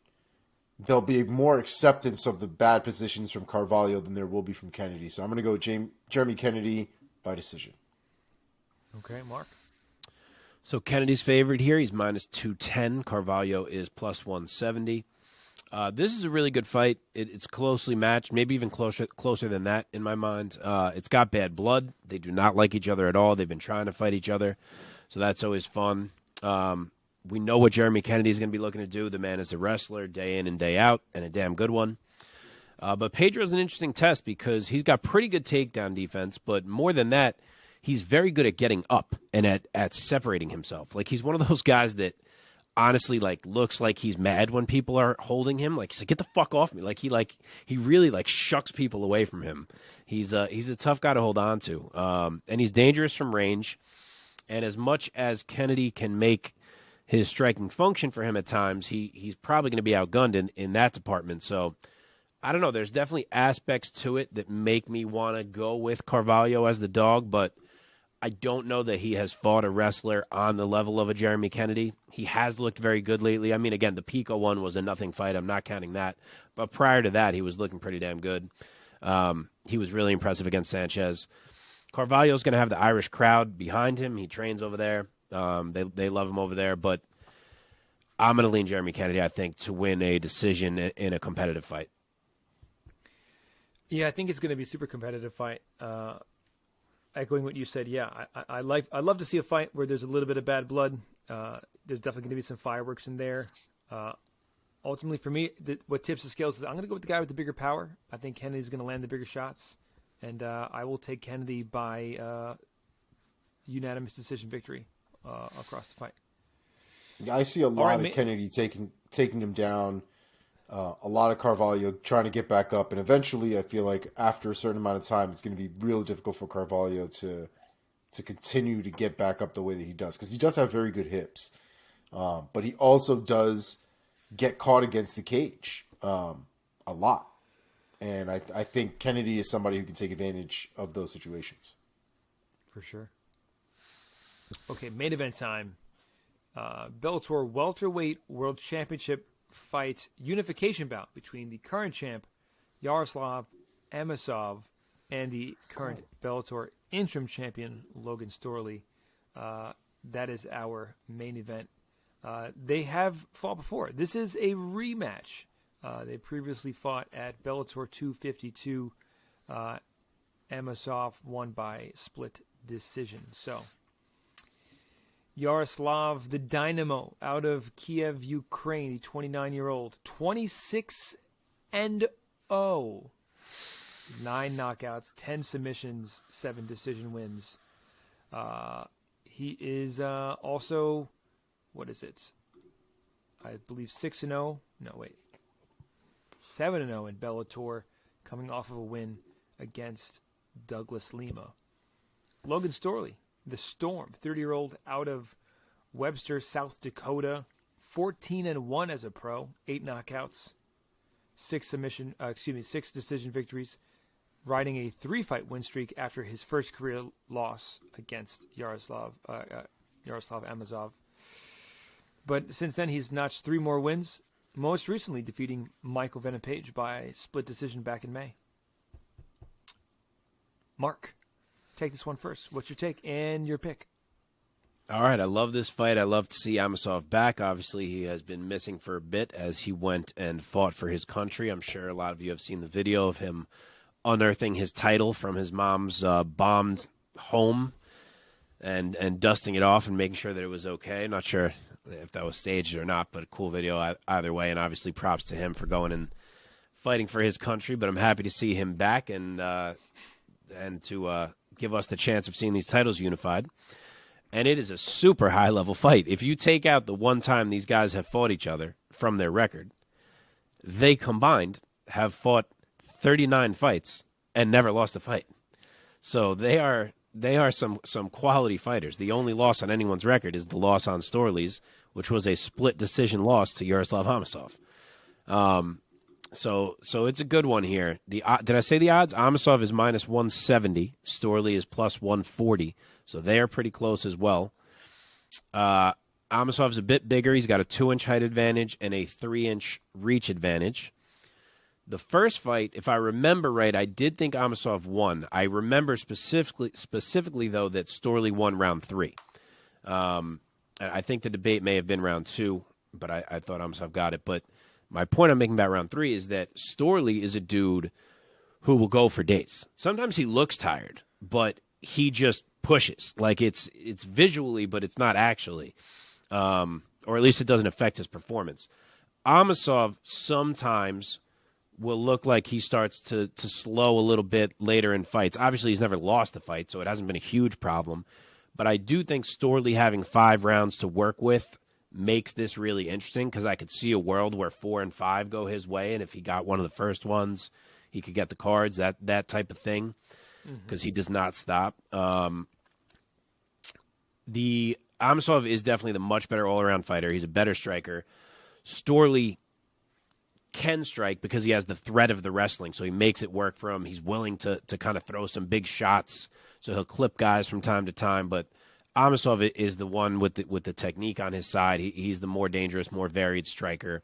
there'll be more acceptance of the bad positions from Carvalho than there will be from Kennedy. So I'm going to go Jeremy Kennedy by decision. Okay, Mark? So Kennedy's favorite here. He's minus 210. Carvalho is plus 170. This is a really good fight. It's closely matched, maybe even closer than that in my mind. It's got bad blood. They do not like each other at all. They've been trying to fight each other, so that's always fun. We know what Jeremy Kennedy is going to be looking to do. The man is a wrestler day in and day out, and a damn good one. But Pedro's an interesting test because he's got pretty good takedown defense, but more than that, he's very good at getting up and at separating himself. Like, he's one of those guys that honestly, like, looks like he's mad when people are holding him. Like, he's like, get the fuck off me. He really shucks people away from him. He's a tough guy to hold on to. And he's dangerous from range. And as much as Kennedy can make his striking function for him at times, he's probably going to be outgunned in that department. So I don't know. There's definitely aspects to it that make me want to go with Carvalho as the dog, but I don't know that he has fought a wrestler on the level of a Jeremy Kennedy. He has looked very good lately. I mean, again, the Pico one was a nothing fight. I'm not counting that. But prior to that, he was looking pretty damn good. He was really impressive against Sanchez. Carvalho's going to have the Irish crowd behind him. He trains over there. They love him over there. But I'm going to lean Jeremy Kennedy, I think, to win a decision in a competitive fight. Yeah, I think it's going to be a super competitive fight. Echoing what you said, yeah, I love to see a fight where there's a little bit of bad blood. There's definitely going to be some fireworks in there. Ultimately, for me, what tips the scales is I'm going to go with the guy with the bigger power. I think Kennedy's going to land the bigger shots, and I will take Kennedy by unanimous decision victory across the fight. Yeah, I see a lot of Kennedy taking him down. A lot of Carvalho trying to get back up, and eventually I feel like after a certain amount of time it's going to be real difficult for Carvalho to continue to get back up the way that he does, because he does have very good hips, but he also does get caught against the cage a lot, and I think Kennedy is somebody who can take advantage of those situations. For sure. Okay, main event time. Bellator welterweight world championship fight unification bout between the current champ Yaroslav Amosov and the current Bellator interim champion Logan Storley. That is our main event. They have fought before. This is a rematch. They previously fought at Bellator 252. Amosov won by split decision. So Yaroslav, the Dynamo, out of Kiev, Ukraine, the 29-year-old, 26-0, 9 knockouts, 10 submissions, 7 decision wins. He is also, what is it? I believe 6-0. No, wait. 7-0 in Bellator, coming off of a win against Douglas Lima. Logan Storley, the Storm, 30-year-old out of Webster, South Dakota, 14-1 as a pro, 8 knockouts, 6 decision victories, riding a 3-fight win streak after his first career loss against Yaroslav Amosov. But since then, he's notched 3 more wins, most recently defeating Michael Venom Page by split decision back in May. Mark, take this one first. What's your take and your pick? All right, I love this fight. I love to see Amosov back. Obviously, he has been missing for a bit as he went and fought for his country. I'm sure a lot of you have seen the video of him unearthing his title from his mom's bombed home and dusting it off and making sure that it was okay. Not sure if that was staged or not, but a cool video either way. And obviously, props to him for going and fighting for his country. But I'm happy to see him back and to give us the chance of seeing these titles unified. And it is a super high-level fight. If you take out the one time these guys have fought each other from their record, they combined have fought 39 fights and never lost a fight. So they are some quality fighters. The only loss on anyone's record is the loss on Storley's, which was a split decision loss to Yaroslav Amosov. So it's a good one here. Did I say the odds? Amosov is minus 170. Storley is plus 140. So they are pretty close as well. Amosov's a bit bigger. He's got a 2-inch height advantage and a 3-inch reach advantage. The first fight, if I remember right, I did think Amosov won. I remember specifically though, that Storley won round 3. I think the debate may have been round 2, but I thought Amosov got it. But my point I'm making about round 3 is that Storley is a dude who will go for days. Sometimes he looks tired, but he just pushes. Like it's visually, but it's not actually. Or at least it doesn't affect his performance. Amosov sometimes will look like he starts to slow a little bit later in fights. Obviously, he's never lost a fight, so it hasn't been a huge problem. But I do think Storley having 5 rounds to work with makes this really interesting because I could see a world where 4 and 5 go his way, and if he got one of the first ones, he could get the cards, that type of thing, because he does not stop. The Amosov is definitely the much better all-around fighter. He's a better striker. Storley can strike because he has the threat of the wrestling, so he makes it work for him. He's willing to kind of throw some big shots, so he'll clip guys from time to time, but Amosov is the one with the technique on his side. He's the more dangerous, more varied striker.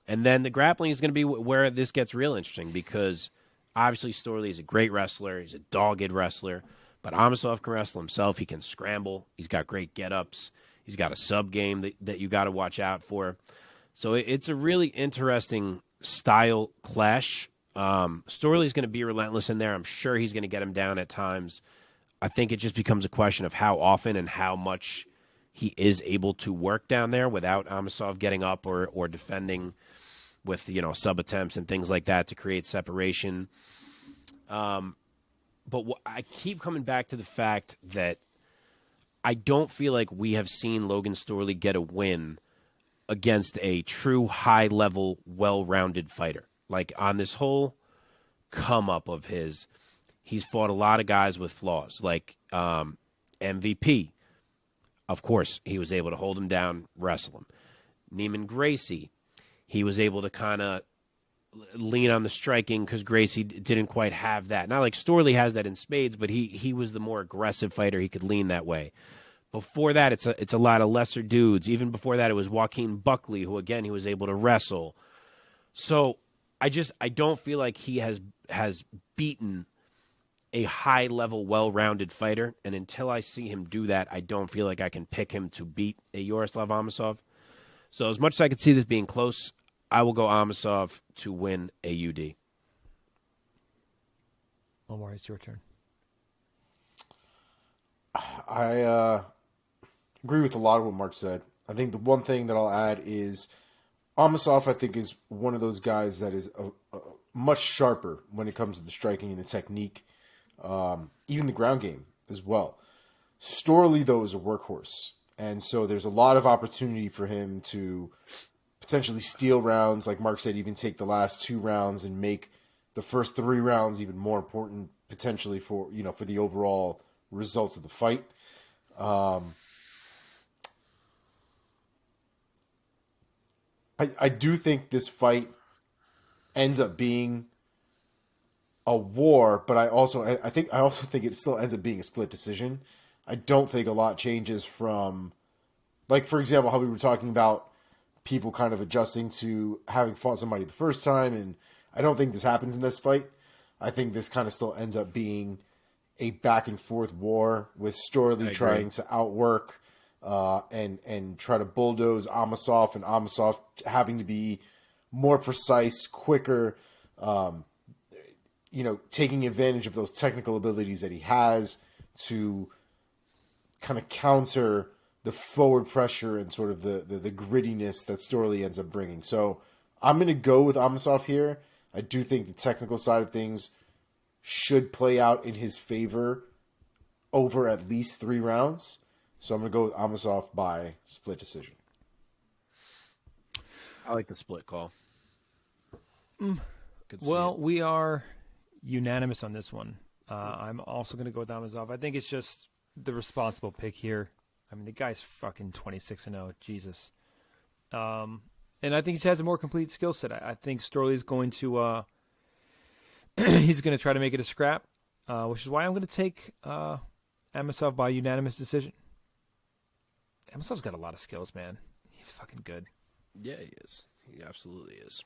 And then the grappling is going to be where this gets real interesting because obviously Storley is a great wrestler. He's a dogged wrestler. But Amosov can wrestle himself. He can scramble. He's got great get-ups. He's got a sub-game that you got to watch out for. So it's a really interesting style clash. Storley's going to be relentless in there. I'm sure he's going to get him down at times. I think it just becomes a question of how often and how much he is able to work down there without Amosov getting up or defending with, sub-attempts and things like that to create separation. But I keep coming back to the fact that I don't feel like we have seen Logan Storley get a win against a true high-level, well-rounded fighter. Like, on this whole come-up of his, he's fought a lot of guys with flaws. Like MVP, of course, he was able to hold him down, wrestle him. Neiman Gracie, he was able to kind of lean on the striking because Gracie didn't quite have that. Not like Storley has that in spades, but he was the more aggressive fighter. He could lean that way. Before that, it's a lot of lesser dudes. Even before that, it was Joaquin Buckley, who again he was able to wrestle. So I don't feel like he has beaten a high level, well rounded fighter. And until I see him do that, I don't feel like I can pick him to beat a Yaroslav Amosov. So as much as I could see this being close, I will go Amosov to win a UD. Omar, it's your turn. I agree with a lot of what Mark said. I think the one thing that I'll add is Amosov, I think, is one of those guys that is much sharper when it comes to the striking and the technique, even the ground game as well. Storley, though, is a workhorse. And so there's a lot of opportunity for him to potentially steal rounds. Like Mark said, even take the last 2 rounds and make the first 3 rounds even more important potentially for the overall results of the fight. I do think this fight ends up being a war, but I also think it still ends up being a split decision. I don't think a lot changes from, like, for example, how we were talking about people kind of adjusting to having fought somebody the first time, and I don't think this happens in this fight. I think this kind of still ends up being a back and forth war with Storley trying to outwork and try to bulldoze Amosov, and Amosov having to be more precise, quicker, taking advantage of those technical abilities that he has to kind of counter the forward pressure and sort of the grittiness that Storley ends up bringing. So I'm going to go with Amosov here. I do think the technical side of things should play out in his favor over at least 3 rounds. So I'm going to go with Amosov by split decision. I like the split call. Well, we are unanimous on this one. I'm also going to go with Amosov. I think it's just the responsible pick here. I mean, the guy's fucking 26-0. Jesus. And I think he has a more complete skill set. I think Storley's going to he's going to try to make it a scrap, which is why I'm going to take Amosov by unanimous decision. Amosov's got a lot of skills, man. He's fucking good. Yeah, he is. He absolutely is.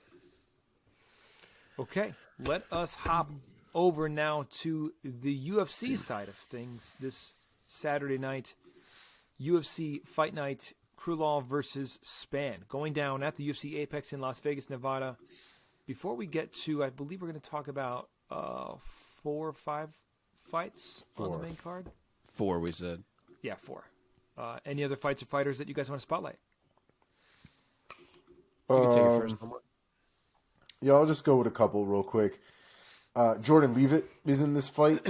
Okay, let us hop over now to the UFC side of things. This Saturday night, UFC Fight Night, Krylov versus Spann, going down at the UFC Apex in Las Vegas, Nevada. Before we get to, I believe we're going to talk about 4 or 5 fights on the main card. 4, we said. Yeah, 4. Any other fights or fighters that you guys want to spotlight? You can take it first. Yeah, I'll just go with a couple real quick. Jordan Leavitt is in this fight.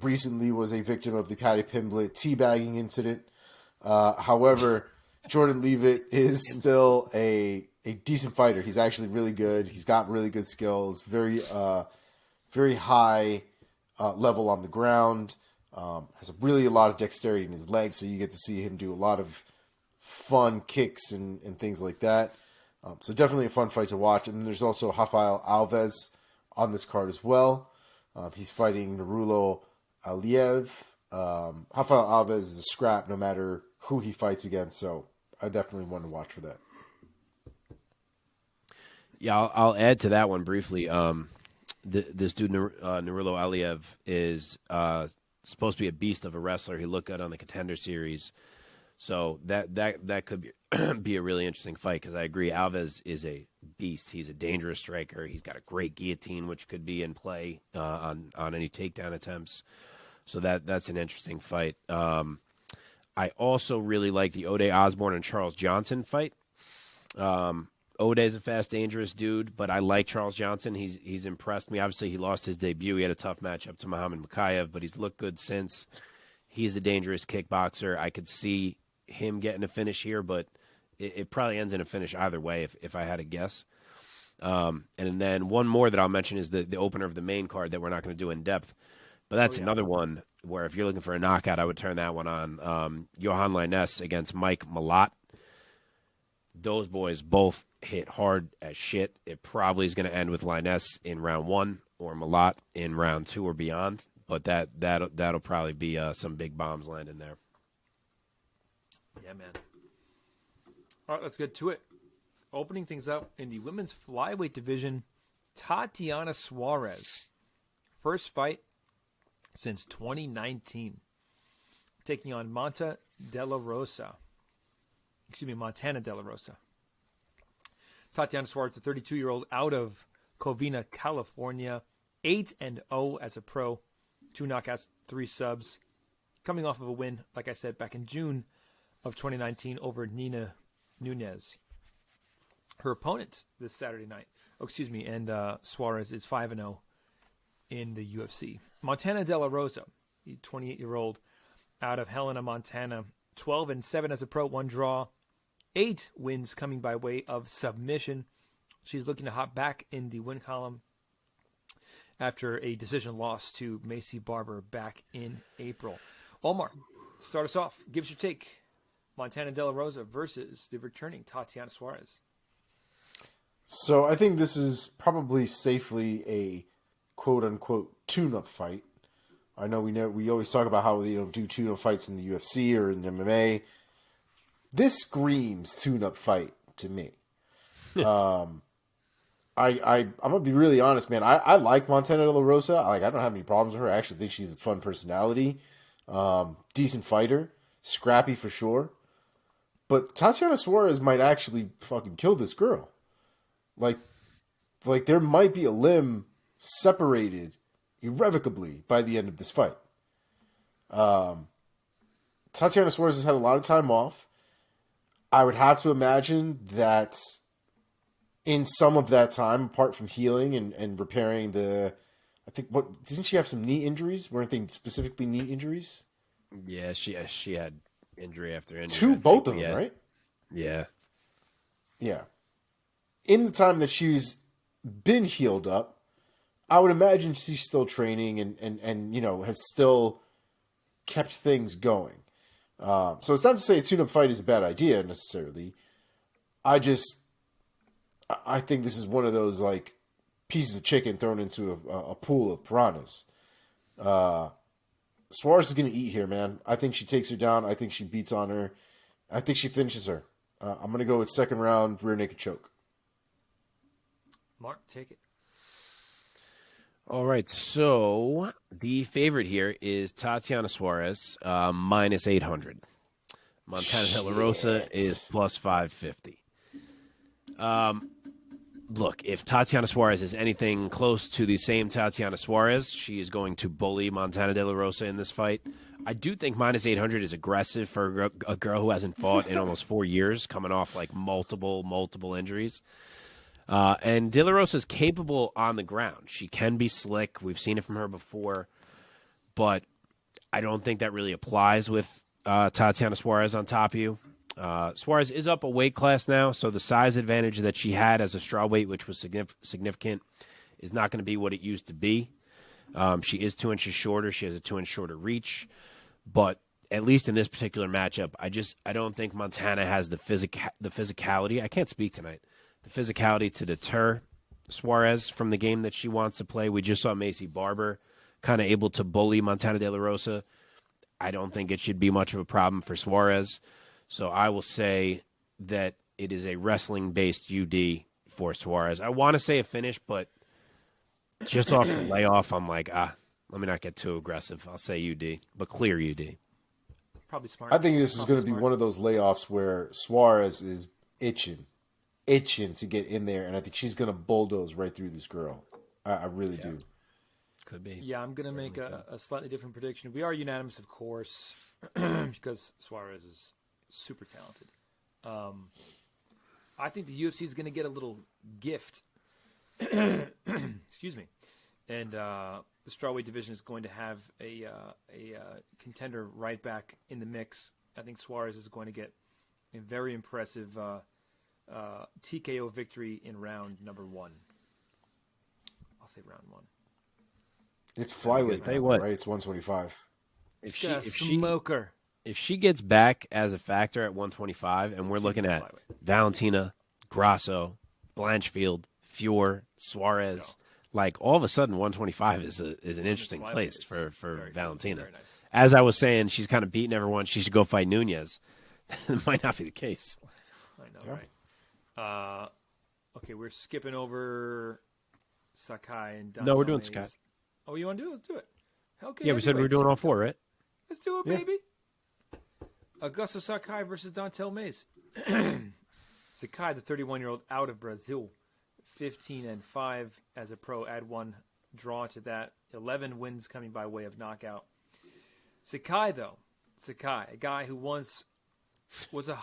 Recently was a victim of the Patty Pimblett teabagging incident. However, Jordan Leavitt is still a decent fighter. He's actually really good. He's got really good skills. Very high level on the ground. Has a lot of dexterity in his legs, so you get to see him do a lot of fun kicks and things like that. So definitely a fun fight to watch. And then there's also Rafael Alves on this card as well. He's fighting Narulo Aliev. Rafael Alves is a scrap no matter who he fights against, so I definitely want to watch for that. Yeah, I'll add to that one briefly. This dude, Narulo Aliev, is supposed to be a beast of a wrestler. He looked good on the Contender Series. So that could be a really interesting fight, because I agree, Alves is a beast. He's a dangerous striker. He's got a great guillotine, which could be in play on any takedown attempts. So that's an interesting fight. I also really like the Ode Osborne and Charles Johnson fight. Ode's a fast, dangerous dude, but I like Charles Johnson. He's impressed me. Obviously, he lost his debut. He had a tough matchup to Muhammad Makayev, but he's looked good since. He's a dangerous kickboxer. I could see him getting a finish here, but it probably ends in a finish either way if I had to guess. And then one more that I'll mention is the opener of the main card that we're not going to do in depth. But that's another one where if you're looking for a knockout, I would turn that one on. Johan Lines against Mike Malott. Those boys both hit hard as shit. It probably is going to end with Lines in round 1 or Malott in round 2 or beyond. But that'll probably be some big bombs landing there. Yeah, man. All right, let's get to it. Opening things up in the women's flyweight division, Tatiana Suarez. First fight since 2019. Taking on Montana De La Rosa. Tatiana Suarez, a 32-year-old out of Covina, California. 8-0 as a pro. 2 knockouts, 3 subs. Coming off of a win, like I said, back in June of 2019 over Nina Nunez. Her opponent this Saturday night, and Suarez is 5-0 in the UFC. Montana De La Rosa, the 28-year-old out of Helena, Montana, 12-7 as a pro, 1 draw, 8 wins coming by way of submission. She's looking to hop back in the win column after a decision loss to Macy Barber back in April. Omar, start us off. Give us your take. Montana De La Rosa versus the returning Tatiana Suarez. So I think this is probably safely a quote-unquote tune-up fight. I know we always talk about how they don't do tune-up fights in the UFC or in MMA. This screams tune-up fight to me. I'm gonna be really honest, man. I like Montana De La Rosa. I don't have any problems with her. I actually think she's a fun personality, decent fighter, scrappy for sure. But Tatiana Suarez might actually fucking kill this girl. Like there might be a limb separated irrevocably by the end of this fight. Tatiana Suarez has had a lot of time off. I would have to imagine that in some of that time, apart from healing and repairing didn't she have some knee injuries? Weren't they specifically knee injuries? Yeah, she had injury after injury. Both of them, right? Yeah. Yeah. In the time that she's been healed up, I would imagine she's still training and has still kept things going. So it's not to say a tune-up fight is a bad idea necessarily. I think this is one of those like pieces of chicken thrown into a pool of piranhas. Suarez is going to eat here, man. I think she takes her down. I think she beats on her. I think she finishes her. I'm going to go with second round rear naked choke. Mark, take it. All right, so the favorite here is Tatiana Suarez, minus 800. Montana De La Rosa is plus 550. Look, if Tatiana Suarez is anything close to the same Tatiana Suarez, she is going to bully Montana De La Rosa in this fight. I do think minus 800 is aggressive for a girl who hasn't fought in almost 4 years, coming off like multiple injuries. And De La Rosa is capable on the ground. She can be slick. We've seen it from her before. But I don't think that really applies with Tatiana Suarez on top of you. Suarez is up a weight class now, so the size advantage that she had as a strawweight, which was significant, is not going to be what it used to be. She is 2 inches shorter. She has a 2-inch shorter reach. But at least in this particular matchup, I don't think Montana has the physicality. I can't speak tonight. The physicality to deter Suarez from the game that she wants to play. We just saw Macy Barber kind of able to bully Montana De La Rosa. I don't think it should be much of a problem for Suarez. So I will say that it is a wrestling-based UD for Suarez. I want to say a finish, but just off the layoff, I'm like, let me not get too aggressive. I'll say UD, but clear UD. Probably smart. I think this is going to be one of those layoffs where Suarez is itching to get in there, and I think she's going to bulldoze right through this girl. I really do. Could be. Yeah, I'm going to make a slightly different prediction. We are unanimous, of course, because Suarez is super talented. I think the UFC is going to get a little gift. Excuse me. And the strawweight division is going to have a contender right back in the mix. I think Suarez is going to get a very impressive TKO victory in round number 1. I'll say round 1. It's flyweight, tell you what, right? It's 125. If she gets back as a factor at 125, and we're looking at Valentina, Grasso, Blanchfield, Fior, Suarez, like all of a sudden 125 is an interesting place for Valentina. Very nice. As I was saying, she's kind of beating everyone. She should go fight Nunez. It might not be the case. I know, right? Okay, we're skipping over Sakai and Dante. No, we're doing Sakai. Oh, you want to do it? Let's do it. Okay, yeah, we said we were doing all 4, right? Let's do it, baby. Augusto Sakai versus Dontel Mays. Sakai, the 31-year-old out of Brazil, 15-5 as a pro. Add 1 draw to that. 11 wins coming by way of knockout. Sakai, a guy who once was a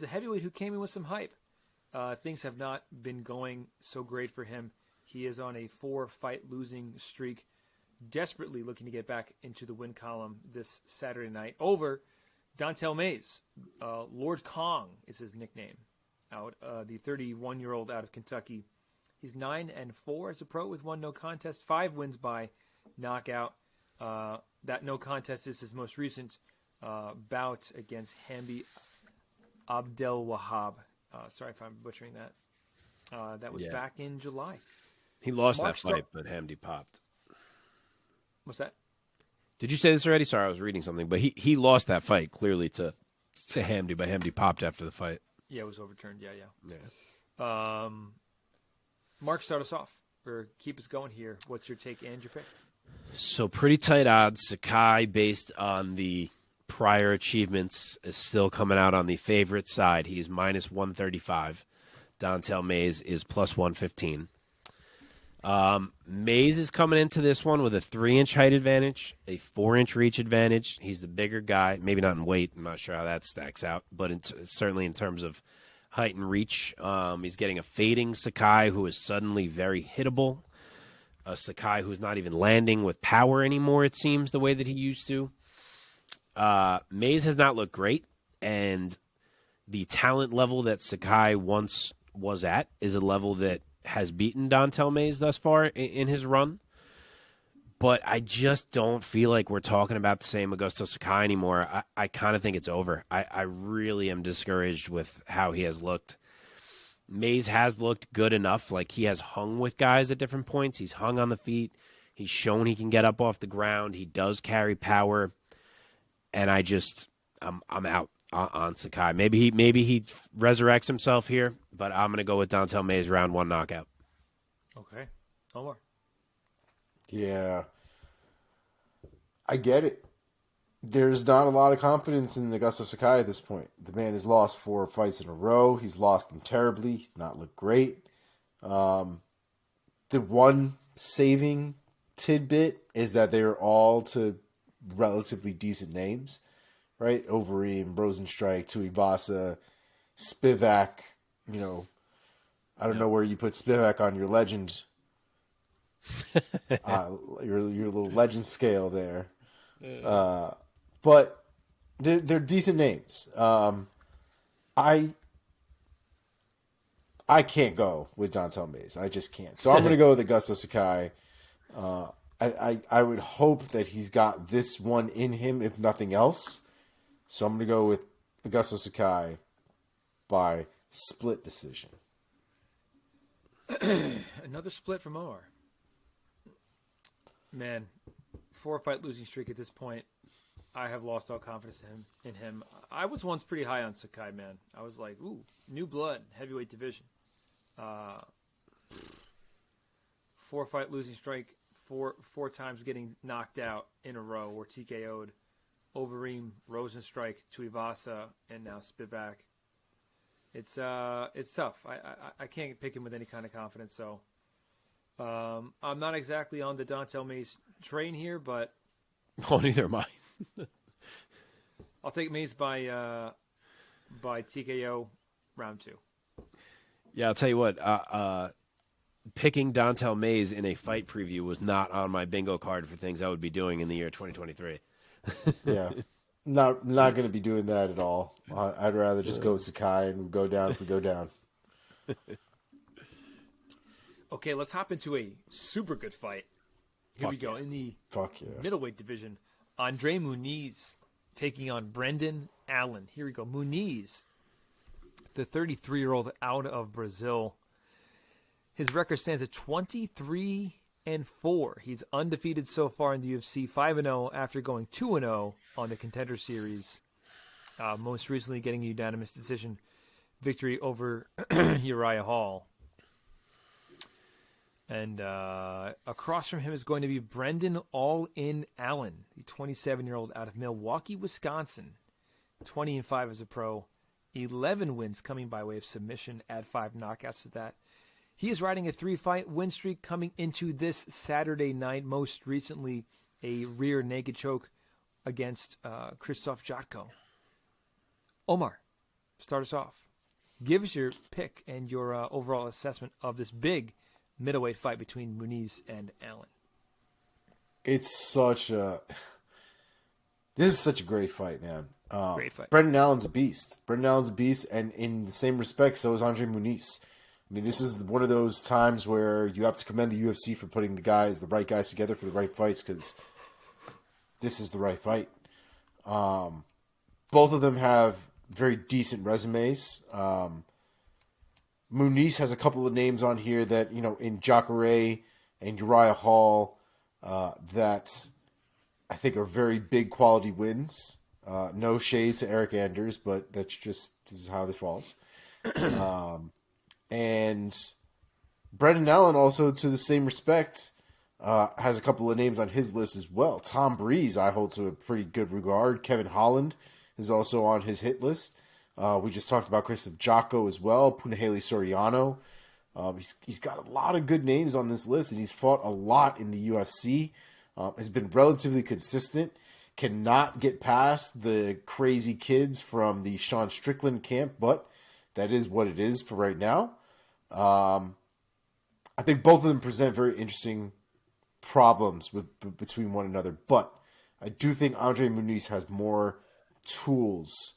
heavyweight who came in with some hype. Things have not been going so great for him. He is on a 4-fight losing streak, desperately looking to get back into the win column this Saturday night over Dontel Mays. Lord Kong is his nickname. The 31-year-old out of Kentucky. He's 9-4 as a pro with 1 no contest, 5 wins by knockout. That no contest is his most recent bout against Hamdi Abdel Wahab. Sorry if I'm butchering that. That was back in July. He lost that fight, but Hamdi popped. What's that? Did you say this already? Sorry, I was reading something. But he lost that fight clearly to Hamdi, but Hamdi popped after the fight. Yeah, it was overturned. Yeah. Mark, start us off or keep us going here. What's your take and your pick? So pretty tight odds. Sakai, based on the prior achievements, is still coming out on the favorite side. He's minus 135. Dontel Mays is plus 115. Mays is coming into this one with a 3-inch height advantage, a 4-inch reach advantage. He's the bigger guy, maybe not in weight. I'm not sure how that stacks out, but certainly in terms of height and reach. He's getting a fading Sakai who is suddenly very hittable. A Sakai who's not even landing with power anymore, it seems, the way that he used to. Mays has not looked great, and the talent level that Sakai once was at is a level that has beaten Dontel Mays thus far in his run. But I just don't feel like we're talking about the same Augusto Sakai anymore. I kind of think it's over. I really am discouraged with how he has looked. Mays has looked good enough. Like, he has hung with guys at different points. He's hung on the feet. He's shown he can get up off the ground. He does carry power. And I'm out on Sakai. Maybe he resurrects himself here, but I'm going to go with Dontel Mays round 1 knockout. Okay. Omar. Yeah. I get it. There's not a lot of confidence in Augusto Sakai at this point. The man has lost 4 fights in a row. He's lost them terribly. He's not looked great. The one saving tidbit is that they're all to relatively decent names, right? Overeem, Rosenstrike, Tuivasa, Spivak. You know, I don't know where you put Spivak on your legend, your little legend scale there. But they're decent names. I can't go with Dontel Mays. I just can't. So I'm going to go with Augusto Sakai. I would hope that he's got this one in him, if nothing else. So I'm going to go with Augusto Sakai by split decision. Another split from Omar. Man, 4-fight losing streak at this point. I have lost all confidence in him. I was once pretty high on Sakai, man. I was like, ooh, new blood, heavyweight division. 4-fight losing streak, four times getting knocked out in a row or TKO'd. Overeem, Rosenstrike, Tuivasa, and now Spivak. It's tough. I can't pick him with any kind of confidence. So I'm not exactly on the Dontel Mays train here, but Neither am I. I'll take Mays by TKO round 2. Yeah, I'll tell you what. Picking Dontel Mays in a fight preview was not on my bingo card for things I would be doing in the year 2023. Yeah, not going to be doing that at all. I'd rather just go with Sakai and go down if we go down. Okay, let's hop into a super good fight. Here we go. In the middleweight division, Andre Muniz taking on Brendan Allen. Here we go. Muniz, the 33-year-old out of Brazil. His record stands at 23-4. He's undefeated so far in the UFC, 5-0 after going 2-0 on the Contender Series. Most recently getting a unanimous decision victory over Uriah Hall. And across from him is going to be Brendan All-In Allen, the 27-year-old out of Milwaukee, Wisconsin. 20-5 as a pro. 11 wins coming by way of submission. Add 5 knockouts to that. He is riding a 3-fight win streak coming into this Saturday night. Most recently, a rear naked choke against Krzysztof Jotko. Omar, start us off. Give us your pick and your overall assessment of this big middleweight fight between Muniz and Allen. This is such a great fight, man. Great fight. Brendan Allen's a beast. And in the same respect, so is Andre Muniz. I mean, this is one of those times where you have to commend the UFC for putting the right guys together for the right fights, because this is the right fight. Both of them have very decent resumes. Muniz has a couple of names on here that, in Jacare and Uriah Hall, that I think are very big quality wins. No shade to Eric Anders, but this is how this falls. And Brendan Allen also, to the same respect, has a couple of names on his list as well. Tom Breeze, I hold to a pretty good regard. Kevin Holland is also on his hit list. We just talked about Christoph Jocko as well. Punahele Soriano. He's got a lot of good names on this list, and he's fought a lot in the UFC. Has been relatively consistent. Cannot get past the crazy kids from the Sean Strickland camp, but that is what it is for right now. I think both of them present very interesting problems between one another, but I do think Andre Muniz has more tools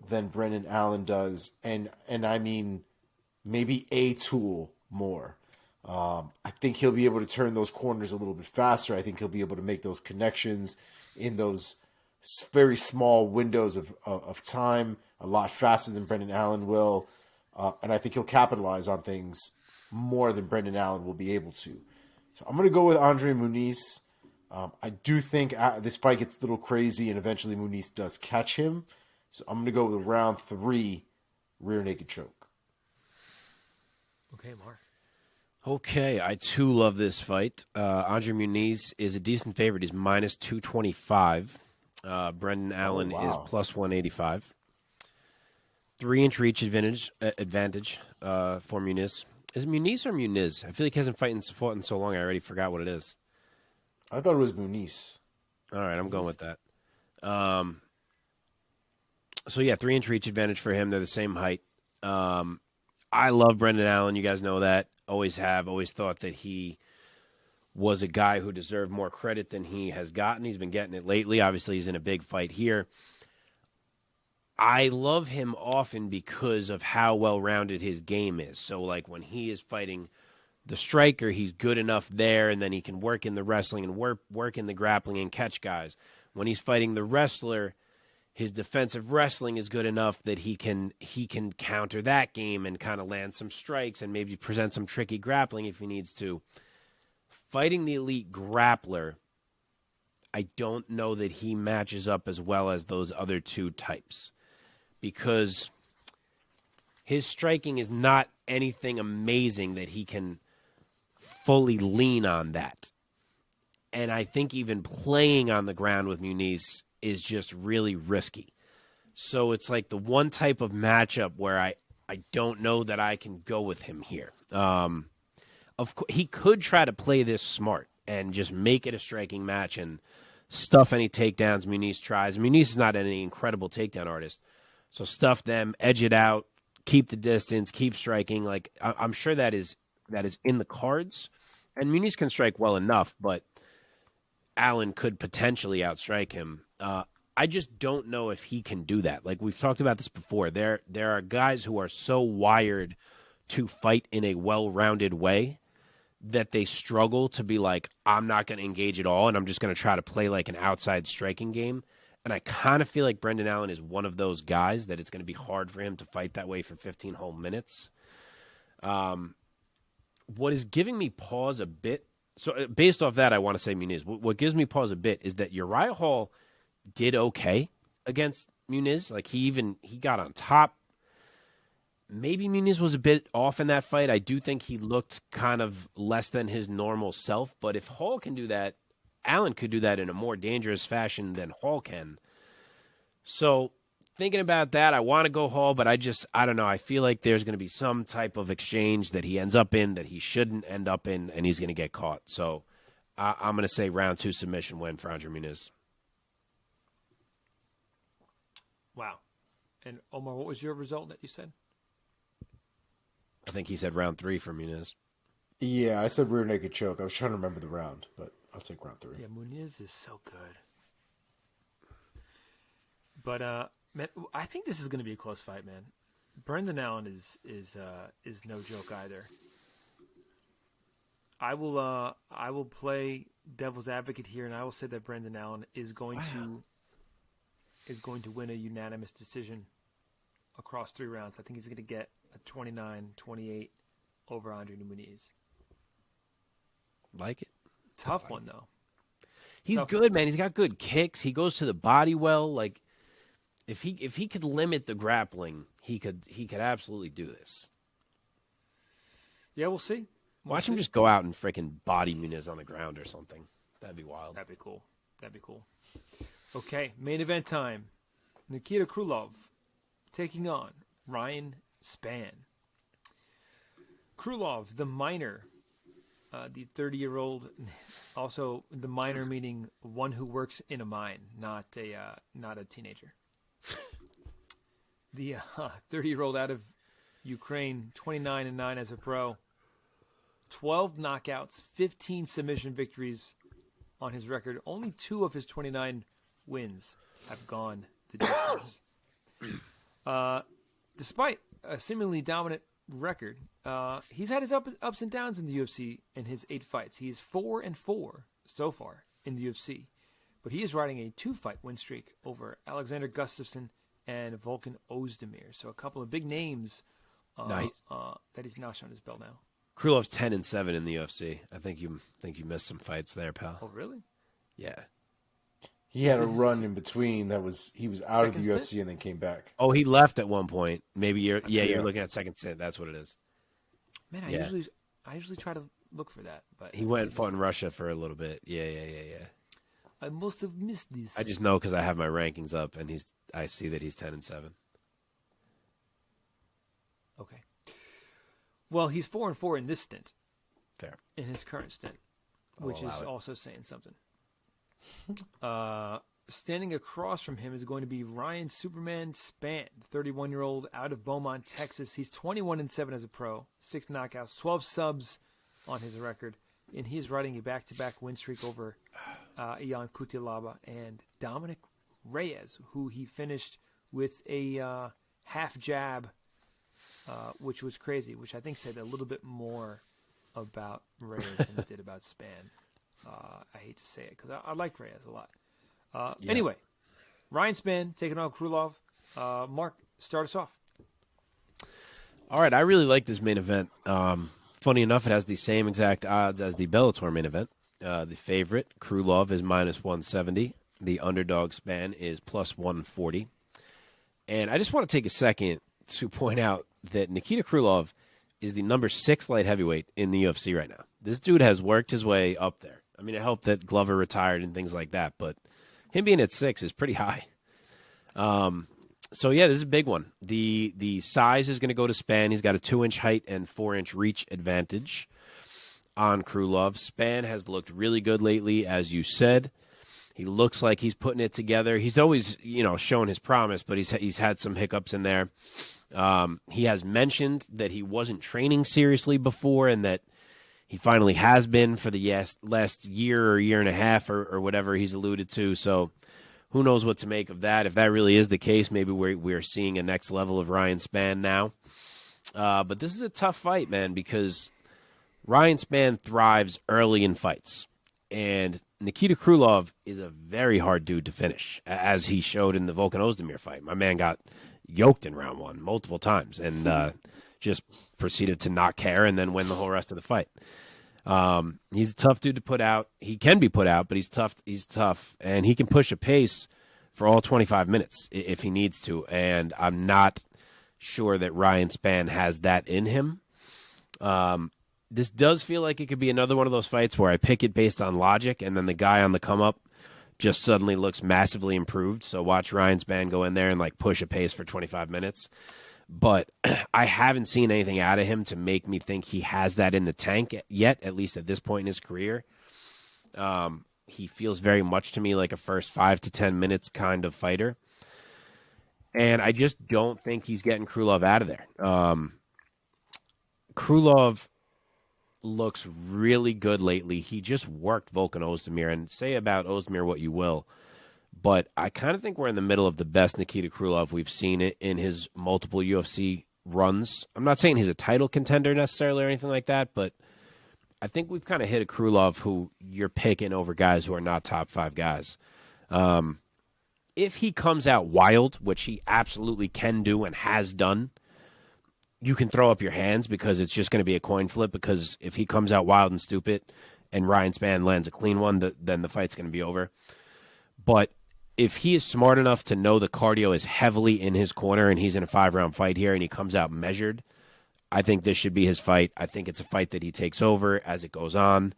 than Brendan Allen does, and I mean maybe a tool more. I think he'll be able to turn those corners a little bit faster. I think he'll be able to make those connections in those very small windows of time a lot faster than Brendan Allen will, and I think he'll capitalize on things more than Brendan Allen will be able to. So I'm going to go with Andre Muniz. I do think this fight gets a little crazy, and eventually Muniz does catch him. So I'm going to go with round 3, rear naked choke. Okay, Mark. Okay, I too love this fight. Andre Muniz is a decent favorite. He's minus 225. Brendan Allen is plus 185. 3-inch reach advantage for Muniz. Is it Muniz or Muniz? I feel like he hasn't fought in so long. I already forgot what it is. I thought it was Muniz. All right, I'm going with that. So, yeah, 3-inch reach advantage for him. They're the same height. I love Brendan Allen. You guys know that. Always have. Always thought that he was a guy who deserved more credit than he has gotten. He's been getting it lately. Obviously, he's in a big fight here. I love him often because of how well-rounded his game is. So, like, when he is fighting the striker, he's good enough there, and then he can work in the wrestling and work in the grappling and catch guys. When he's fighting the wrestler, his defensive wrestling is good enough that he can counter that game and kind of land some strikes and maybe present some tricky grappling if he needs to. Fighting the elite grappler, I don't know that he matches up as well as those other two types, because his striking is not anything amazing that he can fully lean on that. And I think even playing on the ground with Muniz is just really risky. So it's like the one type of matchup where I don't know that I can go with him here. Of course, he could try to play this smart and just make it a striking match and stuff any takedowns Muniz tries. Muniz is not any incredible takedown artist. So stuff them, edge it out, keep the distance, keep striking. Like, I'm sure that is in the cards. And Muniz can strike well enough, but Allen could potentially outstrike him. I just don't know if he can do that. Like, we've talked about this before. There are guys who are so wired to fight in a well-rounded way that they struggle to be like, I'm not going to engage at all, and I'm just going to try to play like an outside striking game. And I kind of feel like Brendan Allen is one of those guys that it's going to be hard for him to fight that way for 15 whole minutes. What is giving me pause a bit, so based off that, I want to say Muniz. What gives me pause a bit is that Uriah Hall did okay against Muniz. Like, he got on top. Maybe Muniz was a bit off in that fight. I do think he looked kind of less than his normal self. But if Hall can do that, Allen could do that in a more dangerous fashion than Hall can. So thinking about that, I want to go Hall, but I don't know. I feel like there's going to be some type of exchange that he ends up in that he shouldn't end up in, and he's going to get caught. So I'm going to say round 2 submission win for Andre Muniz. Wow. And Omar, what was your result that you said? I think he said round 3 for Muniz. Yeah, I said rear naked choke. I was trying to remember the round, but I'll take round 3. Yeah, Muniz is so good. But man, I think this is going to be a close fight, man. Brendan Allen is no joke either. I will play devil's advocate here, and I will say that Brendan Allen is going to win a unanimous decision across 3 rounds. I think he's going to get a 29-28 over Andre Muniz. Like it. Tough one, though. He's good, man. He's got good kicks. He goes to the body well. Like, if he could limit the grappling, he could absolutely do this. Yeah, we'll see. Watch him just go out and freaking body Muniz on the ground or something. That'd be wild. That'd be cool. Okay, main event time. Nikita Krylov taking on Ryan Spann. Krylov, the minor, the 30-year-old, also the minor meaning one who works in a mine, not a teenager. The 30-year-old out of Ukraine, 29-9 as a pro, 12 knockouts, 15 submission victories on his record. Only 2 of his 29 wins have gone the distance. Despite a seemingly dominant record, he's had his ups and downs in the UFC in his 8 fights. He is 4-4 so far in the UFC, but he is riding a 2-fight win streak over Alexander Gustafsson and Volkan Ozdemir. So a couple of big names that he's notched on his belt now. Krylov's 10-7 in the UFC. I think you missed some fights there, pal. Oh, really? Yeah. He had a run in between he was out of the UFC stint? and then came back. Oh, he left at one point. Maybe you're looking at second stint. That's what it is. Man, I usually try to look for that, but He went and fought in Russia for a little bit. Yeah. I must have missed this. I just know because I have my rankings up and I see that he's 10-7. Okay. Well, he's 4-4 in this stint. Fair. In his current stint, which is also saying something. Standing across from him is going to be Ryan Superman Spann, 31-year-old out of Beaumont, Texas. He's 21-7 as a pro, 6 knockouts, 12 subs on his record, and he's riding a back-to-back win streak over Ian Cutelaba and Dominic Reyes, who he finished with a half jab, which was crazy, which I think said a little bit more about Reyes than it did about Spann. I hate to say it because I like Reyes a lot. Anyway, Ryan Spann taking on Krylov. Mark, start us off. All right, I really like this main event. Funny enough, it has the same exact odds as the Bellator main event. The favorite, Krylov, is -170. The underdog Spann is +140. And I just want to take a second to point out that Nikita Krylov is the number 6 light heavyweight in the UFC right now. This dude has worked his way up there. I mean, it helped that Glover retired and things like that, but him being at 6 is pretty high. So, yeah, this is a big one. The size is going to go to Spann. He's got a 2-inch height and 4-inch reach advantage on Krylov. Spann has looked really good lately, as you said. He looks like he's putting it together. He's always, shown his promise, but he's had some hiccups in there. He has mentioned that he wasn't training seriously before and that he finally has been for the last year or year and a half or whatever he's alluded to. So who knows what to make of that. If that really is the case, maybe we're seeing a next level of Ryan Spann now. But this is a tough fight, man, because Ryan Spann thrives early in fights. And Nikita Krylov is a very hard dude to finish, as he showed in the Volkan Ozdemir fight. My man got yoked in round 1 multiple times and just proceeded to not care and then win the whole rest of the fight. He's a tough dude to put out. He can be put out, but he's tough, and he can push a pace for all 25 minutes if he needs to, and I'm not sure that Ryan Spann has that in him. This does feel like it could be another one of those fights where I pick it based on logic, and then the guy on the come-up just suddenly looks massively improved. So watch Ryan Spann go in there and push a pace for 25 minutes. But I haven't seen anything out of him to make me think he has that in the tank yet, at least at this point in his career. He feels very much to me like a first 5 to 10 minutes kind of fighter. And I just don't think he's getting Krylov out of there. Krylov looks really good lately. He just worked Volkan Ozdemir, and say about Ozdemir what you will, but I kind of think we're in the middle of the best Nikita Krylov we've seen it in his multiple UFC runs. I'm not saying he's a title contender necessarily or anything like that, but I think we've kind of hit a Krylov who you're picking over guys who are not top 5 guys. If he comes out wild, which he absolutely can do and has done, you can throw up your hands because it's just going to be a coin flip, because if he comes out wild and stupid and Ryan Spann lands a clean one, then the fight's going to be over. But if he is smart enough to know the cardio is heavily in his corner and he's in a 5-round fight here and he comes out measured, I think this should be his fight. I think it's a fight that he takes over as it goes on.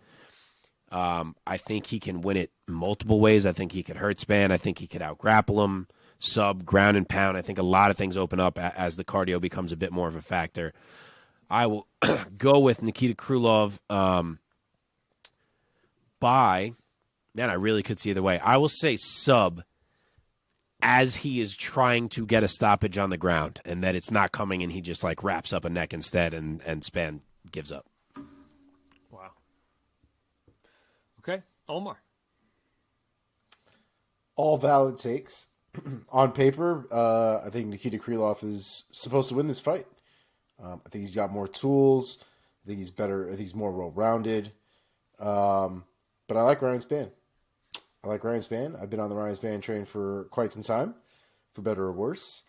I think he can win it multiple ways. I think he could hurt Spann. I think he could out-grapple him, sub, ground and pound. I think a lot of things open up as the cardio becomes a bit more of a factor. I will go with Nikita Krylov man, I really could see either way. I will say sub as he is trying to get a stoppage on the ground, and that it's not coming and he just like wraps up a neck instead and Spann gives up. Wow. Okay, Omar. All valid takes. On paper, I think Nikita Krylov is supposed to win this fight. I think he's got more tools. I think he's better. I think he's more well-rounded. But I like Ryan Spann. I've been on the Ryan Spann train for quite some time, for better or worse.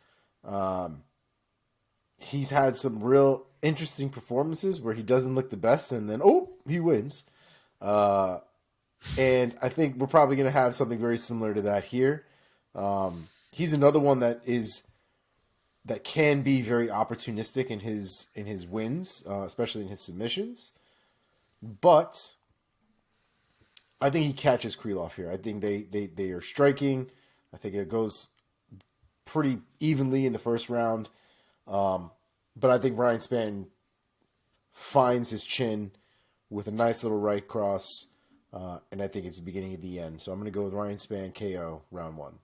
He's had some real interesting performances where he doesn't look the best, and then, he wins. And I think we're probably going to have something very similar to that here. He's another one that can be very opportunistic in his wins, especially in his submissions. But I think he catches Krylov here. I think they are striking. I think it goes pretty evenly in the first round. But I think Ryan Spann finds his chin with a nice little right cross. And I think it's the beginning of the end. So I'm going to go with Ryan Spann KO round 1.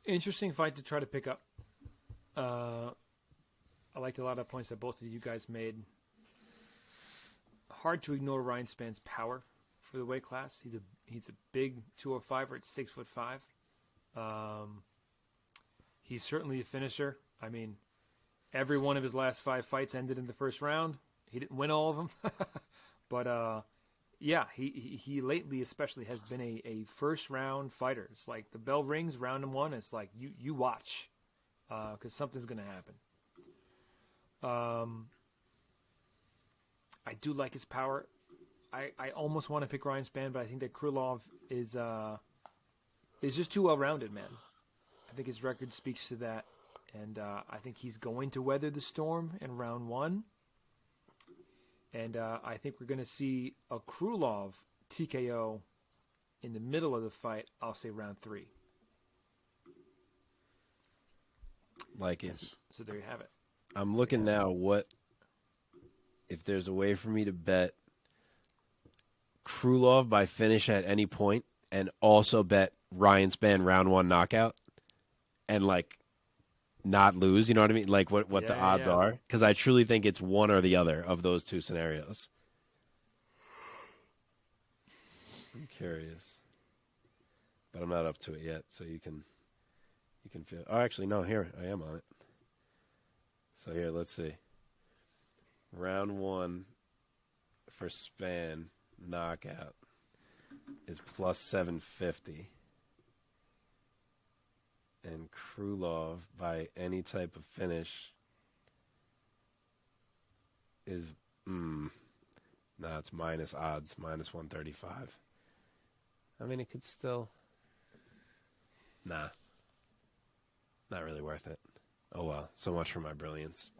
Interesting fight to try to pick up. I liked a lot of points that both of you guys made. Hard to ignore Ryan Spann's power for the weight class. He's a big 205er at 6'5". He's certainly a finisher. I mean, every one of his last 5 fights ended in the first round. He didn't win all of them, but yeah, he lately especially has been a first round fighter. It's like the bell rings, round 1. It's like you watch, because something's gonna happen. I do like his power. I almost want to pick Ryan Spann, but I think that Krylov is just too well rounded, man. I think his record speaks to that, and I think he's going to weather the storm in round 1. And I think we're going to see a Krylov TKO in the middle of the fight. I'll say round 3. Like it. So there you have it. I'm looking now if there's a way for me to bet Krylov by finish at any point and also bet Ryan Spann round 1 knockout and like not lose, you know what I mean? Like what the odds are, because I truly think it's one or the other of those two scenarios. I'm curious, but I'm not up to it yet, so you can feel. Oh, actually, no. Here I am on it. So here, let's see. Round 1 for Spann knockout is plus 750. And Krylov by any type of finish is it's minus odds, minus 135. I mean, it could still not really worth it. Oh well, so much for my brilliance.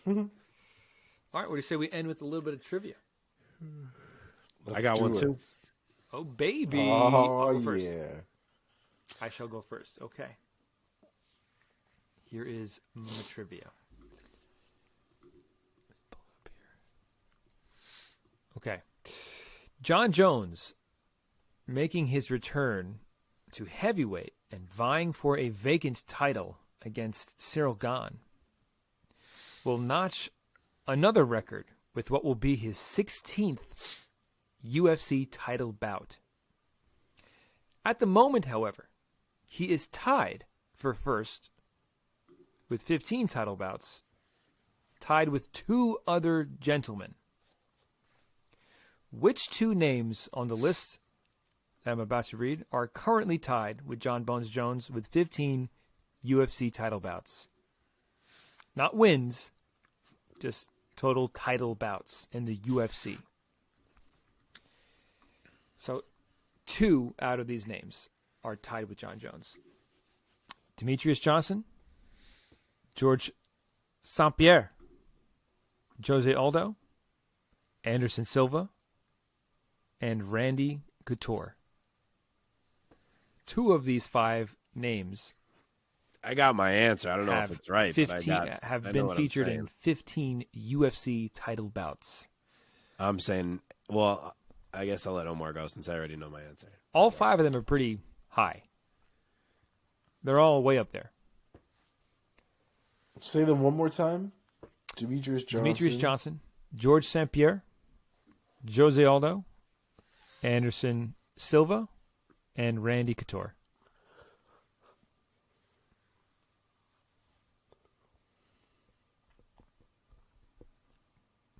All right, what do you say we end with a little bit of trivia? Let's I got one too. Oh baby! Oh I'll go first. yeah. I shall go first. Okay. Here is my trivia. Pull it up here. Okay. John Jones making his return to heavyweight and vying for a vacant title against Cyril Gane will notch another record with what will be his 16th UFC title bout. At the moment, however, he is tied for first with 15 title bouts, tied with 2 other gentlemen. Which 2 names on the list that I'm about to read are currently tied with John Bones Jones with 15 UFC title bouts? Not wins, just total title bouts in the UFC. So 2 out of these names are tied with John Jones. Demetrius Johnson George St. Pierre, Jose Aldo, Anderson Silva, and Randy Couture. 2 of these 5 names I got my answer. I don't know if it's right. 15, but have I been know what featured I'm in saying. 15 UFC title bouts. I'm saying, well, I guess I'll let Omar go since I already know my answer. All 5 of them are pretty high. They're all way up there. Say them one more time. Demetrius Johnson, George St. Pierre, Jose Aldo, Anderson Silva, and Randy Couture.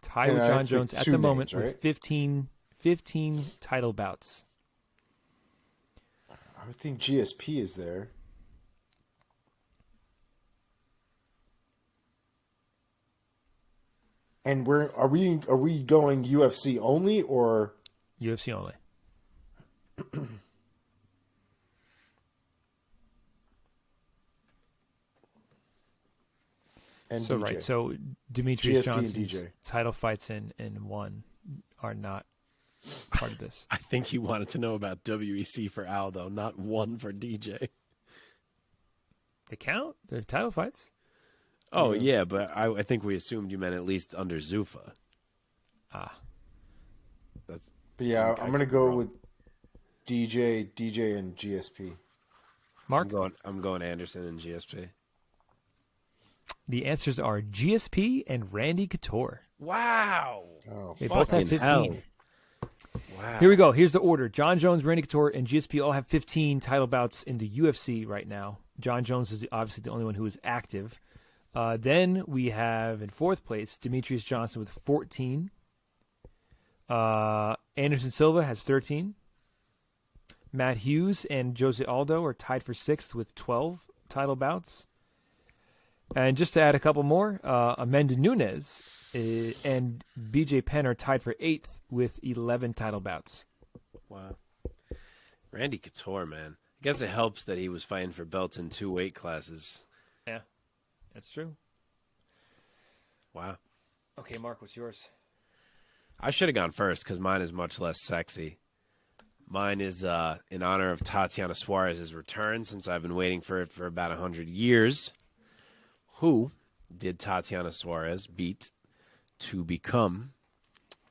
Tied with John Jones at the moment names, right? with 15 title bouts. I would think GSP is there. And are we going UFC only or UFC only. and So DJ? right, so Demetrius GSP and Johnson's DJ. title fights in 1 are not part of this. I think he wanted to know about WEC for Aldo, not 1 for DJ. They count? They're title fights. Oh, yeah, but I think we assumed you meant at least under Zuffa. Ah. But yeah, I'm gonna go with DJ, and GSP. Mark? I'm going Anderson and GSP. The answers are GSP and Randy Couture. Wow. Oh, They both have 15. hell. Wow. Here we go. Here's the order. John Jones, Randy Couture, and GSP all have 15 title bouts in the UFC right now. John Jones is obviously the only one who is active. Then we have in 4th place Demetrius Johnson with 14. Anderson Silva has 13. Matt Hughes and Jose Aldo are tied for 6th with 12 title bouts. And just to add a couple more, Amanda Nunes and BJ Penn are tied for 8th with 11 title bouts. Wow. Randy Couture, man. I guess it helps that he was fighting for belts in 2 weight classes. Yeah, that's true. Wow. Okay, Mark, what's yours? I should have gone first because mine is much less sexy. Mine is in honor of Tatiana Suarez's return, since I've been waiting for it for about 100 years. Who did Tatiana Suarez beat to become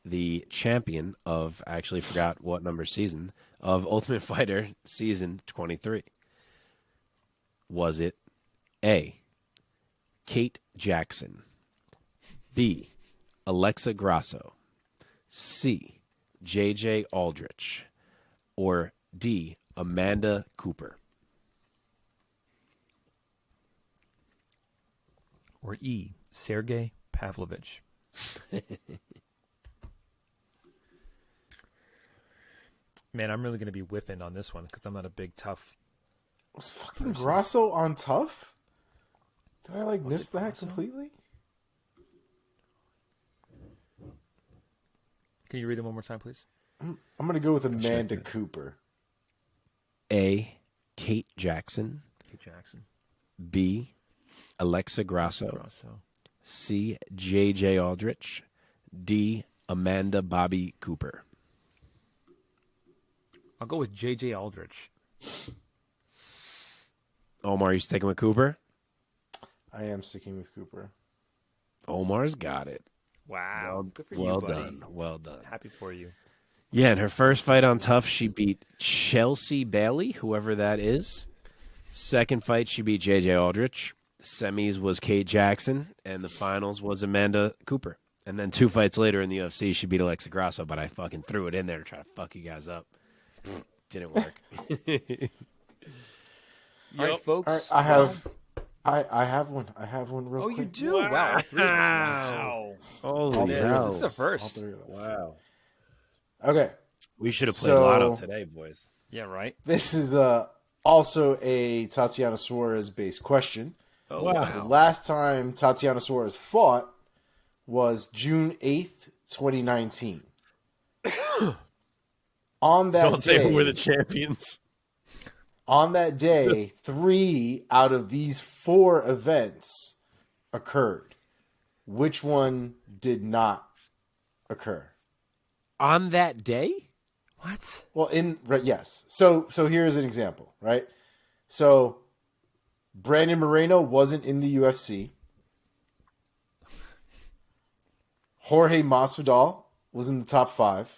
the champion of, I actually forgot what number season, of Ultimate Fighter season 23? Was it A, Kate Jackson, B, Alexa Grasso, C, JJ Aldrich, or D, Amanda Cooper? Or E, Sergey Pavlovich? Man, I'm really going to be whiffing on this one because I'm not a big tough. Was fucking Grasso on Tough? Did I miss that completely? Can you read them one more time, please? I'm gonna go with Amanda Cooper. A, Kate Jackson, Kate Jackson. B, Alexa Grasso, Grasso. C, JJ Aldrich, D, Amanda Bobby Cooper. I'll go with JJ Aldrich. Omar, you sticking with Cooper? I am sticking with Cooper. Omar's got it. Wow. Good for Well you, buddy. done. Well done. Happy for you. Yeah, in her first fight on Tough, she beat Chelsea Bailey, whoever that is. Second fight, she beat JJ Aldrich. Semis was Kate Jackson, and the finals was Amanda Cooper. And then 2 fights later in the UFC, she beat Alexa Grasso, but I fucking threw it in there to try to fuck you guys up. Didn't work. All right, folks. All right, I have one. I have one real quick. You do? Wow. Wow. Holy This hell. is the first. All 3 of us. Wow. Okay. We should have played So- Lotto today, boys. Yeah, right. This is also a Tatiana Suarez-based question. Oh, The last time Tatiana Suarez fought was June 8th, 2019. On that Don't say day, who were the champions. on that day, 3 out of these 4 events occurred. Which one did not occur? On that day? What? Well, yes. So here's an example, right? So Brandon Moreno wasn't in the UFC. Jorge Masvidal was in the top 5.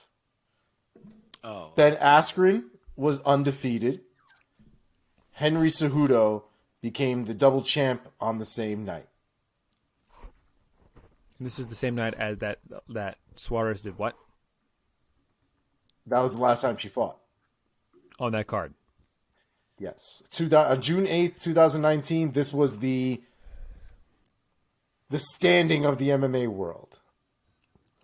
Oh. Ben Askren was undefeated. Henry Cejudo became the double champ on the same night. And this is the same night as that Suarez did what? That was the last time she fought. On that card. Yes. On June 8th, 2019, this was the standing of the MMA world.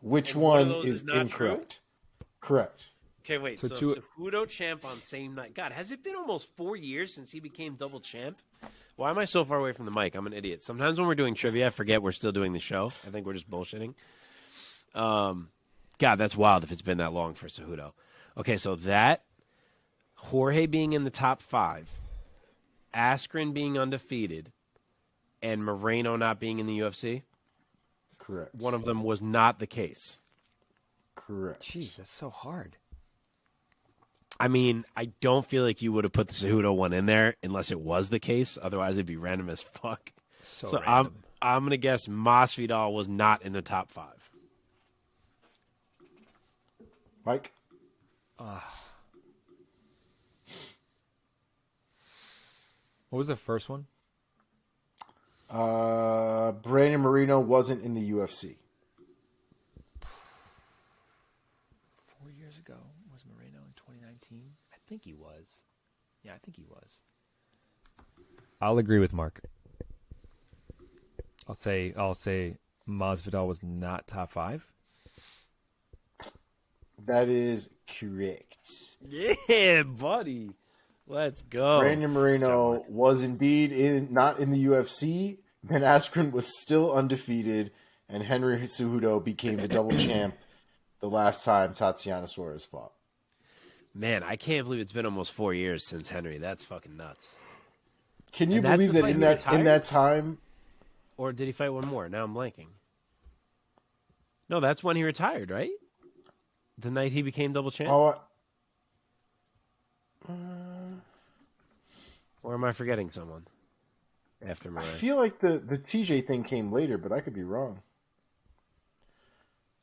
Which one is incorrect? True? Correct. Okay, wait. So Cejudo champ on same night. God, has it been almost 4 years since he became double champ? Why am I so far away from the mic? I'm an idiot. Sometimes when we're doing trivia, I forget we're still doing the show. I think we're just bullshitting. God, that's wild if it's been that long for Cejudo. Okay, so that, Jorge being in the top 5, Askren being undefeated, and Moreno not being in the UFC? Correct. One of them was not the case. Correct. Jeez, that's so hard. I mean, I don't feel like you would have put the Cejudo one in there unless it was the case. Otherwise, it'd be random as fuck. So random. I'm going to guess Masvidal was not in the top 5. Mike? What was the first one? Brandon Moreno wasn't in the UFC. 4 years ago was Moreno in 2019. I think he was. Yeah, I think he was. I'll agree with Mark. I'll say Masvidal was not top 5. That is correct. Yeah, buddy. Let's go. Brandon Moreno was indeed not in the UFC. Ben Askren was still undefeated, and Henry Cejudo became the double champ the last time Tatiana Suarez fought. Man, I can't believe it's been almost 4 years since Henry. That's fucking nuts. Can you believe that in that time? Or did he fight one more? Now I'm blanking. No, that's when he retired, right? The night he became double champ? Or am I forgetting someone after Moraes? I feel like the TJ thing came later, but I could be wrong.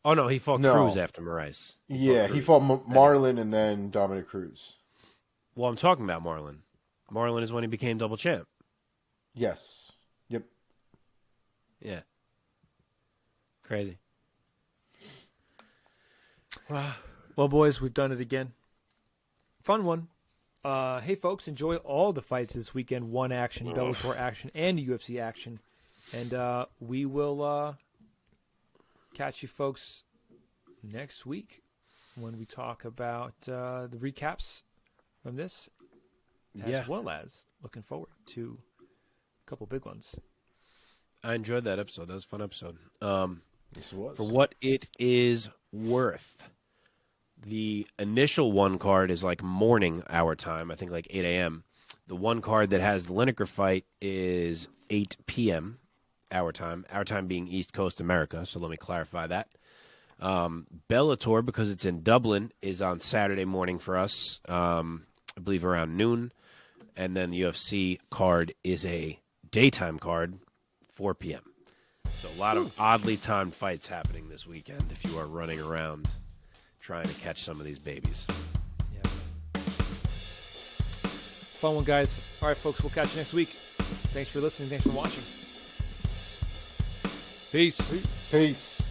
Oh, no, he fought Cruz after Moraes. He fought Marlon and then Dominic Cruz. Well, I'm talking about Marlon. Marlon is when he became double champ. Yes. Yep. Yeah. Crazy. Well, boys, we've done it again. Fun one. Hey, folks, enjoy all the fights this weekend. One action, Bellator action, and UFC action. And we will catch you folks next week when we talk about the recaps from this, as well as looking forward to a couple big ones. I enjoyed that episode. That was a fun episode. Yes, it was. For what it is worth, the initial one card is like morning our time, I think like 8 a.m. The one card that has the Lineker fight is 8 p.m. our time being East Coast America, so let me clarify that. Bellator, because it's in Dublin, is on Saturday morning for us, I believe around noon. And then the UFC card is a daytime card, 4 p.m. So a lot of oddly timed fights happening this weekend if you are running around trying to catch some of these babies. Yeah. Fun one, guys. All right, folks, we'll catch you next week. Thanks for listening. Thanks for watching. Peace. Peace.